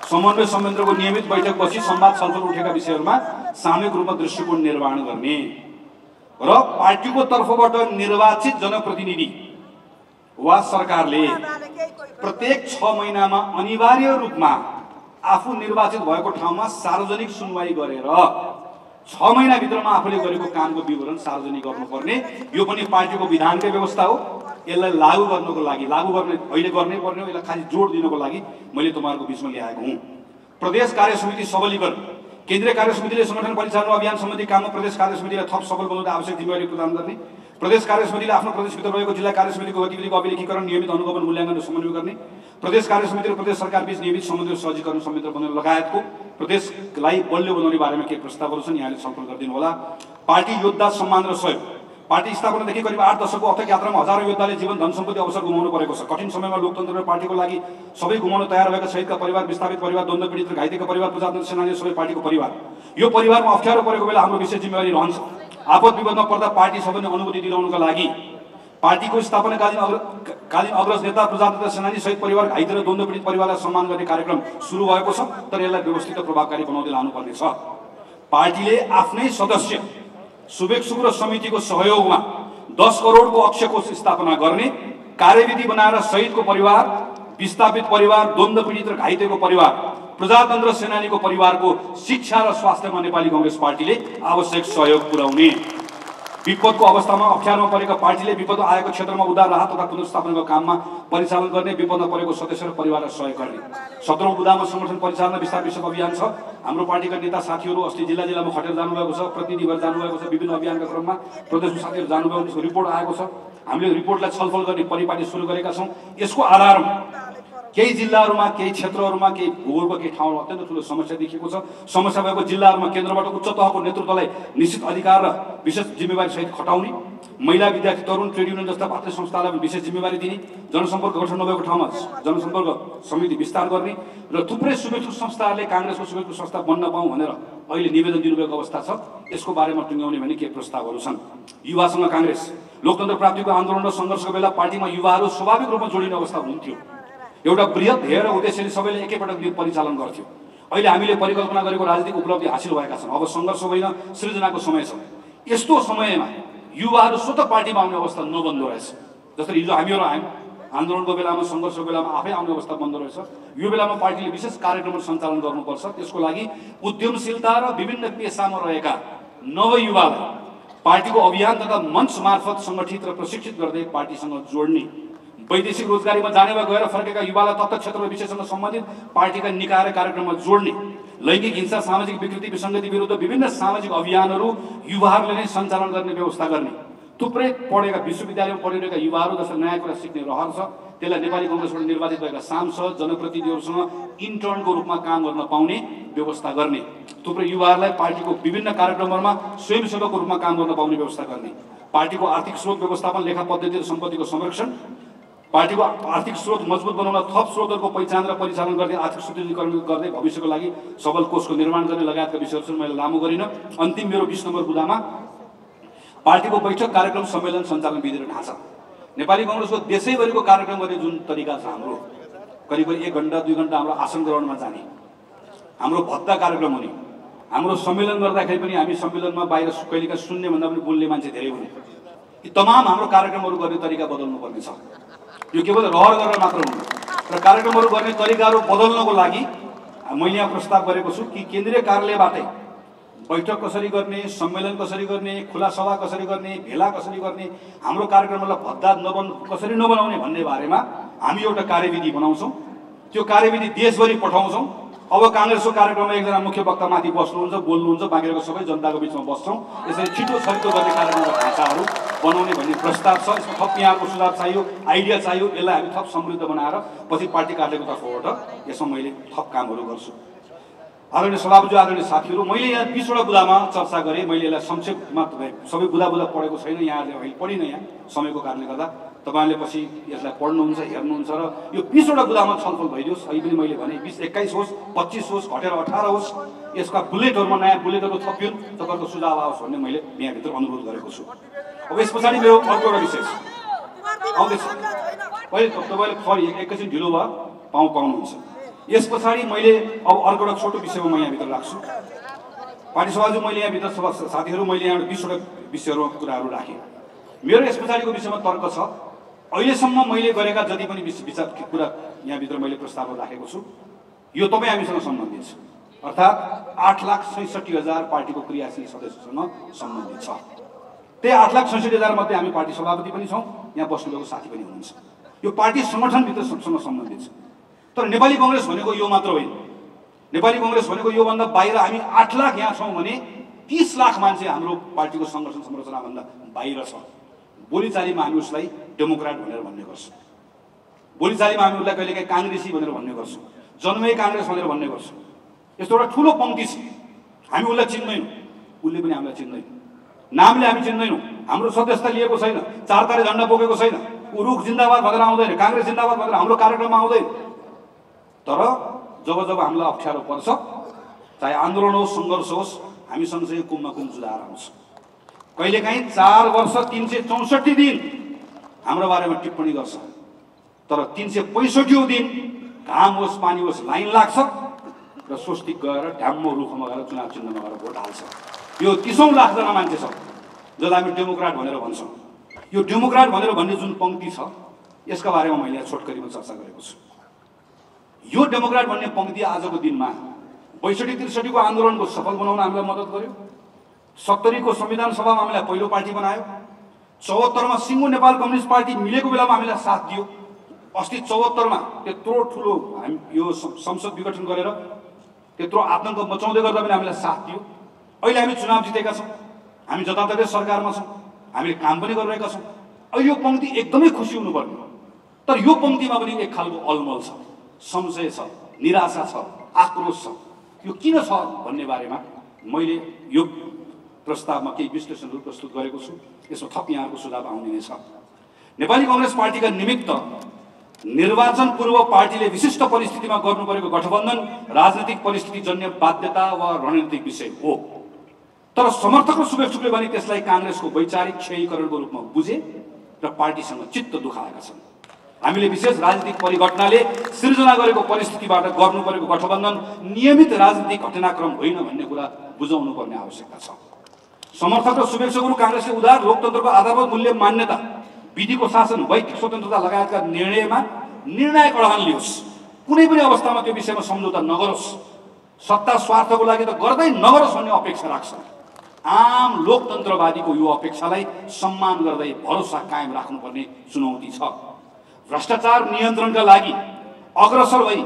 समन्वय संयन्त्रको नियमित बैठक बसी संवाद छलफल उठेका विषयहरूमा सामूहिक रूपमा दृष्टिकोण निर्माण गर्ने र पार्टीको तर्फबाट निर्वाचित जनप्रतिनिधि वा सरकारले प्रत्येक 6 महिनामा अनिवार्य रूपमा आफू निर्वाचित भएको ठाउँमा सार्वजनिक सुनवाई गरेर 6 महिनाभित्रमा आफूले गरेको कामको विवरण सार्वजनिक गर्नुपर्ने। यो पनि पार्टीको विधानकै व्यवस्था हो। यसलाई लागू गर्नको लागि, लागू गर्ने अहिले गर्नै पर्ने हो, यसलाई खाली जोड दिनको लागि मैले तपाईहरुको बीचमा ल्याएको हुँ। प्रदेश कार्य समिति सबलीकरण। केन्द्रीय कार्य समितिले संगठन परिचालन अभियान सम्बन्धी काममा प्रदेश कार्य समितिलाई थप सबल बनाउँदै आवश्यक जिम्मेवारी प्रदान गर्ने। प्रदेश कार्य समितिले आफ्नो प्रदेशभित्र रहेको जिल्ला कार्य समितिको गतिविधिको अभिलेखीकरण, नियमित अनुगमन, मूल्याङ्कन र समन्वय गर्ने। प्रदेश कार्य समिति र प्रदेश सरकार बीच नियमित समन्वय सहजीकरण संयन्त्र बनाउने लगायतको प्रदेशलाई बलियो बनाउने बारेमा के प्रस्तावहरू छन् यहाँले छलफल गरिदिनु होला। पार्टी योद्धा सम्मान र सहयोग। पार्टी स्थापनादेखि करिब 8 दशकको अथक यात्रामा हजारौं योद्धाले जीवन, धन सम्पत्ति, अवसर गुमाउनु परेको छ। कठिन समयमा लोकतन्त्र र पार्टीको लागि सबै गुमाउन तयार भएका शहीदका परिवार, विस्थापित परिवार, द्वन्द्व पीडित र घाइतेका परिवार, प्रजातन्त्र सेनानी सबै पार्टीको परिवार। यो परिवारमा अप्ठ्यारो परेको बेला हाम्रो विशेष जिम्मेवारी रहन्छ। आपद विपदमा पर्दा पार्टी सबैले अनुभूति दिलाउनका लागि पार्टीको स्थापनाकालीन अग्रज नेता, प्रजातन्त्र सेनानी सहित परिवार, घाइते र द्वन्द्व पीडित परिवारलाई सम्मान गर्ने कार्यक्रम सुरु भएको छ, तर यसलाई व्यवस्थित र प्रभावकारी बनाउँदै लानुपर्ने छ। पार्टीले आफ्नै सदस्य, शुभेच्छुक र समितिको सहयोगमा 10 करोडको अक्षय कोष स्थापना गर्ने, कार्यविधि बनाएर शहीदको परिवार, विस्थापित परिवार, द्वन्द्व पीडित र घाइतेको परिवार, प्रजातन्त्र सेनानीको परिवारको शिक्षा र स्वास्थ्यमा नेपाली कांग्रेस पार्टीले आवश्यक सहयोग पुर्याउने। विपदको अवस्थामा अप्ठ्यारोमा परेका पार्टीले विपद आएको क्षेत्रमा उद्धार, राहत तथा पुनर्स्थापनाको काममा परिचालन गर्ने, विपदमा परेको सदस्य र परिवारलाई सहयोग गर्ने। 17औं बुदामा संगठन परिचालन विस्तार विषयक अभियान छ। हाम्रो पार्टीका नेता साथीहरू अस्ति जिल्ला जिल्लामा खटेर जानुभएको छ, प्रतिनिधि भएर जानुभएको छ। विभिन्न अभियानका क्रममा प्रदेशका साथीहरू जानुभएको छ, रिपोर्ट आएको छ। हामीले रिपोर्टलाई छलफल गर्ने परिपाटी सुरु गरेका छौं। यसको आधारमा केही जिल्लाहरूमा, केही क्षेत्रहरूमा, केही भूगोलको केही ठाउँमा अत्यन्त ठूलो समस्या देखिएको छ। समस्या भएको जिल्लाहरूमा केन्द्रबाट उच्च तहको नेतृत्वलाई निश्चित अधिकार र विशेष जिम्मेवारी सहित खटाउने, महिला, विद्यार्थी, तरुण, ट्रेड युनियन जस्ता भातृ संस्थालाई विशेष जिम्मेवारी दिने, जनसम्पर्क गठन नभएको ठाउँमा जनसम्पर्क समिति विस्तार गर्ने र थुप्रै शुभेच्छुक संस्थाहरूले कांग्रेसको शुभेच्छुक संस्था बन्न पाऊँ भनेर अहिले निवेदन दिनुभएको अवस्था छ। यसको बारेमा टुङ्ग्याउने भने के प्रस्तावहरू छन्। युवासँग कांग्रेस। लोकतन्त्र प्राप्तिको आन्दोलन र सङ्घर्षको बेला पार्टीमा युवाहरू स्वाभाविक रूपमा जोडिने अवस्था हुन्थ्यो। एउटा बृहत ध्येय र उद्देश्यले सबैले एकैपटक परिचालन गर्थ्यो। अहिले हामीले परिकल्पना गरेको राजनीतिक उपलब्धि हासिल भएका छन्। अब सङ्घर्ष होइन, सृजनाको समय छ। यस्तो समयमा युवाहरू स्वतः पार्टीमा आउने अवस्था नबन्दो रहेछ। जसरी हिजो हामीहरू आयौँ, आन्दोलनको बेलामा, सङ्घर्षको बेलामा आफै आउने अवस्था बन्दो रहेछ। यो बेलामा पार्टीले विशेष कार्यक्रमहरू सञ्चालन गर्नुपर्छ। त्यसको लागि उद्यमशीलता र विभिन्न पेसामा रहेका नवयुवालाई पार्टीको अभियान तथा मञ्च मार्फत सङ्गठित र प्रशिक्षित गर्दै पार्टीसँग जोड्ने, वैदेशिक रोजगारीमा जाने वा गएर फर्केका युवालाई तत्त क्षेत्र र विषयसँग सम्बन्धित पार्टीका निकाय र कार्यक्रममा जोड्ने, लैंगिक हिंसा, सामाजिक विकृति, विसङ्गति विरुद्ध विभिन्न सामाजिक अभियानहरू युवाहरूले नै सञ्चालन गर्ने व्यवस्था गर्ने। थुप्रै पढेका विश्वविद्यालयमा पढिरहेका युवाहरू जसले नयाँ कुरा सिक्ने रहर छ त्यसलाई नेपाली कङ्ग्रेसबाट निर्वाचित भएका सांसद जनप्रतिनिधिहरूसँग इन्टर्नको रूपमा काम गर्न पाउने व्यवस्था गर्ने। थुप्रै युवाहरूलाई पार्टीको विभिन्न कार्यक्रमहरूमा स्वयंसेवकको रूपमा काम गर्न पाउने व्यवस्था गर्ने। पार्टीको आर्थिक स्रोत व्यवस्थापन, लेखा पद्धति र सम्पत्तिको संरक्षण, पार्टीको आर्थिक स्रोत मजबुत बनाउन थप स्रोतहरूको पहिचान र परिचालन गर्दै आर्थिक सुदृढीकरण गर्दै भविष्यको लागि सबल कोषको निर्माण गर्ने लगायतका विषयहरू मैले लामो गरिन। अन्तिम मेरो 20 नम्बर बुदामा पार्टीको बैठक, कार्यक्रम, सम्मेलन, सञ्चालन विधि र ढाँचा। नेपाली कङ्ग्रेसको देशैभरिको कार्यक्रम गर्ने जुन तरिका छ हाम्रो, करिब 1 घण्टा 2 घण्टा हाम्रो आसन ग्रहणमा जाने, हाम्रो भत्ता कार्यक्रम हुने, हाम्रो सम्मेलन गर्दाखेरि पनि हामी सम्मेलनमा बाहिर कहिलेका सुन्ने भन्दा पनि बोल्ने मान्छे धेरै हुने, यी तमाम हाम्रो कार्यक्रमहरू गर्ने तरिका बदल्नु पर्ने छ। यो केवल रहर गरेर मात्र हुँदैन र कार्यक्रमहरू गर्ने तरिकाहरू बदल्नको लागि मैले यहाँ प्रस्ताव गरेको छु कि केन्द्रीय कार्यालयबाटै बैठक कसरी गर्ने, सम्मेलन कसरी गर्ने, खुला सभा कसरी गर्ने, भेला कसरी गर्ने, हाम्रो कार्यक्रमलाई भद्दा कसरी नबनाउने भन्ने बारेमा हामी एउटा कार्यविधि बनाउँछौँ। त्यो कार्यविधि देशभरि पठाउँछौँ। अब काङ्ग्रेसको कार्यक्रममा एकजना मुख्य वक्ता माथि बस्नुहुन्छ, बोल्नुहुन्छ, बाँकीको सबै जनताको बिचमा बस्छौँ। यसरी छिटो छरितो गर्ने कार्यक्रमका ढाँचाहरू बनाउने भन्ने प्रस्ताव छ। यसमा थप यहाँको सुझाव चाहियो, आइडिया चाहियो। यसलाई हामी थप समृद्ध बनाएर पछि पार्टी कार्यालयको तर्फबाट यसमा मैले थप कामहरू गर्छु। आदरणीय सभापति, आदरणीय साथीहरू, मैले यहाँ 20 वटा बुदामा चर्चा गरेँ। मैले यसलाई संक्षेपमा सबै बुदा पढेको छैन, यहाँले अहिले पढिनँ यहाँ समयको कारणले गर्दा। तपाईँले पछि यसलाई पढ्नुहुन्छ, हेर्नुहुन्छ र यो 20 वटा बुदामा छलफल भइदियोस्। अहिले पनि मैले भने 20, 21 होस्, 25 होस्, घटेर 18 होस्, यसका बुलेटहरूमा नयाँ बुलेटहरू थपियोस्, तपाईँहरूको सुझाव आओस् भन्ने मैले यहाँभित्र अनुरोध गरेको छु। अब यस पछाडि मेरो अर्को एउटा विषय छ आउँदैछ। पहिले तपाईँले फरि एकैछिन ढिलो भयो पाउनुहुन्छ। यस पछाडि मैले अब अर्को एउटा छोटो विषयमा म यहाँभित्र राख्छु। पार्टी सभाजु मैले यहाँभित्र साथीहरू मैले यहाँ 20 वटा विषयहरू कुराहरू राखेँ। मेरो यस पछाडिको विषयमा तर्क छ। अहिलेसम्म मैले गरेका जति पनि विचार कुरा यहाँभित्र मैले प्रस्तावमा राखेको छु, यो तपाईँ हामीसँग सम्बन्धित छ। अर्थात् 8,66,000 पार्टीको क्रियाशील सदस्यसँग सम्बन्धित छ। त्यही 8,66,000 मध्ये हामी पार्टी सभापति पनि छौँ, यहाँ बस्नुभएको साथी पनि हुनुहुन्छ। यो पार्टी सङ्गठनभित्रसँग सम्बन्धित छ। तर नेपाली कङ्ग्रेस भनेको यो मात्र होइन। नेपाली कङ्ग्रेस भनेको योभन्दा बाहिर हामी 8 लाख यहाँ छौँ भने 30 लाख मान्छे हाम्रो पार्टीको सङ्गठन संरचनाभन्दा बाहिर छ। बोलीचालीमा हामी उसलाई डेमोक्रेट भनेर भन्ने गर्छौँ। बोलीचालीमा हामी उसलाई कहिलेकाहीँ काङ्ग्रेसी भनेर भन्ने गर्छौँ, जन्मै काङ्ग्रेस भनेर भन्ने गर्छौँ। यस्तो एउटा ठुलो पङ्क्ति छ। हामी उसलाई चिन्दैनौँ, उसले पनि हामीलाई चिन्दैन। नामले हामी चिन्दैनौँ, हाम्रो सदस्यता लिएको छैन, 4 तारे झन्डा बोकेको छैन, ऊ रुख जिन्दाबाद भनेर आउँदैन, काङ्ग्रेस जिन्दाबाद भनेर हाम्रो कार्यक्रममा आउँदैन। तर जब हामीलाई अप्ठ्यारो पर्छ, चाहे आन्दोलन होस्, सङ्घर्ष होस्, हामी सँगसँगै कुममा कुम जुधाएर आउँछ। कहिलेकाहीँ 4 वर्ष 364 दिन हाम्रो बारेमा टिप्पणी गर्छ, तर 365औं दिन घाम होस्, पानी होस्, लाइन लाग्छ र स्वस्तिक गएर ढ्याम्मो रुखमा गएर चुनाव चिन्हमा गएर भोट हाल्छ। यो 30औं लाखजना मान्छे छ जसलाई हामी डेमोक्रेट भनेर भन्छौँ। यो डेमोक्रेट भनेर भन्ने जुन पङ्क्ति छ, यसका बारेमा मैले यहाँ छोटकरीमा चर्चा गरेको छु। यो डेमोक्रेट भन्ने पङ्क्ति आजको दिनमा 62-63 को आन्दोलनको सफल बनाउन हामीलाई मद्दत गर्यो। 70 को संविधान सभामा हामीलाई पहिलो पार्टी बनायो। 74 मा सिङ्गो नेपाल कम्युनिस्ट पार्टी मिलेको बेलामा हामीलाई साथ दियो। अस्ति 74 मा त्यत्रो ठुलो हामी यो संसद विघटन गरेर त्यत्रो आतंक मचाउँदै गर्दा पनि हामीलाई साथ दियो। अहिले हामी चुनाव जितेका छौँ, हामी जताततै सरकारमा छौँ, हामीले काम पनि गरिरहेका छौँ। अब यो पङ्क्ति एकदमै खुसी हुनुपर्ने हो। तर यो पङ्क्तिमा पनि एक खालको अलमल छ, संशय छ, निराशा छ, आक्रोश छ। यो किन छ भन्ने बारेमा मैले यो प्रस्तावमा केही विश्लेषणहरू प्रस्तुत गरेको छु। यसमा थप यहाँको सुझाव आउने नै छ। नेपाली कङ्ग्रेस पार्टीका निमित्त निर्वाचन पूर्व पार्टीले विशिष्ट परिस्थितिमा गर्नु परेको गठबन्धन राजनीतिक परिस्थितिजन्य बाध्यता वा रणनीतिक विषय हो। तर समर्थक र शुभेच्छुकले भने त्यसलाई काङ्ग्रेसको वैचारिक क्षयीकरणको रूपमा बुझे र पार्टीसँग चित्त दुखाएका छन्। हामीले विशेष राजनीतिक परिघटनाले सिर्जना गरेको परिस्थितिबाट गर्नु परेको गठबन्धन नियमित राजनीतिक घटनाक्रम होइन भन्ने कुरा बुझाउनु पर्ने आवश्यकता छ। समर्थक र शुभेच्छुकहरू काङ्ग्रेसले उदार लोकतन्त्रको आधारभूत मूल्य मान्यता, विधिको शासन, वैयक्तिक स्वतन्त्रता लगायतका निर्णयमा निर्णायक अडान लियोस्। कुनै पनि अवस्थामा त्यो विषयमा सम्झौता नगरोस्। सत्ता स्वार्थको लागि त गर्दै नगरोस् भन्ने अपेक्षा राख्छ। आम लोकतन्त्रवादीको यो अपेक्षालाई सम्मान गर्दै भरोसा कायम राख्नुपर्ने चुनौती छ। भ्रष्टाचार नियन्त्रणका लागि अग्रसर भई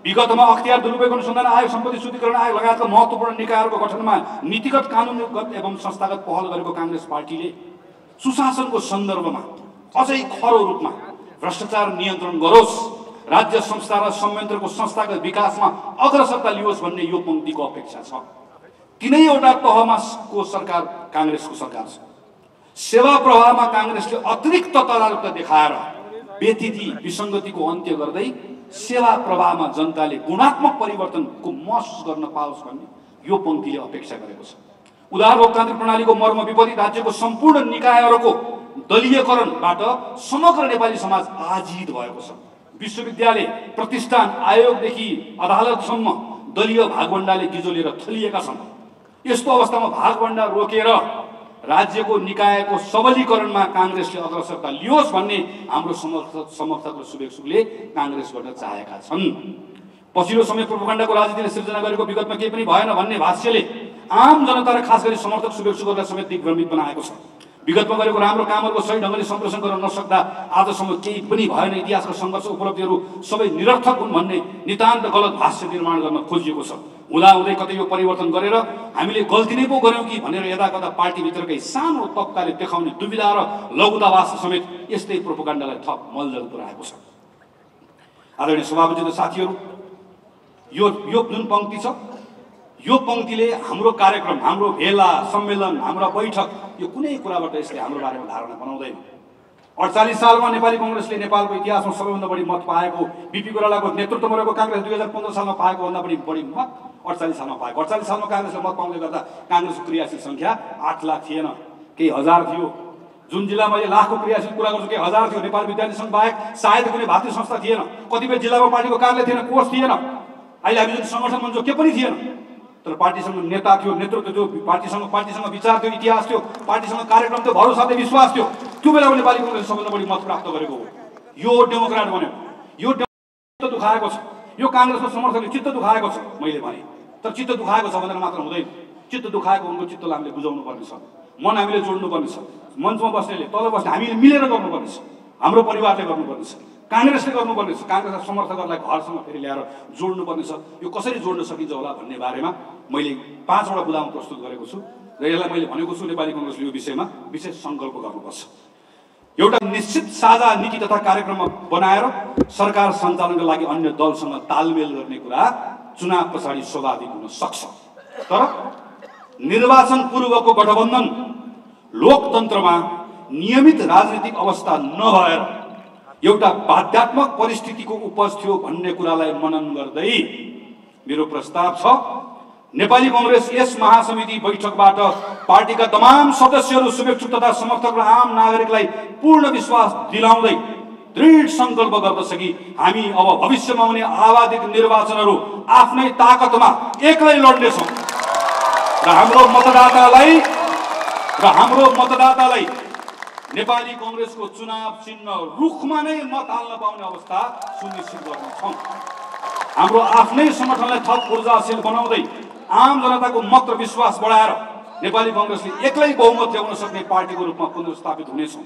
विगतमा अख्तियार दुरुपयोग अनुसन्धान आयोग, सम्पत्ति शुद्धिकरण आयोग लगायतका महत्त्वपूर्ण निकायहरूको गठनमा नीतिगत, कानुनगत एवं संस्थागत पहल गरेको काङ्ग्रेस पार्टीले सुशासनको सन्दर्भमा अझै खरो रूपमा भ्रष्टाचार नियन्त्रण गरोस्, राज्य संस्था र संयन्त्रको संस्थागत विकासमा अग्रसरता लियोस् भन्ने यो पङ्क्तिको अपेक्षा छ। तीनैवटा तहमा को सरकार काङ्ग्रेसको सरकार छ। सेवा प्रवाहमा काङ्ग्रेसले अतिरिक्त तदारुकता देखाएर व्यतिथि विसङ्गतिको अन्त्य गर्दै सेवा प्रवाहमा जनताले गुणात्मक परिवर्तनको महसुस गर्न पाओस् भन्ने यो पङ्क्तिले अपेक्षा गरेको छ। उदार लोकतान्त्रिक प्रणालीको मर्म विपरीत राज्यको सम्पूर्ण निकायहरूको दलीयकरणबाट समग्र नेपाली समाज आजित भएको छ। विश्वविद्यालय, प्रतिष्ठान, आयोगदेखि अदालतसम्म दलीय भागवण्डाले गिजोलेर थलिएका छन्। यस्तो अवस्थामा भागवण्डा रोकेर राज्यको निकायको सबलीकरणमा काङ्ग्रेसले अग्रसरता लियोस् भन्ने हाम्रो समर्थक र शुभेच्छुकले काङ्ग्रेसबाट चाहेका छन्। पछिल्लो समय प्रोपगण्डाको राजनीतिले सिर्जना गरेको विगतमा केही पनि भएन भन्ने भाष्यले आम जनता र खास गरी समर्थक शुभेच्छुकहरूलाई समेत दिग्भ्रमित बनाएको छ। विगतमा गरेको राम्रो कामहरूको सही ढङ्गले सम्प्रेषण गर्न नसक्दा आजसम्म केही पनि भएन, इतिहासका सङ्घर्ष उपलब्धिहरू सबै निरर्थक हुन् भन्ने नितान्त गलत भाष्य निर्माण गर्न खोजिएको छ। हुँदाहुँदै कतै यो परिवर्तन गरेर हामीले गल्ती नै पो गऱ्यौँ कि भनेर यदाकदा पार्टीभित्रकै सानो तबकाले देखाउने दुविधा र लघुतावास समेत यस्तै प्रोपगण्डालाई थप मलजल पुर्याएको छ। आदरणीय सभापति र साथीहरू, यो जुन पङ्क्ति छ, यो पङ्क्तिले हाम्रो कार्यक्रम, हाम्रो भेला, सम्मेलन, हाम्रो बैठक, यो कुनै कुराबाट यसले हाम्रो बारेमा धारणा बनाउँदैन। 48 सालमा नेपाली काङ्ग्रेसले नेपालको इतिहासमा सबैभन्दा बढी मत पाएको, बिपी कोइरालाको नेतृत्वमा रहेको काङ्ग्रेस 2015 सालमा पाएको भन्दा बढी मत 48 सालमा पाएको। 48 सालमा काङ्ग्रेसले मत पाउने गर्दा काङ्ग्रेसको क्रियाशील सङ्ख्या 8 लाख थिएन, केही हजार थियो। जुन जिल्लामा अहिले लाखको क्रियाशील कुरा गर्छु केही हजार थियो। नेपाल विद्यार्थी सङ्घ बाहेक सायद कुनै भातृ संस्था थिएन। कतिपय जिल्लामा पार्टीको कार्यालय थिएन, कोष थिएन। अहिले हामी जुन सङ्गठन भन्छौँ के पनि थिएन, तर पार्टीसँग नेता थियो, नेतृत्व थियो, पार्टीसँग विचार थियो, इतिहास थियो, पार्टीसँग कार्यक्रम थियो, भरोसा थियो, विश्वास थियो। त्यो बेला नेपाली काङ्ग्रेसले सबभन्दा बढी मत प्राप्त गरेको हो। यो डेमोक्रेट बन्यो। यो चित्त दुखाएको छ। यो काङ्ग्रेसको समर्थकले चित्त दुखाएको छ मैले भने। तर चित्त दुखाएको छ भनेर मात्र हुँदैन। चित्त दुखाएको उनको चित्तलाई हामीले बुझाउनु पर्ने छ। मन हामीले जोड्नु पर्ने छ। मञ्चमा बस्नेले, तल बस्ने हामीले मिलेर गर्नुपर्ने छ। हाम्रो परिवारले गर्नुपर्ने छ, काङ्ग्रेसले गर्नुपर्ने छ। काङ्ग्रेसका समर्थकहरूलाई घरसँग फेरि ल्याएर जोड्नुपर्ने छ। यो कसरी जोड्न सकिन्छ होला भन्ने बारेमा मैले 5 वटा बुदामा प्रस्तुत गरेको छु र यसलाई मैले भनेको छु नेपाली काङ्ग्रेसले यो विषयमा विशेष सङ्कल्प गर्नुपर्छ। एउटा निश्चित साझा नीति तथा कार्यक्रम बनाएर सरकार सञ्चालनका लागि अन्य दलसँग तालमेल गर्ने कुरा चुनाव पछाडि स्वाभाविक हुन सक्छ। तर निर्वाचन पूर्वको गठबन्धन लोकतन्त्रमा नियमित राजनीतिक अवस्था नभएर एउटा बाध्यात्मक परिस्थितिको उपज थियो भन्ने कुरालाई मनन गर्दै मेरो प्रस्ताव छ, नेपाली काङ्ग्रेस यस महासमिति बैठकबाट पार्टीका तमाम सदस्यहरू, शुभेच्छुक तथा समर्थक र आम नागरिकलाई पूर्ण विश्वास दिलाउँदै दृढ सङ्कल्प गर्दछ कि हामी अब भविष्यमा हुने आवाधिक निर्वाचनहरू आफ्नै ताकतमा एक्लै लड्नेछौँ र हाम्रो मतदातालाई नेपाली काङ्ग्रेसको चुनाव चिन्ह रुखमा नै मत हाल्न पाउने अवस्था सुनिश्चित गर्नेछौँ। हाम्रो आफ्नै सङ्गठनलाई थप ऊर्जाशील बनाउँदै आम जनताको मत र विश्वास बढाएर नेपाली काङ्ग्रेसले एक्लै बहुमत ल्याउन सक्ने पार्टीको रूपमा पुनर्स्थापित हुनेछौँ।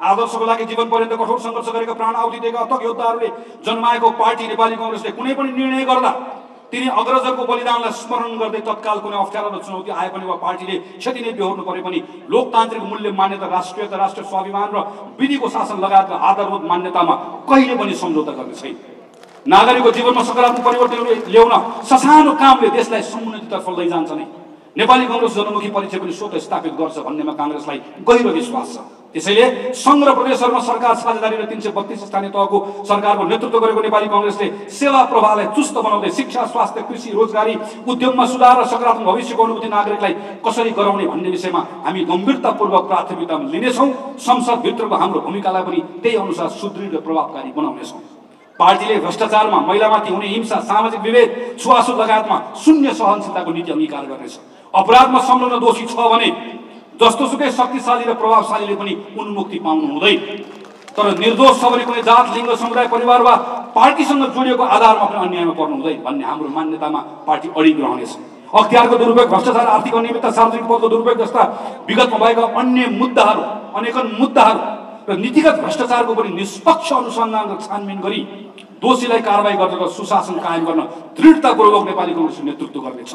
आदर्शको लागि जीवन पर्यन्त कठोर सङ्घर्ष गरेका, प्राण आहुति दिएका अथक योद्धाहरूले जन्माएको पार्टी नेपाली काङ्ग्रेसले कुनै पनि निर्णय गर्दा तिनी अग्रजहरूको बलिदानलाई स्मरण गर्दै तत्काल कुनै अप्ठ्यारो र चुनौती आए पनि वा पार्टीले क्षति नै बेहोर्नु परे पनि लोकतान्त्रिक मूल्य मान्यता, राष्ट्रियता, राष्ट्रिय स्वाभिमान र विधिको शासन लगायतका आधारभूत मान्यतामा कहिले पनि सम्झौता गर्ने छैन। नागरिकको जीवनमा सकारात्मक परिवर्तन ल्याउन ससानो कामले देशलाई समुन्नतितर्फ लैजान्छ नै। नेपाली काङ्ग्रेस जनमुखी परिचय पनि स्वतः स्थापित गर्छ भन्नेमा काङ्ग्रेसलाई गहिरो विश्वास छ। त्यसैले सङ्घ र प्रदेशहरूमा सरकार साझेदारी र 332 स्थानीय तहको सरकारको नेतृत्व गरेको नेपाली काङ्ग्रेसले सेवा प्रवाहलाई चुस्त बनाउँदै शिक्षा, स्वास्थ्य, कृषि, रोजगारी, उद्यममा सुधार र सकारात्मक भविष्यको अनुभूति नागरिकलाई कसरी गराउने भन्ने विषयमा हामी गम्भीरतापूर्वक प्राथमिकता लिनेछौँ। संसदभित्रको हाम्रो भूमिकालाई पनि त्यही अनुसार सुदृढ र प्रभावकारी बनाउनेछौँ। पार्टीले भ्रष्टाचारमा, महिलामाथि हुने हिंसा, सामाजिक विभेद, छुवाछुत लगायतमा शून्य सहनशीलताको नीति अङ्गीकार गर्नेछ। अपराधमा संलग्न दोषी छ भने जस्तोसुकै शक्तिशाली र प्रभावशालीले पनि उन्मुक्ति पाउनु हुँदैन। तर निर्दोष छ भने कुनै जात, लिङ्ग, समुदाय, परिवार वा पार्टीसँग जोडिएको आधारमा पनि अन्यायमा पर्नु हुँदैन भन्ने हाम्रो मान्यतामा पार्टी अडिग रहनेछ। अख्तियारको दुरुपयोग, भ्रष्टाचार, आर्थिक अनियमितता, सार्वजनिक पदको दुरुपयोग जस्ता विगतमा भएका अन्य मुद्दाहरू, अनेकन मुद्दाहरू र नीतिगत भ्रष्टाचारको पनि निष्पक्ष अनुसन्धान र छानबिन गरी दोषीलाई कारबाही गरेर सुशासन कायम गर्न दृढतापूर्वक नेपाली कांग्रेसले नेतृत्व गर्नेछ।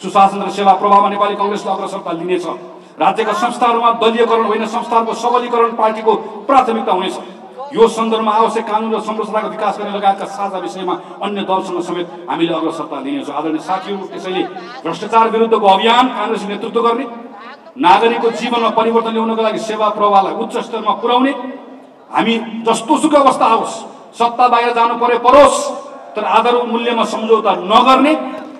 सुशासन र सेवा प्रभावमा नेपाली कांग्रेसले अग्रसरता लिनेछ। राज्यका संस्थाहरूमा दलीयकरण होइन, संस्थाहरूको सबलीकरण पार्टीको प्राथमिकता हुनेछ। यो सन्दर्भमा आवश्यक कानुन र संरचनाको विकास गर्ने लगायतका साझा विषयमा अन्य दलसँग समेत हामीले अग्रसरता लिनेछौँ। आदरणीय साथीहरू, त्यसैले भ्रष्टाचार विरुद्धको अभियान कांग्रेसले नेतृत्व गर्ने, नागरिकको जीवनमा परिवर्तन ल्याउनको लागि सेवा प्रवाहलाई उच्च स्तरमा पुर्याउने, हामी जस्तोसुकै अवस्था आओस्, सत्ता बाहिर जानु परोस्, तर आधारभूत मूल्यमा सम्झौता नगर्ने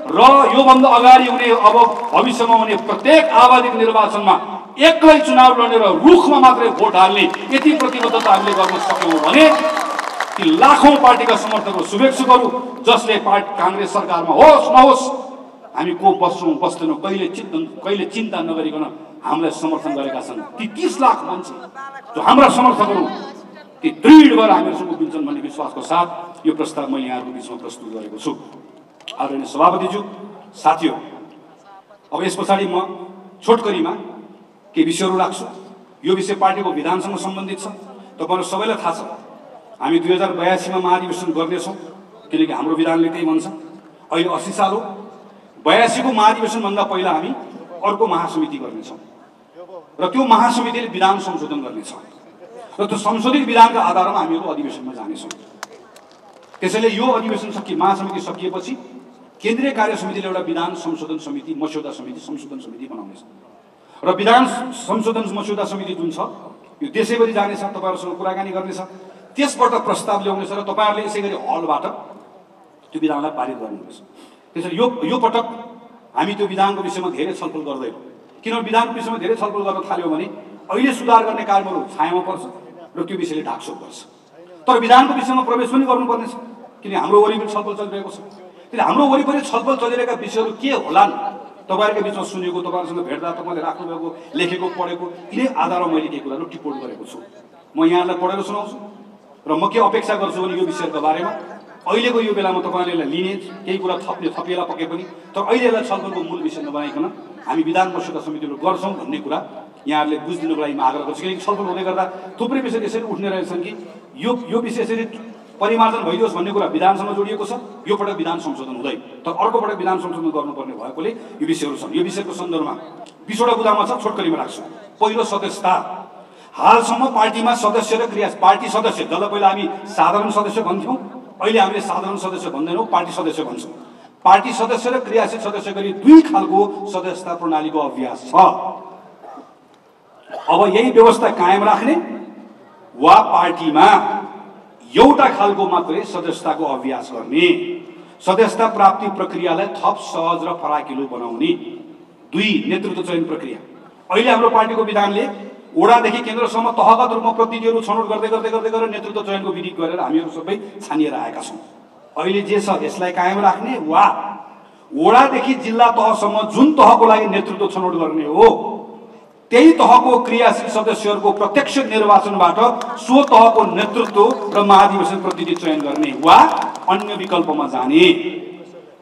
र योभन्दा अगाडि हुने अब भविष्यमा हुने प्रत्येक आवधिक निर्वाचनमा एक्लै चुनाव लड्ने र रुखमा मात्रै भोट हाल्ने यति प्रतिबद्धता हामीले गर्न सक्यौँ भने ती लाखौं पार्टीका समर्थकहरू शुभेच्छुकहरू जसले पार्टी कांग्रेस सरकारमा होस् नहोस् हामी को बस्छौँ बस्दैनौँ कहिले चिन्ता नगरिकन हामीलाई समर्थन गरेका छन् ती 30 लाख मान्छे जो हाम्रा समर्थकहरू ती दृढ भएर हामीहरूसँग उभिन्छन् भन्ने विश्वासको साथ यो प्रस्ताव मैले यहाँहरूको बिचमा प्रस्तुत गरेको छु। आदरणीय सभापतिज्यू, साथीहरू, अब यस पछाडि म छोटकरीमा केही विषयहरू राख्छु। यो विषय पार्टीको विधानसँग सम्बन्धित छ। तपाईहरु सबैलाई थाहा छ हामी 2082 मा महाधिवेशन गर्नेछौँ, किनकि हाम्रो विधानले त्यही भन्छ। अहिले 80 साल हो। 82 को महाधिवेशन भन्दा पहिला हामी अर्को महासमिति गर्नेछौँ र त्यो महासमितिले विधान संशोधन गर्नेछ र त्यो संशोधित विधानका आधारमा हामीहरू अधिवेशनमा जानेछौँ। त्यसैले यो अधिवेशन महासमिति सकिएपछि केन्द्रीय कार्य समितिले एउटा विधान संशोधन समिति मस्यौदा समिति संशोधन समिति बनाउनेछ र विधान संशोधन मस्यौदा समिति जुन छ यो देशैभरि जानेछ, तपाईहरुसँग कुराकानी गर्नेछ, त्यसबाट प्रस्ताव ल्याउनेछ र तपाईहरुले यसैगरी हलबाट त्यो विधानलाई पारित गर्नुहुनेछ। त्यसैले यो पटक हामी त्यो विधानको विषयमा धेरै छलफल गर्दैनौँ, किनभने विधानको विषयमा धेरै छलफल गर्न थाल्यो भने अहिले सुधार गर्ने कार्यहरू छायामा पर्छ र त्यो विषयले ढाकछोप गर्छ। तर विधानको विषयमा प्रवेश पनि गर्नुपर्नेछ, किन हाम्रो वरिपरि छलफल चलिरहेको छ। त्यसले हाम्रो वरिपरि छलफल चलिरहेका विषयहरू के होलान् तपाईहरुको बिचमा सुनेको, तपाईहरुसँग भेट्दा तपाईले राख्नुभएको लेखेको पढेको यिनै आधारमा मैले केही कुराहरू टिप्पणी गरेको छु। म यहाँलाई पढेर सुनाउँछु र म के अपेक्षा गर्छु भने यो विषयको बारेमा अहिलेको यो बेलामा तपाईहरुले लिने केही कुरा थपिएला पके पनि, तर अहिले यसलाई छलफलको मूल विषय नबनाइकन हामी विधान मस्यौदा समितिहरू गर्छौँ भन्ने कुरा यहाँहरूले बुझ्दिनुको लागि म आग्रह गर्छु। किनकि छलफल हुँदै गर्दा थुप्रै विषय यसरी उठ्ने रहेछन् कि यो विषय यसरी परिमार्जन भइदियोस् भन्ने कुरा विधानसँग जोडिएको छ। यो पटक विधान संशोधन हुँदैन, तर अर्को पटक विधान संशोधन गर्नुपर्ने भएकोले यो विषयहरू छन्। यो विषयको सन्दर्भमा 20 वटा बुदामा छ, छोटकरीमा राख्छु। पहिलो, सदस्यता। हालसम्म पार्टीमा सदस्य र पार्टी सदस्य, जसलाई पहिला हामी साधारण सदस्य भन्थ्यौँ, अहिले हामीले साधारण सदस्य भन्दैनौँ, पार्टी सदस्य भन्छौँ। पार्टी सदस्य र क्रियाशील सदस्य गरी दुई खालको सदस्यता प्रणालीको अभ्यास छ। अब यही व्यवस्था कायम राख्ने वा पार्टीमा एउटा खालको मात्रै सदस्यताको अभ्यास गर्ने, सदस्यता प्राप्ति प्रक्रियालाई थप सहज र फराकिलो बनाउने। 2, नेतृत्व चयन प्रक्रिया। अहिले हाम्रो पार्टीको विधानले वडादेखि केन्द्रसम्म तहगत रूपमा प्रतिनिधिहरू छनौट गर्दै नेतृत्व चयनको विधि गरेर हामीहरू सबै छानिएर आएका छौँ। अहिले जे छ यसलाई कायम राख्ने वा वडादेखि जिल्ला तहसम्म जुन तहको लागि नेतृत्व छनौट गर्ने हो त्यही तहको क्रियाशील सदस्यहरूको प्रत्यक्ष निर्वाचनबाट सो तहको नेतृत्व र महाधिवेशन प्रतिनिधि चयन गर्ने वा अन्य विकल्पमा जाने।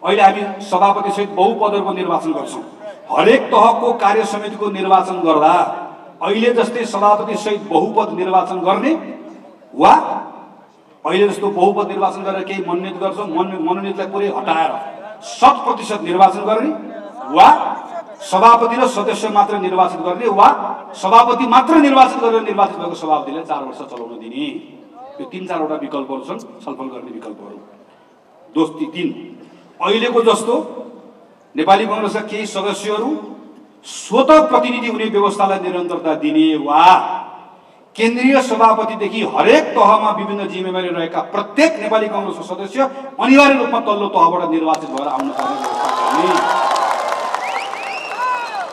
अहिले हामी सभापति सहित बहुपदहरूको निर्वाचन गर्छौँ। हरेक तहको कार्य समितिको निर्वाचन गर्दा अहिले जस्तै सभापति सहित बहुपद निर्वाचन गर्ने वा अहिले जस्तो बहुपद निर्वाचन गरेर केही मनोनित गर्छौँ, मनोनितलाई पुरै हटाएर 100% निर्वाचन गर्ने वा सभापति र सदस्य मात्र निर्वाचित गर्ने वा सभापति मात्र निर्वाचित गरेर निर्वाचित भएको सभापतिलाई 4 वर्ष चलाउन दिने। यो 3-4 वटा विकल्पहरू छन् छलफल गर्ने विकल्पहरू। दोस्ती 3, अहिलेको जस्तो नेपाली कांग्रेसका केही सदस्यहरू स्वतः प्रतिनिधि हुने व्यवस्थालाई निरन्तरता दिने वा केन्द्रीय सभापतिदेखि हरेक तहमा विभिन्न जिम्मेवारी रहेका प्रत्येक नेपाली कांग्रेसको सदस्य अनिवार्य रूपमा तल्लो तहबाट निर्वाचित भएर आउन पर्ने व्यवस्था गर्ने।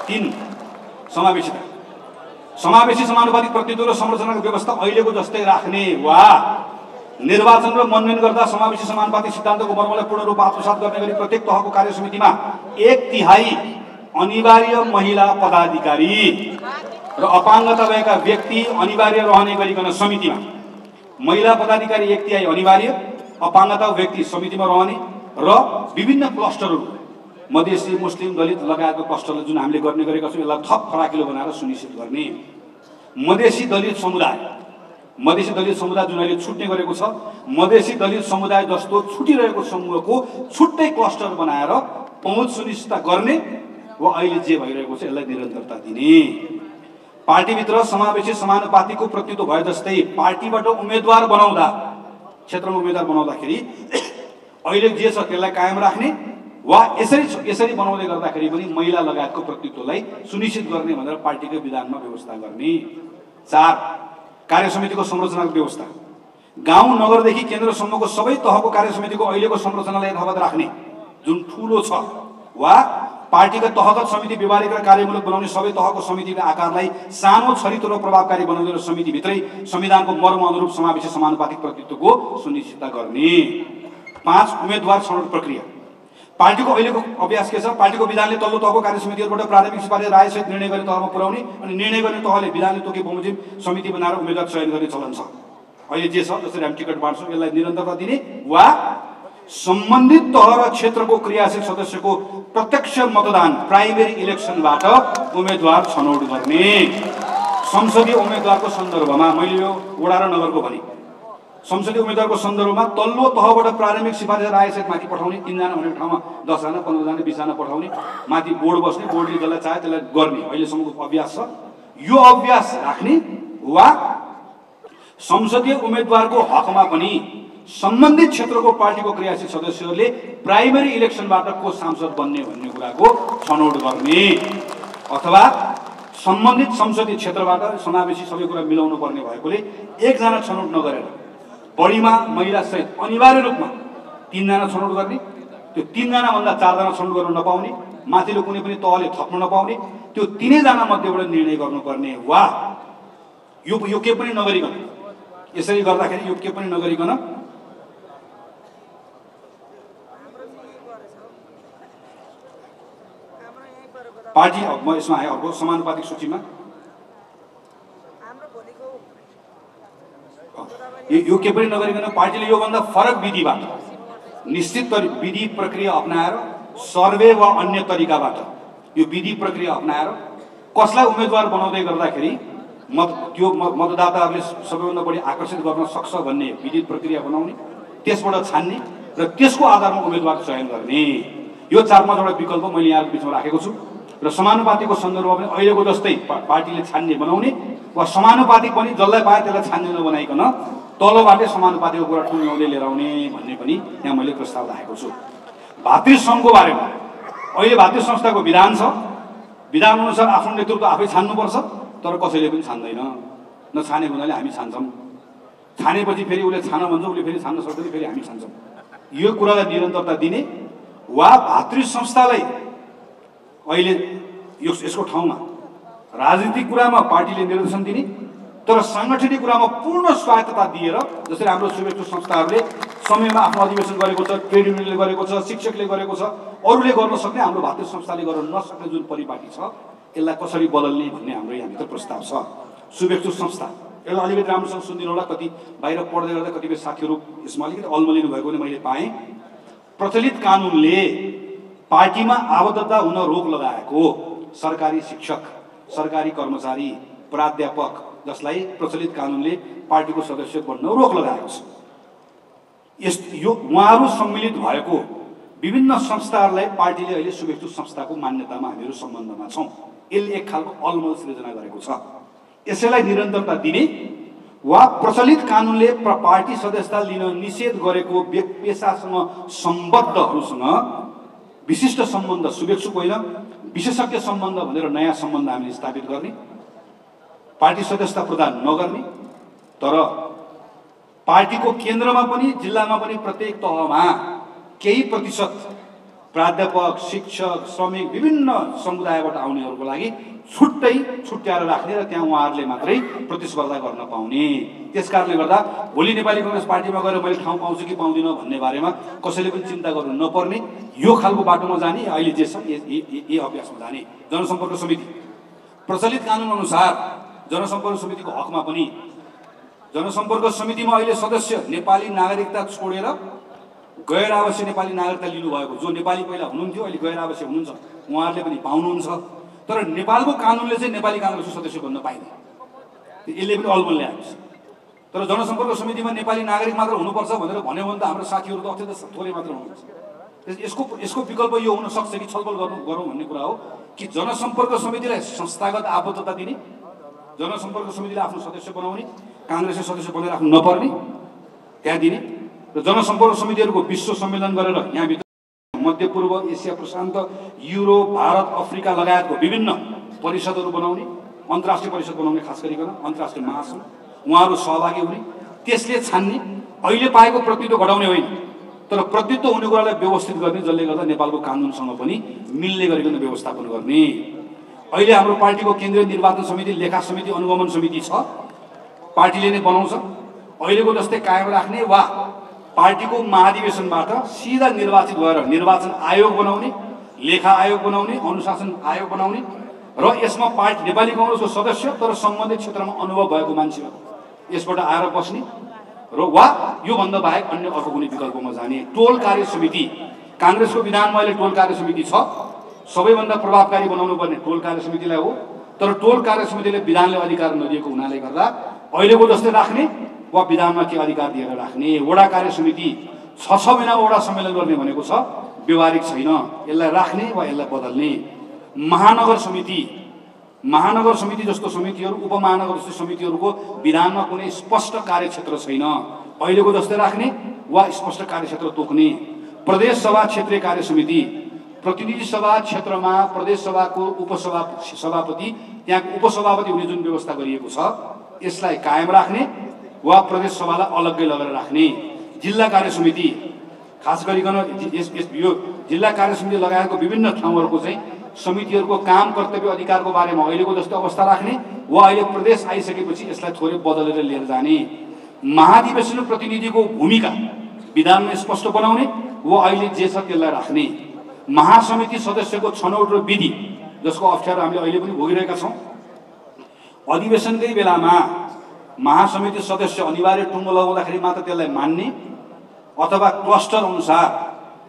3, समावेशिता। समावेशी समानुपातिक प्रतिनिधित्व र संरचनाको व्यवस्था अहिलेको जस्तै राख्ने वा निर्वाचन र मनोनयन गर्दा समावेशी समानुपातिक सिद्धान्तको मर्मलाई पूर्ण रूपमा आत्मसात गर्ने गरी प्रत्येक तहको कार्य समितिमा 1/3 अनिवार्य महिला पदाधिकारी र अपाङ्गता भएका व्यक्ति अनिवार्य रहने गरिकन समितिमा महिला पदाधिकारी 1/3 अनिवार्य, अपाङ्गता व्यक्ति समितिमा रहने र विभिन्न क्लस्टरहरू मधेसी, मुस्लिम, दलित लगायतको क्लस्टरले जुन हामीले गर्ने गरेका छौँ यसलाई थप फराकिलो बनाएर सुनिश्चित गर्ने। मधेसी दलित समुदाय मधेसी दलित समुदाय जुन अहिले छुट्ने गरेको छ, मधेसी दलित समुदाय जस्तो छुटिरहेको समूहको छुट्टै क्लस्टर बनाएर पहुँच सुनिश्चित गर्ने वा अहिले जे भइरहेको छ यसलाई निरन्तरता दिने। पार्टीभित्र समावेशी समानुपातिको प्रतिनिधित्व भए जस्तै पार्टीबाट उम्मेदवार बनाउँदा, क्षेत्रमा उम्मेदवार बनाउँदाखेरि अहिले जे छ त्यसलाई कायम राख्ने वा यसरी बनाउँदै गर्दाखेरि पनि महिला लगायतको प्रतिनिधित्वलाई सुनिश्चित गर्ने भनेर पार्टीको विधानमा व्यवस्था गर्ने। 4 कार्यसमितिको संरचनाको व्यवस्था। गाउँ नगरदेखि केन्द्रसम्मको सबै तहको कार्यसमितिको अहिलेको संरचनालाई यथावत राख्ने जुन ठूलो छ, वा पार्टीका तहगत समिति व्यवहारिक र कार्यमूलक बनाउने सबै तहको समितिको आकारलाई सानो, छरितो र प्रभावकारी बनाउने र समितिभित्रै संविधानको मर्म अनुरूप समावेशी समानुपातिक प्रतिनिधित्वको सुनिश्चितता गर्ने। 5 उम्मेदवार छनौट प्रक्रिया। पार्टीको अहिलेको अभ्यास के छ? पार्टीको विधानले तल्लो तहको कार्यसमितिहरूबाट प्राथमिक सिफारिस रायसहित निर्णय गर्ने तहमा पुर्याउने अनि निर्णय गर्ने तहले विधानले तोके बमोजिम समिति बनाएर उम्मेदवार चयन गर्ने चलन छ। अहिले जे छ जसरी हामी टिकट बाँड्छौँ यसलाई निरन्तरता दिने वा सम्बन्धित तह र क्षेत्रको क्रियाशील सदस्यको प्रत्यक्ष मतदान प्राइमेरी इलेक्सनबाट उम्मेदवार छनौट गर्ने। संसदीय उम्मेदवारको सन्दर्भमा मैले यो वडा र नगरको भने संसदीय उम्मेदवारको सन्दर्भमा तल्लो तहबाट प्रारम्भिक सिफारिस रायसहित माथि पठाउने, 3 जना भनेको ठाउँमा 10 जना 15 जना 20 जना पठाउने, माथि बोर्ड बस्ने, बोर्डले जसलाई चाहे त्यसलाई गर्ने अहिलेसम्मको अभ्यास छ। यो अभ्यास राख्ने वा संसदीय उम्मेदवारको हकमा पनि सम्बन्धित क्षेत्रको पार्टीको क्रियाशील सदस्यहरूले प्राइमेरी इलेक्सनबाट को सांसद बन्ने भन्ने कुराको छनौट गर्ने, अथवा सम्बन्धित संसदीय क्षेत्रबाट समावेशी सबै कुरा मिलाउनु पर्ने भएकोले 1 जना छनौट नगरेर बढीमा महिला सहित अनिवार्य रूपमा 3 जना छनौट गर्ने। त्यो 3 जना भन्दा 4 जना छनौट गर्न नपाउने, माथिल्लो कुनै पनि तहले थप्न नपाउने, त्यो 3 जना मध्येबाट निर्णय गर्नुपर्ने। वा यो के पनि नगरिकन, यसरी गर्दाखेरि यो के पनि नगरिकन पार्टी म यसमा आए अर्को समानुपातिक सूचीमा यो के पनि नगरिकन पार्टीले योभन्दा फरक विधिबाट निश्चित विधि प्रक्रिया अपनाएर सर्वे वा अन्य तरिकाबाट यो विधि प्रक्रिया अपनाएर कसलाई उम्मेदवार बनाउँदै गर्दाखेरि त्यो मतदाताहरूले सबैभन्दा बढी आकर्षित गर्न सक्छ भन्ने विधि प्रक्रिया बनाउने, त्यसबाट छान्ने र त्यसको आधारमा उम्मेदवार चयन गर्ने। यो 4-5 वटा विकल्प मैले यहाँको बिचमा राखेको छु र समानुपातिकको सन्दर्भमा पनि अहिलेको जस्तै पार्टीले छान्ने बनाउने वा समानुपातिक पनि जसलाई पाए त्यसलाई छान्ने नबनाइकन तलबाटै समानुपातिकको कुरा टुङ्ग्याउँदै लिएर आउने भन्ने पनि यहाँ मैले प्रस्ताव राखेको छु। भातृ सङ्घको बारेमा अहिले भातृ संस्थाको विधान छ, विधान अनुसार आफ्नो नेतृत्व आफै छान्नुपर्छ, तर कसैले पनि छान्दैन। नछाने हुनाले हामी छान्छौँ, छानेपछि फेरि उसले छान भन्छ, उसले फेरि छान्न सक्दैन, फेरि हामी छान्छौँ। यो कुरालाई निरन्तरता दिने वा भातृ संस्थालाई अहिले यसको ठाउँमा राजनीतिक कुरामा पार्टीले निर्देशन दिने तर सांगठनिक कुरामा पूर्ण स्वायत्तता दिएर, जसरी हाम्रो शुभेच्छु संस्थाहरूले समयमा आफ्नो अधिवेशन गरेको छ, ट्रेड युनियनले गरेको छ, शिक्षकले गरेको छ, अरूले गर्न सक्ने हाम्रो भातृ संस्थाले गर्न नसक्ने जुन परिपाटी छ यसलाई कसरी बदल्ने भन्ने हाम्रो यहाँभित्र प्रस्ताव छ। शुभेच्छु संस्था यसलाई अलिकति राम्रोसँग सुनिदिनु होला। कति बाहिर पढ्दै गर्दा कतिपय साथीहरू यसमा अलिकति अल्मलिनु भएको पनि मैले पाएँ। प्रचलित कानुनले पार्टीमा आबद्धता हुन रोक लगाएको सरकारी शिक्षक, सरकारी कर्मचारी, प्राध्यापक जसलाई प्रचलित कानुनले पार्टीको सदस्य बन्न रोक लगाएको छ, यो उहाँहरू सम्मिलित भएको विभिन्न संस्थाहरूलाई पार्टीले अहिले शुभेच्छु संस्थाको मान्यतामा हामीहरू सम्बन्धमा छौँ। यसले एक खालको अलमल सृजना गरेको छ। यसैलाई निरन्तरता दिने वा प्रचलित कानुनले पार्टी सदस्यता लिन निषेध गरेको पेसासँग सम्बद्धहरूसँग विशिष्ट सम्बन्ध, शुभेच्छुको होइन विशेषज्ञ सम्बन्ध भनेर नयाँ सम्बन्ध हामीले स्थापित गर्ने, पार्टी सदस्यता प्रदान नगर्ने, तर पार्टीको केन्द्रमा पनि जिल्लामा पनि प्रत्येक तहमा केही प्रतिशत प्राध्यापक, शिक्षक, श्रमिक विभिन्न समुदायबाट आउनेहरूको लागि छुट्याएर राख्ने र त्यहाँ उहाँहरूले मात्रै प्रतिस्पर्धा गर्न पाउने। त्यसकारणले गर्दा भोलि नेपाली कांग्रेस पार्टीमा गएर मैले ठाउँ पाउँछु कि पाउँदिनँ भन्ने बारेमा कसैले पनि चिन्ता गर्नु नपर्ने, यो खालको बाटोमा जाने, अहिले जे छ यही अभ्यासमा जाने। जनसम्पर्क समिति प्रचलित कानुन अनुसार जनसम्पर्क समितिको हकमा पनि जनसम्पर्क समितिमा अहिले सदस्य नेपाली नागरिकता छोडेर गैर आवश्यक नेपाली नागरिकता लिनुभएको, जो नेपाली पहिला हुनुहुन्थ्यो अहिले गैर आवश्यक हुनुहुन्छ, उहाँहरूले पनि पाउनुहुन्छ। तर नेपालको कानुनले चाहिँ नेपाली कांग्रेसको सदस्य बन्न पाइँदैन। यसले पनि अलमल ल्याएको छ। तर जनसम्पर्क समितिमा नेपाली नागरिक मात्र हुनुपर्छ भनेर भन्यो भने त हाम्रो साथीहरू त अत्यन्त थोरै मात्र हुनुहुन्छ। यसको विकल्प यो हुन सक्छ कि छलफल गरौँ भन्ने कुरा हो कि जनसम्पर्क समितिलाई संस्थागत आबद्धता दिने, जनसम्पर्क समितिलाई आफ्नो सदस्य बनाउने, काङ्ग्रेसले सदस्य बनाइराख्नु नपर्ने त्यहाँ दिने र जनसम्पर्क समितिहरूको विश्व सम्मेलन गरेर यहाँभित्र मध्यपूर्व, एसिया प्रशान्त, युरोप, भारत, अफ्रिका लगायतको विभिन्न परिषदहरू बनाउने, अन्तर्राष्ट्रिय परिषद बनाउने, खास गरिकन अन्तर्राष्ट्रिय महासङ्घ उहाँहरू सहभागी हुने, त्यसले छान्ने, अहिले पाएको प्रतिनिधित्व घटाउने होइन तर प्रतिनिधित्व हुने कुरालाई व्यवस्थित गर्ने, जसले गर्दा नेपालको कानुनसँग पनि मिल्ने गरिकन व्यवस्थापन गर्ने। अहिले हाम्रो पार्टीको केन्द्रीय निर्वाचन समिति, लेखा समिति, अनुगमन समिति छ, पार्टीले नै बनाउँछ। अहिलेको जस्तै कायम राख्ने वा पार्टीको महाधिवेशनबाट सिधा निर्वाचित भएर निर्वाचन आयोग बनाउने, लेखा आयोग बनाउने, अनुशासन आयोग बनाउने र यसमा पार्टी नेपाली कांग्रेसको सदस्य तर सम्बन्धित क्षेत्रमा अनुभव भएको मान्छेहरू यसबाट आएर बस्ने र वा योभन्दा बाहेक अन्य अर्को कुनै विकल्पमा जाने। टोल कार्य समिति, कांग्रेसको विधानमा अहिले टोल कार्य समिति छ, सबैभन्दा प्रभावकारी बनाउनु पर्ने टोल कार्य समितिलाई हो तर टोल कार्य समितिले विधानले अधिकार नदिएको हुनाले गर्दा अहिलेको जस्तै राख्ने वा विधानमा के अधिकार दिएर राख्ने। वडा कार्य समिति 6 महिनामा वडा सम्मेलन गर्ने भनेको छ, व्यवहारिक छैन, यसलाई राख्ने वा यसलाई बदल्ने। महानगर समिति, महानगर समिति जस्तो समितिहरू, उपमहानगर जस्तो समितिहरूको विधानमा कुनै स्पष्ट कार्यक्षेत्र छैन, अहिलेको जस्तै राख्ने वा स्पष्ट कार्यक्षेत्र तोक्ने। प्रदेश सभा क्षेत्रीय कार्य समिति, प्रतिनिधि सभा क्षेत्रमा प्रदेश सभाको उपसभापति, त्यहाँको उपसभापति हुने जुन व्यवस्था गरिएको छ यसलाई कायम राख्ने वा प्रदेश सभालाई अलग्गै लगेर राख्ने। जिल्ला कार्य समिति, खास गरिकन यो जिल्ला कार्य समिति लगायतको विभिन्न ठाउँहरूको चाहिँ समितिहरूको काम कर्तव्य अधिकारको बारेमा अहिलेको जस्तो अवस्था राख्ने वा अहिले प्रदेश आइसकेपछि यसलाई थोरै बदलेर लिएर जाने। महाधिवेशन प्रतिनिधिको भूमिका विधानमा स्पष्ट बनाउने वा अहिले जे छ त्यसलाई राख्ने। महासमिति सदस्यको छनौट र विधि जसको अप्ठ्यारो हामीले अहिले पनि भोगिरहेका छौँ, अधिवेशनकै बेलामा महासमिति सदस्य अनिवार्य टुङ्गो लगाउँदाखेरि मात्र त्यसलाई मान्ने अथवा क्लस्टर अनुसार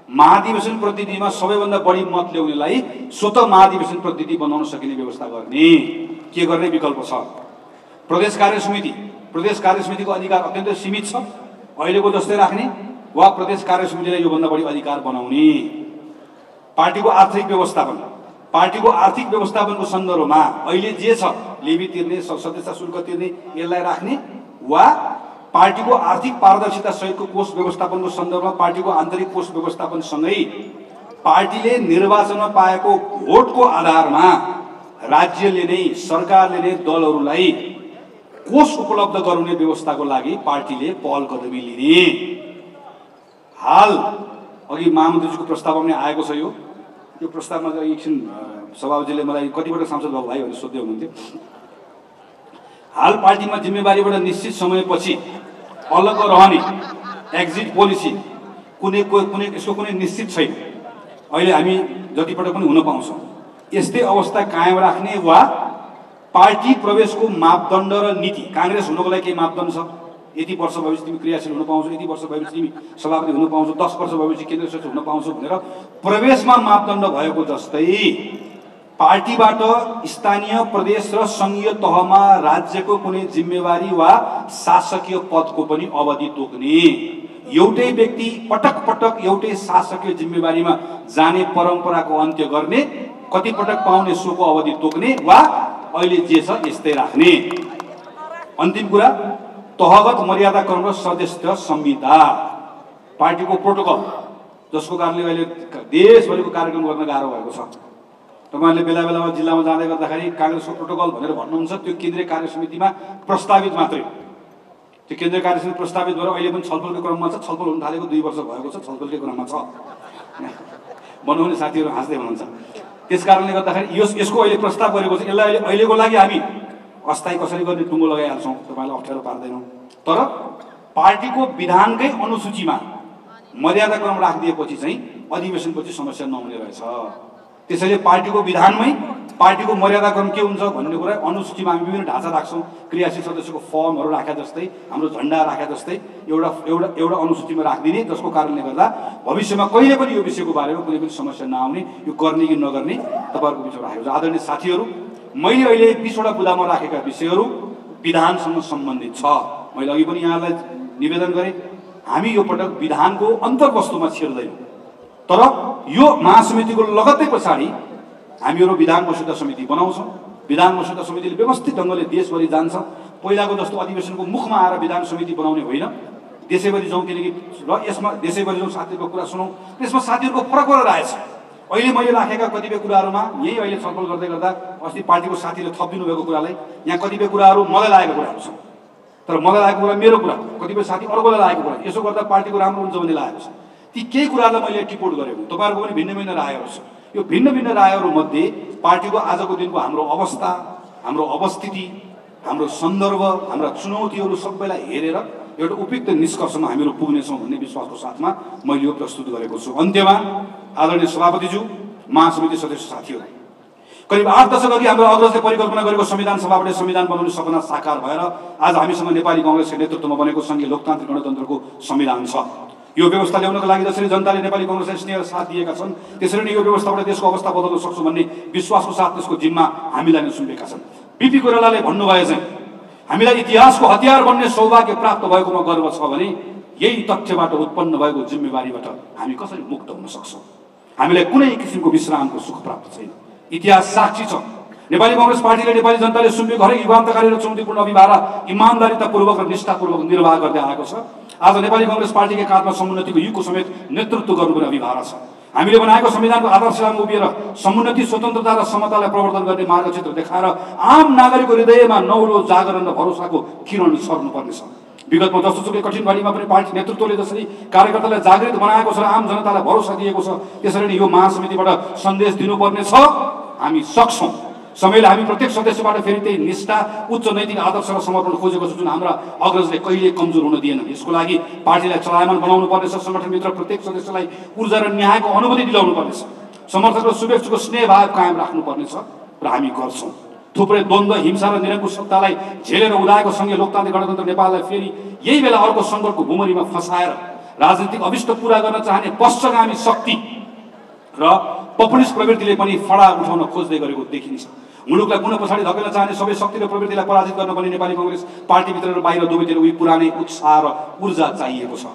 महाधिवेशन प्रतिनिधिमा सबैभन्दा बढी मत ल्याउनेलाई स्वतः महाधिवेशन प्रतिनिधि बनाउन सकिने व्यवस्था गर्ने। के गर्ने विकल्प छ? प्रदेश कार्य समिति, प्रदेश कार्य समितिको अधिकार अत्यन्तै सीमित छ, अहिलेको जस्तै राख्ने वा प्रदेश कार्य समितिलाई योभन्दा बढी अधिकार बनाउने। पार्टीको आर्थिक व्यवस्थापन, पार्टीको आर्थिक व्यवस्थापनको सन्दर्भमा अहिले जे छ लेभी तिर्ने, सदस्यता शुल्क तिर्ने यसलाई राख्ने वा पार्टीको आर्थिक पारदर्शिता सहितको कोष व्यवस्थापनको सन्दर्भमा पार्टीको आन्तरिक कोष व्यवस्थापनसँगै पार्टीले निर्वाचनमा पाएको भोटको आधारमा राज्यले नै, सरकारले नै दलहरूलाई कोष उपलब्ध गराउने व्यवस्थाको लागि पार्टीले पहल कदमी लिने। हाल अघि महामन्त्रीजीको प्रस्तावमा पनि आएको छ, यो प्रस्तावमा चाहिँ एकछिन सभापतिले मलाई कतिपटक सांसद बाबु भाइ भनेर सोध्दै हुनुहुन्थ्यो। हाल पार्टीमा जिम्मेवारीबाट निश्चित समयपछि अलग रहने एक्जिट पोलिसी कुनै यसको कुनै निश्चित छैन, अहिले हामी जतिपटक पनि हुन पाउँछौँ। यस्तै अवस्था कायम राख्ने वा पार्टी प्रवेशको मापदण्ड र नीति, कांग्रेस हुनको लागि केही मापदण्ड छ, यति वर्ष भएपछि तिमी क्रियाशील हुन पाउँछौ, यति वर्ष भएपछि तिमी सभापति हुन पाउँछौ, 10 वर्ष भएपछि केन्द्रीय सचिव हुन पाउँछौ भनेर प्रवेशमा मापदण्ड भएको जस्तै पार्टीबाट स्थानीय, प्रदेश र संघीय तहमा राज्यको कुनै जिम्मेवारी वा शासकीय पदको पनि अवधि तोक्ने। एउटै व्यक्ति पटक पटक एउटै शासकीय जिम्मेवारीमा जाने परम्पराको अन्त्य गर्ने, कतिपटक पाउने सोको अवधि तोक्ने वा अहिले जे छ यस्तै राख्ने। अन्तिम कुरा, तहगत मर्यादा क्रम र सदस्य संहिता, पार्टीको प्रोटोकल जसको कारणले अहिले देशभरिको कार्यक्रम गर्न गाह्रो भएको छ। तपाईहरुले बेला बेलामा जिल्लामा जाँदै गर्दाखेरि कांग्रेसको प्रोटोकल भनेर भन्नुहुन्छ, त्यो केन्द्रीय कार्य समितिमा प्रस्तावित मात्रै, त्यो केन्द्रीय कार्य समिति प्रस्तावित भएर अहिले पनि छलफलको क्रममा छ, छलफल हुन थालेको 2 वर्ष भएको छ, छलफलकै क्रममा छ भन्नुहुने साथीहरू हाँस्दै हुनुहुन्छ। त्यसकारणले गर्दाखेरि यसको अहिले प्रस्ताव गरेको छ, यसलाई अहिलेको लागि हामी अस्थायी कसरी गर्ने टुङ्गो लगाइहाल्छौँ, तपाईँलाई अप्ठ्यारो पार्दैनौँ। तर पार्टीको विधानकै अनुसूचीमा मर्यादा क्रम राखिदिएपछि चाहिँ अधिवेशनपछि समस्या नहुने रहेछ। त्यसैले पार्टीको विधानमै पार्टीको मर्यादा क्रम के हुन्छ भन्ने कुरा अनुसूचीमा हामी विभिन्न ढाँचा राख्छौँ, क्रियाशील सदस्यको फर्महरू राखे जस्तै, हाम्रो झन्डा राखे जस्तै एउटा अनुसूचीमा राखिदिने, जसको कारणले गर्दा भविष्यमा कहिले पनि यो विषयको बारेमा कुनै पनि समस्या नआउने, यो गर्ने कि नगर्ने तपाईँहरूको बिचमा राखेको छ। आदरणीय साथीहरू, मैले अहिले 20 वटा बुँदामा राखेका विषयहरू विधानसँग सम्बन्धित छ। मैले अघि पनि यहाँलाई निवेदन गरेँ, हामी यो पटक विधानको अन्तर्वस्तुमा छिर्दैनौँ, तर यो महासमितिको लगत्तै पछाडि हामीहरू विधान मस्यौदा समिति बनाउँछौँ। विधान मस्यौदा समितिले व्यवस्थित ढङ्गले देशभरि जान्छ। पहिलाको जस्तो अधिवेशनको मुखमा आएर विधान समिति बनाउने होइन, देशैभरि जाउँ, किनकि र यसमा देशैभरि जाउँ, साथीहरूको कुरा सुनौँ। त्यसमा साथीहरूको फरक फरक रहेछ। अहिले मैले राखेका कतिपय कुराहरूमा यही अहिले छलफल गर्दै गर्दा अस्ति पार्टीको साथीले थपिदिनु भएको कुरालाई यहाँ कतिपय कुराहरू मलाई लागेको कुराहरू छन्, तर मलाई लागेको कुरा मेरो कुरा, कतिपय साथी अर्कोलाई लागेको कुरा, यसो गर्दा पार्टीको राम्रो हुन्छ भन्ने लागेको छ। ती केही कुराहरूलाई मैले टिपोट गरेको, तपाईँहरूको पनि भिन्न भिन्न रायहरू छ। यो भिन्न भिन्न रायहरूमध्ये पार्टीको आजको दिनको हाम्रो अवस्था, हाम्रो अवस्थिति, हाम्रो सन्दर्भ, हाम्रा चुनौतीहरू सबैलाई हेरेर एउटा उपयुक्त निष्कर्षमा हामीहरू पुग्नेछौँ भन्ने विश्वासको साथमा मैले यो प्रस्तुत गरेको छु। अन्त्यमा आदरणीय सभापतिज्यू, महासमिति सदस्य साथीहरू, करिब 8 दशक अघि हाम्रो अग्रजले परिकल्पना गरेको संविधान सभाबाट संविधान बनाउने सपना साकार भएर आज हामीसँग नेपाली कांग्रेसको नेतृत्वमा बनेको संघीय लोकतान्त्रिक गणतन्त्रको संविधान छ। यो व्यवस्था ल्याउनको लागि जसरी जनताले नेपाली कांग्रेसलाई स्नेह साथ दिएका छन्, त्यसरी नै यो व्यवस्थाबाट देशको अवस्था बदल्न सक्छौँ भन्ने विश्वासको साथ त्यसको जिम्मा हामीलाई नै सुम्पेका छन्। बीपी कोइरालाले भन्नुभए चाहिँ हामीलाई इतिहासको हतियार बन्ने सौभाग्य प्राप्त भएकोमा गर्व छ भने यही तथ्यबाट उत्पन्न भएको जिम्मेवारीबाट हामी कसरी मुक्त हुन सक्छौँ? हामीलाई कुनै किसिमको विश्रामको सुख प्राप्त छैन। इतिहास साक्षी छ, नेपाली कांग्रेस पार्टीले नेपाली जनताले सुम्पेको हरेक युगान्तकारी र चुनौतीपूर्ण अभिभारा इमानदारीतापूर्वक र निष्ठापूर्वक निर्वाह गर्दै आएको छ। आज नेपाली कांग्रेस पार्टीकै काँधमा समुन्नतिको युगको समेत नेतृत्व गर्नुपर्ने अभिभारा छ। हामीले बनाएको संविधानको आदर्शमा उभिएर समुन्नति, स्वतन्त्रता र समतालाई प्रवर्धन गर्ने मार्गचित्र देखाएर आम नागरिकको हृदयमा नौलो जागरण र भरोसाको किरण छर्नुपर्नेछ। विगतमा जस्तोसुकै कठिन घडीमा पनि पार्टी नेतृत्वले जसरी कार्यकर्तालाई जागृत बनाएको छ र आम जनतालाई भरोसा दिएको छ, त्यसरी नै यो महासमितिबाट सन्देश दिनुपर्ने छ, हामी सक्छौँ। समयले हामी प्रत्येक सदस्यबाट फेरि त्यही निष्ठा, उच्च नैतिक आदर्श र समर्पण खोजेको छ जुन हाम्रा अग्रजले कहिले कमजोर हुन दिएन। यसको लागि पार्टीलाई चलायमान बनाउनु पर्नेछ, सङ्गठनभित्र प्रत्येक सदस्यलाई ऊर्जा र न्यायको अनुभूति दिलाउनु पर्नेछ, समर्थक र शुभेच्छुको स्नेहभाव कायम राख्नुपर्नेछ र हामी गर्छौँ। थुप्रै द्वन्द्व, हिंसा र निरङ्कुश सत्तालाई झेलेर उदाएको संघीय लोकतान्त्रिक गणतन्त्र नेपाललाई फेरि यही बेला अर्को सङ्कटको भूमरीमा फसाएर राजनीतिक अभिष्ट पूरा गर्न चाहने पश्चगामी शक्ति र पपुलिस्ट प्रवृत्तिले पनि फडा उठाउन खोज्दै गरेको देखिन्छ। मुलुकलाई पुनः पछाडि धकेल्न चाहने सबै शक्ति र प्रवृत्तिलाई पराजित गर्न पनि नेपाली कांग्रेस पार्टीभित्र र बाहिर दुवैतिर उही पुरानै उत्साह र ऊर्जा चाहिएको छ।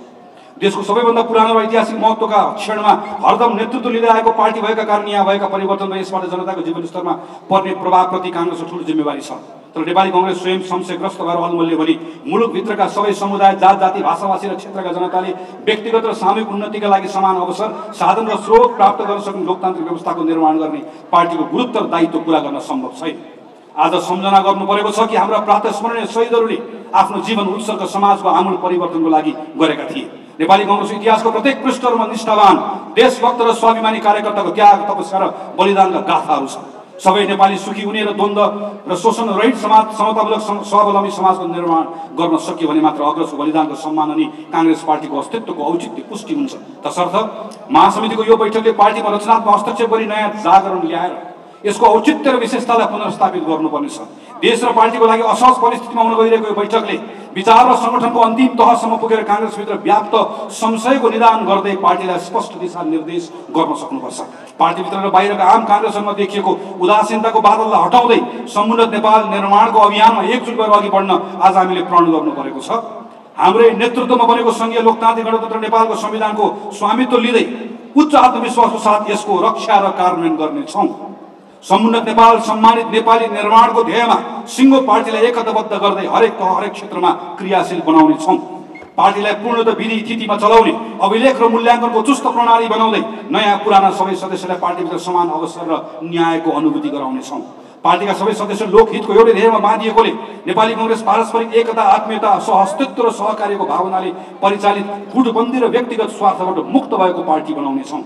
देशको सबैभन्दा पुरानो र ऐतिहासिक महत्त्वका क्षणमा हरदम नेतृत्व लिँदै आएको पार्टी भएका कारण यहाँ भएका परिवर्तन र यसबाट जनताको जीवनस्तरमा पर्ने प्रभावप्रति कांग्रेसको ठुलो जिम्मेवारी छ। तर नेपाली कांग्रेस स्वयं संशयग्रस्त भएर अलमल्य भने मुलुकभित्रका सबै समुदाय, जात जाति, भाषाभाषी र क्षेत्रका जनताले व्यक्तिगत र सामूहिक उन्नतिका लागि समान अवसर, साधन र स्रोत प्राप्त गर्न सक्ने लोकतान्त्रिक व्यवस्थाको निर्माण गर्ने पार्टीको गुरुत्तर दायित्व पूरा गर्न सम्भव छैन। आज सम्झना गर्नु परेको छ कि हाम्रा प्रातस्मरणीय शहीदहरूले आफ्नो जीवन उत्सर्ग समाजको आमूल परिवर्तनको लागि गरेका थिए। नेपाली कांग्रेस इतिहासको प्रत्येक पृष्ठहरूमा निष्ठावान, देशभक्त र स्वाभिमानी कार्यकर्ताको त्याग, तपस्या र बलिदानका गाथाहरू छन्। सबै नेपाली सुखी हुने र द्वन्द्व र शोषण रहित समाज, समतामूलक स्वावलम्बी समाजको निर्माण गर्न सक्यो भने मात्र अग्रजको बलिदानको सम्मान अनि कांग्रेस पार्टीको अस्तित्वको औचित्य पुष्टि हुन्छ। तसर्थ महासमितिको यो बैठकले पार्टीमा रचनात्मक हस्तक्षेप गरी नयाँ जागरण ल्याएर यसको औचित्य र विशेषतालाई पुनर्स्थापित गर्नुपर्नेछ। देश र पार्टीको लागि असहज परिस्थितिमा हुन गइरहेको यो बैठकले विचार र संगठनको अन्तिम तहसम्म पुगेर कांग्रेसभित्र व्याप्त संशयको निदान गर्दै पार्टीलाई स्पष्ट दिशा निर्देश गर्न सक्नुपर्छ। पार्टीभित्र र बाहिरका आम कांग्रेसहरूमा देखिएको उदासीनताको बादललाई हटाउँदै समुन्नत नेपाल निर्माणको अभियानमा एकजुट भएर अघि बढ्न आज हामीले प्रण गर्नु परेको छ। हाम्रै नेतृत्वमा बनेको संघीय लोकतान्त्रिक गणतन्त्र नेपालको संविधानको स्वामित्व लिँदै उच्च आत्मविश्वासको साथ यसको रक्षा र कार्यान्वयन गर्नेछौँ। समुन्नत नेपाल, सम्मानित नेपाली निर्माणको ध्येयमा सिङ्गो पार्टीलाई एकताबद्ध गर्दै हरेक क्षेत्रमा क्रियाशील बनाउनेछौँ। पार्टीलाई पूर्णतः विधि तिथिमा चलाउने, अभिलेख र मूल्याङ्कनको चुस्त प्रणाली बनाउँदै नयाँ पुराना सबै सदस्यलाई पार्टीभित्र समान अवसर र न्यायको अनुभूति गराउनेछौँ। पार्टीका सबै सदस्य लोकहितको एउटै ध्येयमा बाँधिएकोले नेपाली कांग्रेस पारस्परिक एकता, आत्मीयता, सहअस्तित्व र सहकार्यको भावनाले परिचालित गुटबन्दी र व्यक्तिगत स्वार्थबाट मुक्त भएको पार्टी बनाउनेछौँ।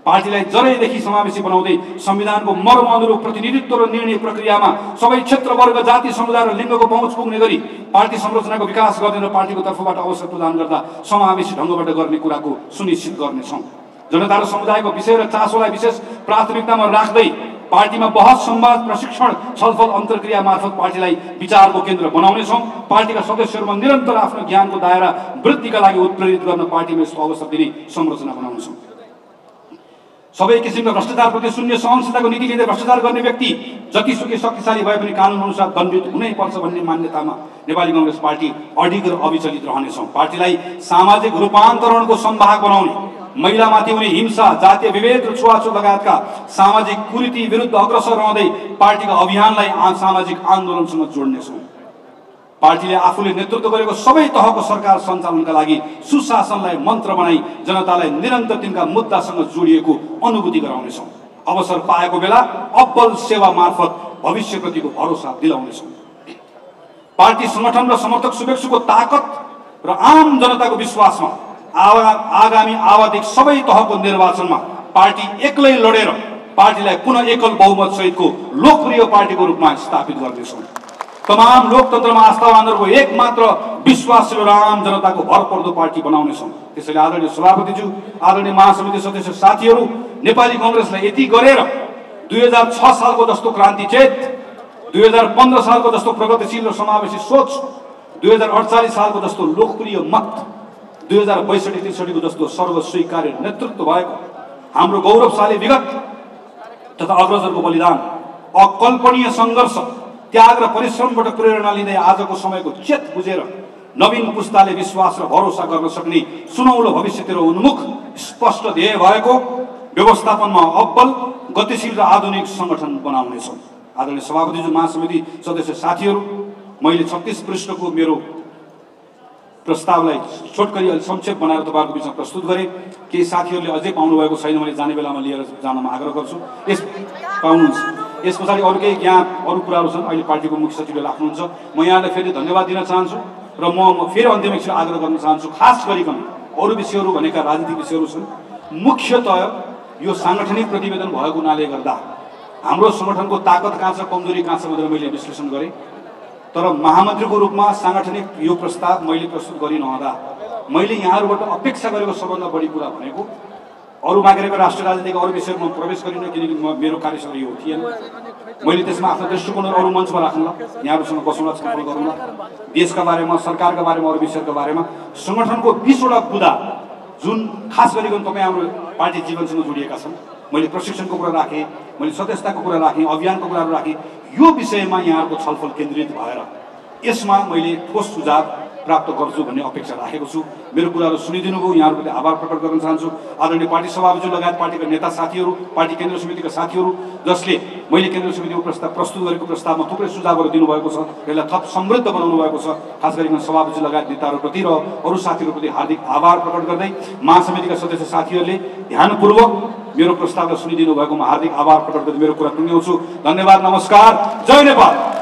पार्टीलाई जरैदेखि समावेशी बनाउँदै संविधानको मर्म अनुरूप प्रतिनिधित्व र निर्णय प्रक्रियामा सबै क्षेत्र, वर्ग, जाति, समुदाय र लिङ्गको पहुँच पुग्ने गरी पार्टी संरचनाको विकास गर्ने र पार्टीको तर्फबाट अवसर प्रदान गर्दा समावेशी ढङ्गबाट गर्ने कुराको सुनिश्चित गर्नेछौँ। जनता र समुदायको विषय र चासोलाई विशेष प्राथमिकतामा राख्दै पार्टीमा बहस, संवाद, प्रशिक्षण, छलफल, अन्तर्क्रिया मार्फत पार्टीलाई विचारको केन्द्र बनाउनेछौँ। पार्टीका सदस्यहरूमा निरन्तर आफ्नो ज्ञानको दायरा वृद्धिका लागि उत्प्रेरित गर्न पार्टीमा यस्तो अवसर दिने संरचना बनाउनेछौँ। सबै किसिमका भ्रष्टाचारप्रति शून्य सहनशीलताको नीति लिँदै भ्रष्टाचार गर्ने व्यक्ति जतिसुकै शक्तिशाली भए पनि कानुन अनुसार दण्डित हुनै पर्छ भन्ने मान्यतामा नेपाली कांग्रेस पार्टी अडिग र अविचलित रहनेछौँ। पार्टीलाई सामाजिक रूपान्तरणको संवाहक बनाउने, महिलामाथि हुने हिंसा, जातीय विभेद र छुवाछुत लगायतका सामाजिक कुरीति विरुद्ध अग्रसर रहँदै पार्टीका अभियानलाई सामाजिक आन्दोलनसँग जोड्नेछौँ। पार्टीले आफूले नेतृत्व गरेको सबै तहको सरकार सञ्चालनका लागि सुशासनलाई मन्त्र बनाई जनतालाई निरन्तर तिनका मुद्दासँग जोडिएको अनुभूति गराउनेछौँ। अवसर पाएको बेला अब्बल सेवा मार्फत भविष्यप्रतिको भरोसा दिलाउनेछौँ। पार्टी संगठन र समर्थक शुभेच्छुको ताकत र आम जनताको विश्वासमा आगामी आवधिक सबै तहको निर्वाचनमा पार्टी एक्लै लडेर पार्टीलाई पुनः एकल बहुमत सहितको लोकप्रिय पार्टीको रूपमा स्थापित गर्नेछौँ। तमाम लोकतन्त्रमा आस्थावानहरूको एकमात्र विश्वासिलो र आम जनताको भरपर्दो पार्टी बनाउनेछौँ। त्यसैले आदरणीय सभापतिज्यू, आदरणीय महासमिति सदस्य साथीहरू, नेपाली कांग्रेसलाई यति गरेर 2006 सालको जस्तो क्रान्ति चेत, 2015 सालको जस्तो प्रगतिशील र समावेशी सोच, 2048 सालको जस्तो लोकप्रिय मत, 2062-63 को जस्तो सर्वस्वीकार्य नेतृत्व भएको हाम्रो गौरवशाली विगत तथा अग्रजहरूको बलिदान, अकल्पनीय सङ्घर्ष, त्याग र परिश्रमबाट प्रेरणा लिँदै आजको समयको चेत बुझेर नवीन पुस्ताले विश्वास र भरोसा गर्न सक्ने सुनौलो भविष्यतिर उन्मुख स्पष्ट ध्येय भएको व्यवस्थापनमा अब्बल, गतिशील र आधुनिक सङ्गठन बनाउनेछौँ। आदरणीय सभापतिज्यू, महासमिति सदस्य साथीहरू, मैले 36 पृष्ठको मेरो प्रस्तावलाई छोटकरी अलि संक्षेप बनाएर तपाईँहरूको बिचमा प्रस्तुत गरेँ। केही साथीहरूले अझै पाउनुभएको छैन भने जाने बेलामा लिएर जानमा आग्रह गर्छु। पाउनुहुन्छ। यस पछाडि अरू केही यहाँ अरू कुराहरू छन्। अहिले पार्टीको मुख्य सचिवले राख्नुहुन्छ। म यहाँलाई फेरि धन्यवाद दिन चाहन्छु र म फेरि अन्तिम एकछिन आग्रह गर्न चाहन्छु। खास गरिकन अरू विषयहरू भनेका राजनीतिक विषयहरू छन्। मुख्यतः यो साङ्गठनिक प्रतिवेदन भएको हुनाले गर्दा हाम्रो सङ्गठनको ताकत कहाँ छ, कमजोरी कहाँ छ भनेर मैले विश्लेषण गरेँ। तर महामन्त्रीको रूपमा साङ्गठनिक यो प्रस्ताव मैले प्रस्तुत गरिनहँदा मैले यहाँहरूबाट अपेक्षा गरेको सबभन्दा बढी कुरा भनेको अरू मागेको राष्ट्रिय राजनीतिका अरू विषयमा प्रवेश गरिनँ, किनकि मेरो कार्यशैली यो थिएन। मैले त्यसमा आफ्नो दृष्टिकोणहरू अरू मञ्चमा राख्नुला, यहाँहरूसँग बसौँला, छलफल गरौँला, देशका बारेमा, सरकारका बारेमा, अरू विषयका बारेमा, सङ्गठनको 20वटा बुदा जुन खास गरिकन तपाईँ हाम्रो पार्टी जीवनसँग जोडिएका छन्। मैले प्रशिक्षणको कुरा राखेँ, मैले सदस्यताको कुरा राखेँ, अभियानको कुराहरू राखेँ। यो विषयमा यहाँहरूको छलफल केन्द्रित भएर यसमा मैले ठोस सुझाव प्राप्त गर्छु भन्ने अपेक्षा राखेको छु। मेरो कुराहरू सुनिदिनु भयो, यहाँहरूप्रति आभार प्रकट गर्न चाहन्छु। आदरणीय पार्टी सभापति लगायत पार्टीका नेता साथीहरू, पार्टी केन्द्र समितिका साथीहरू, जसले मैले केन्द्र समितिको प्रस्ताव प्रस्तुत गरेको प्रस्तावमा थुप्रै सुझावहरू दिनुभएको छ, यसलाई थप समृद्ध बनाउनु भएको छ। खास गरिकन सभापति लगायत नेताहरूप्रति र अरू साथीहरूप्रति हार्दिक आभार प्रकट गर्दै महासमितिका सदस्य साथीहरूले ध्यानपूर्वक मेरो प्रस्तावलाई सुनिदिनु भएकोमा हार्दिक आभार प्रकट गर्दै मेरो कुरा टुङ्ग्याउँछु। धन्यवाद, नमस्कार, जय नेपाल।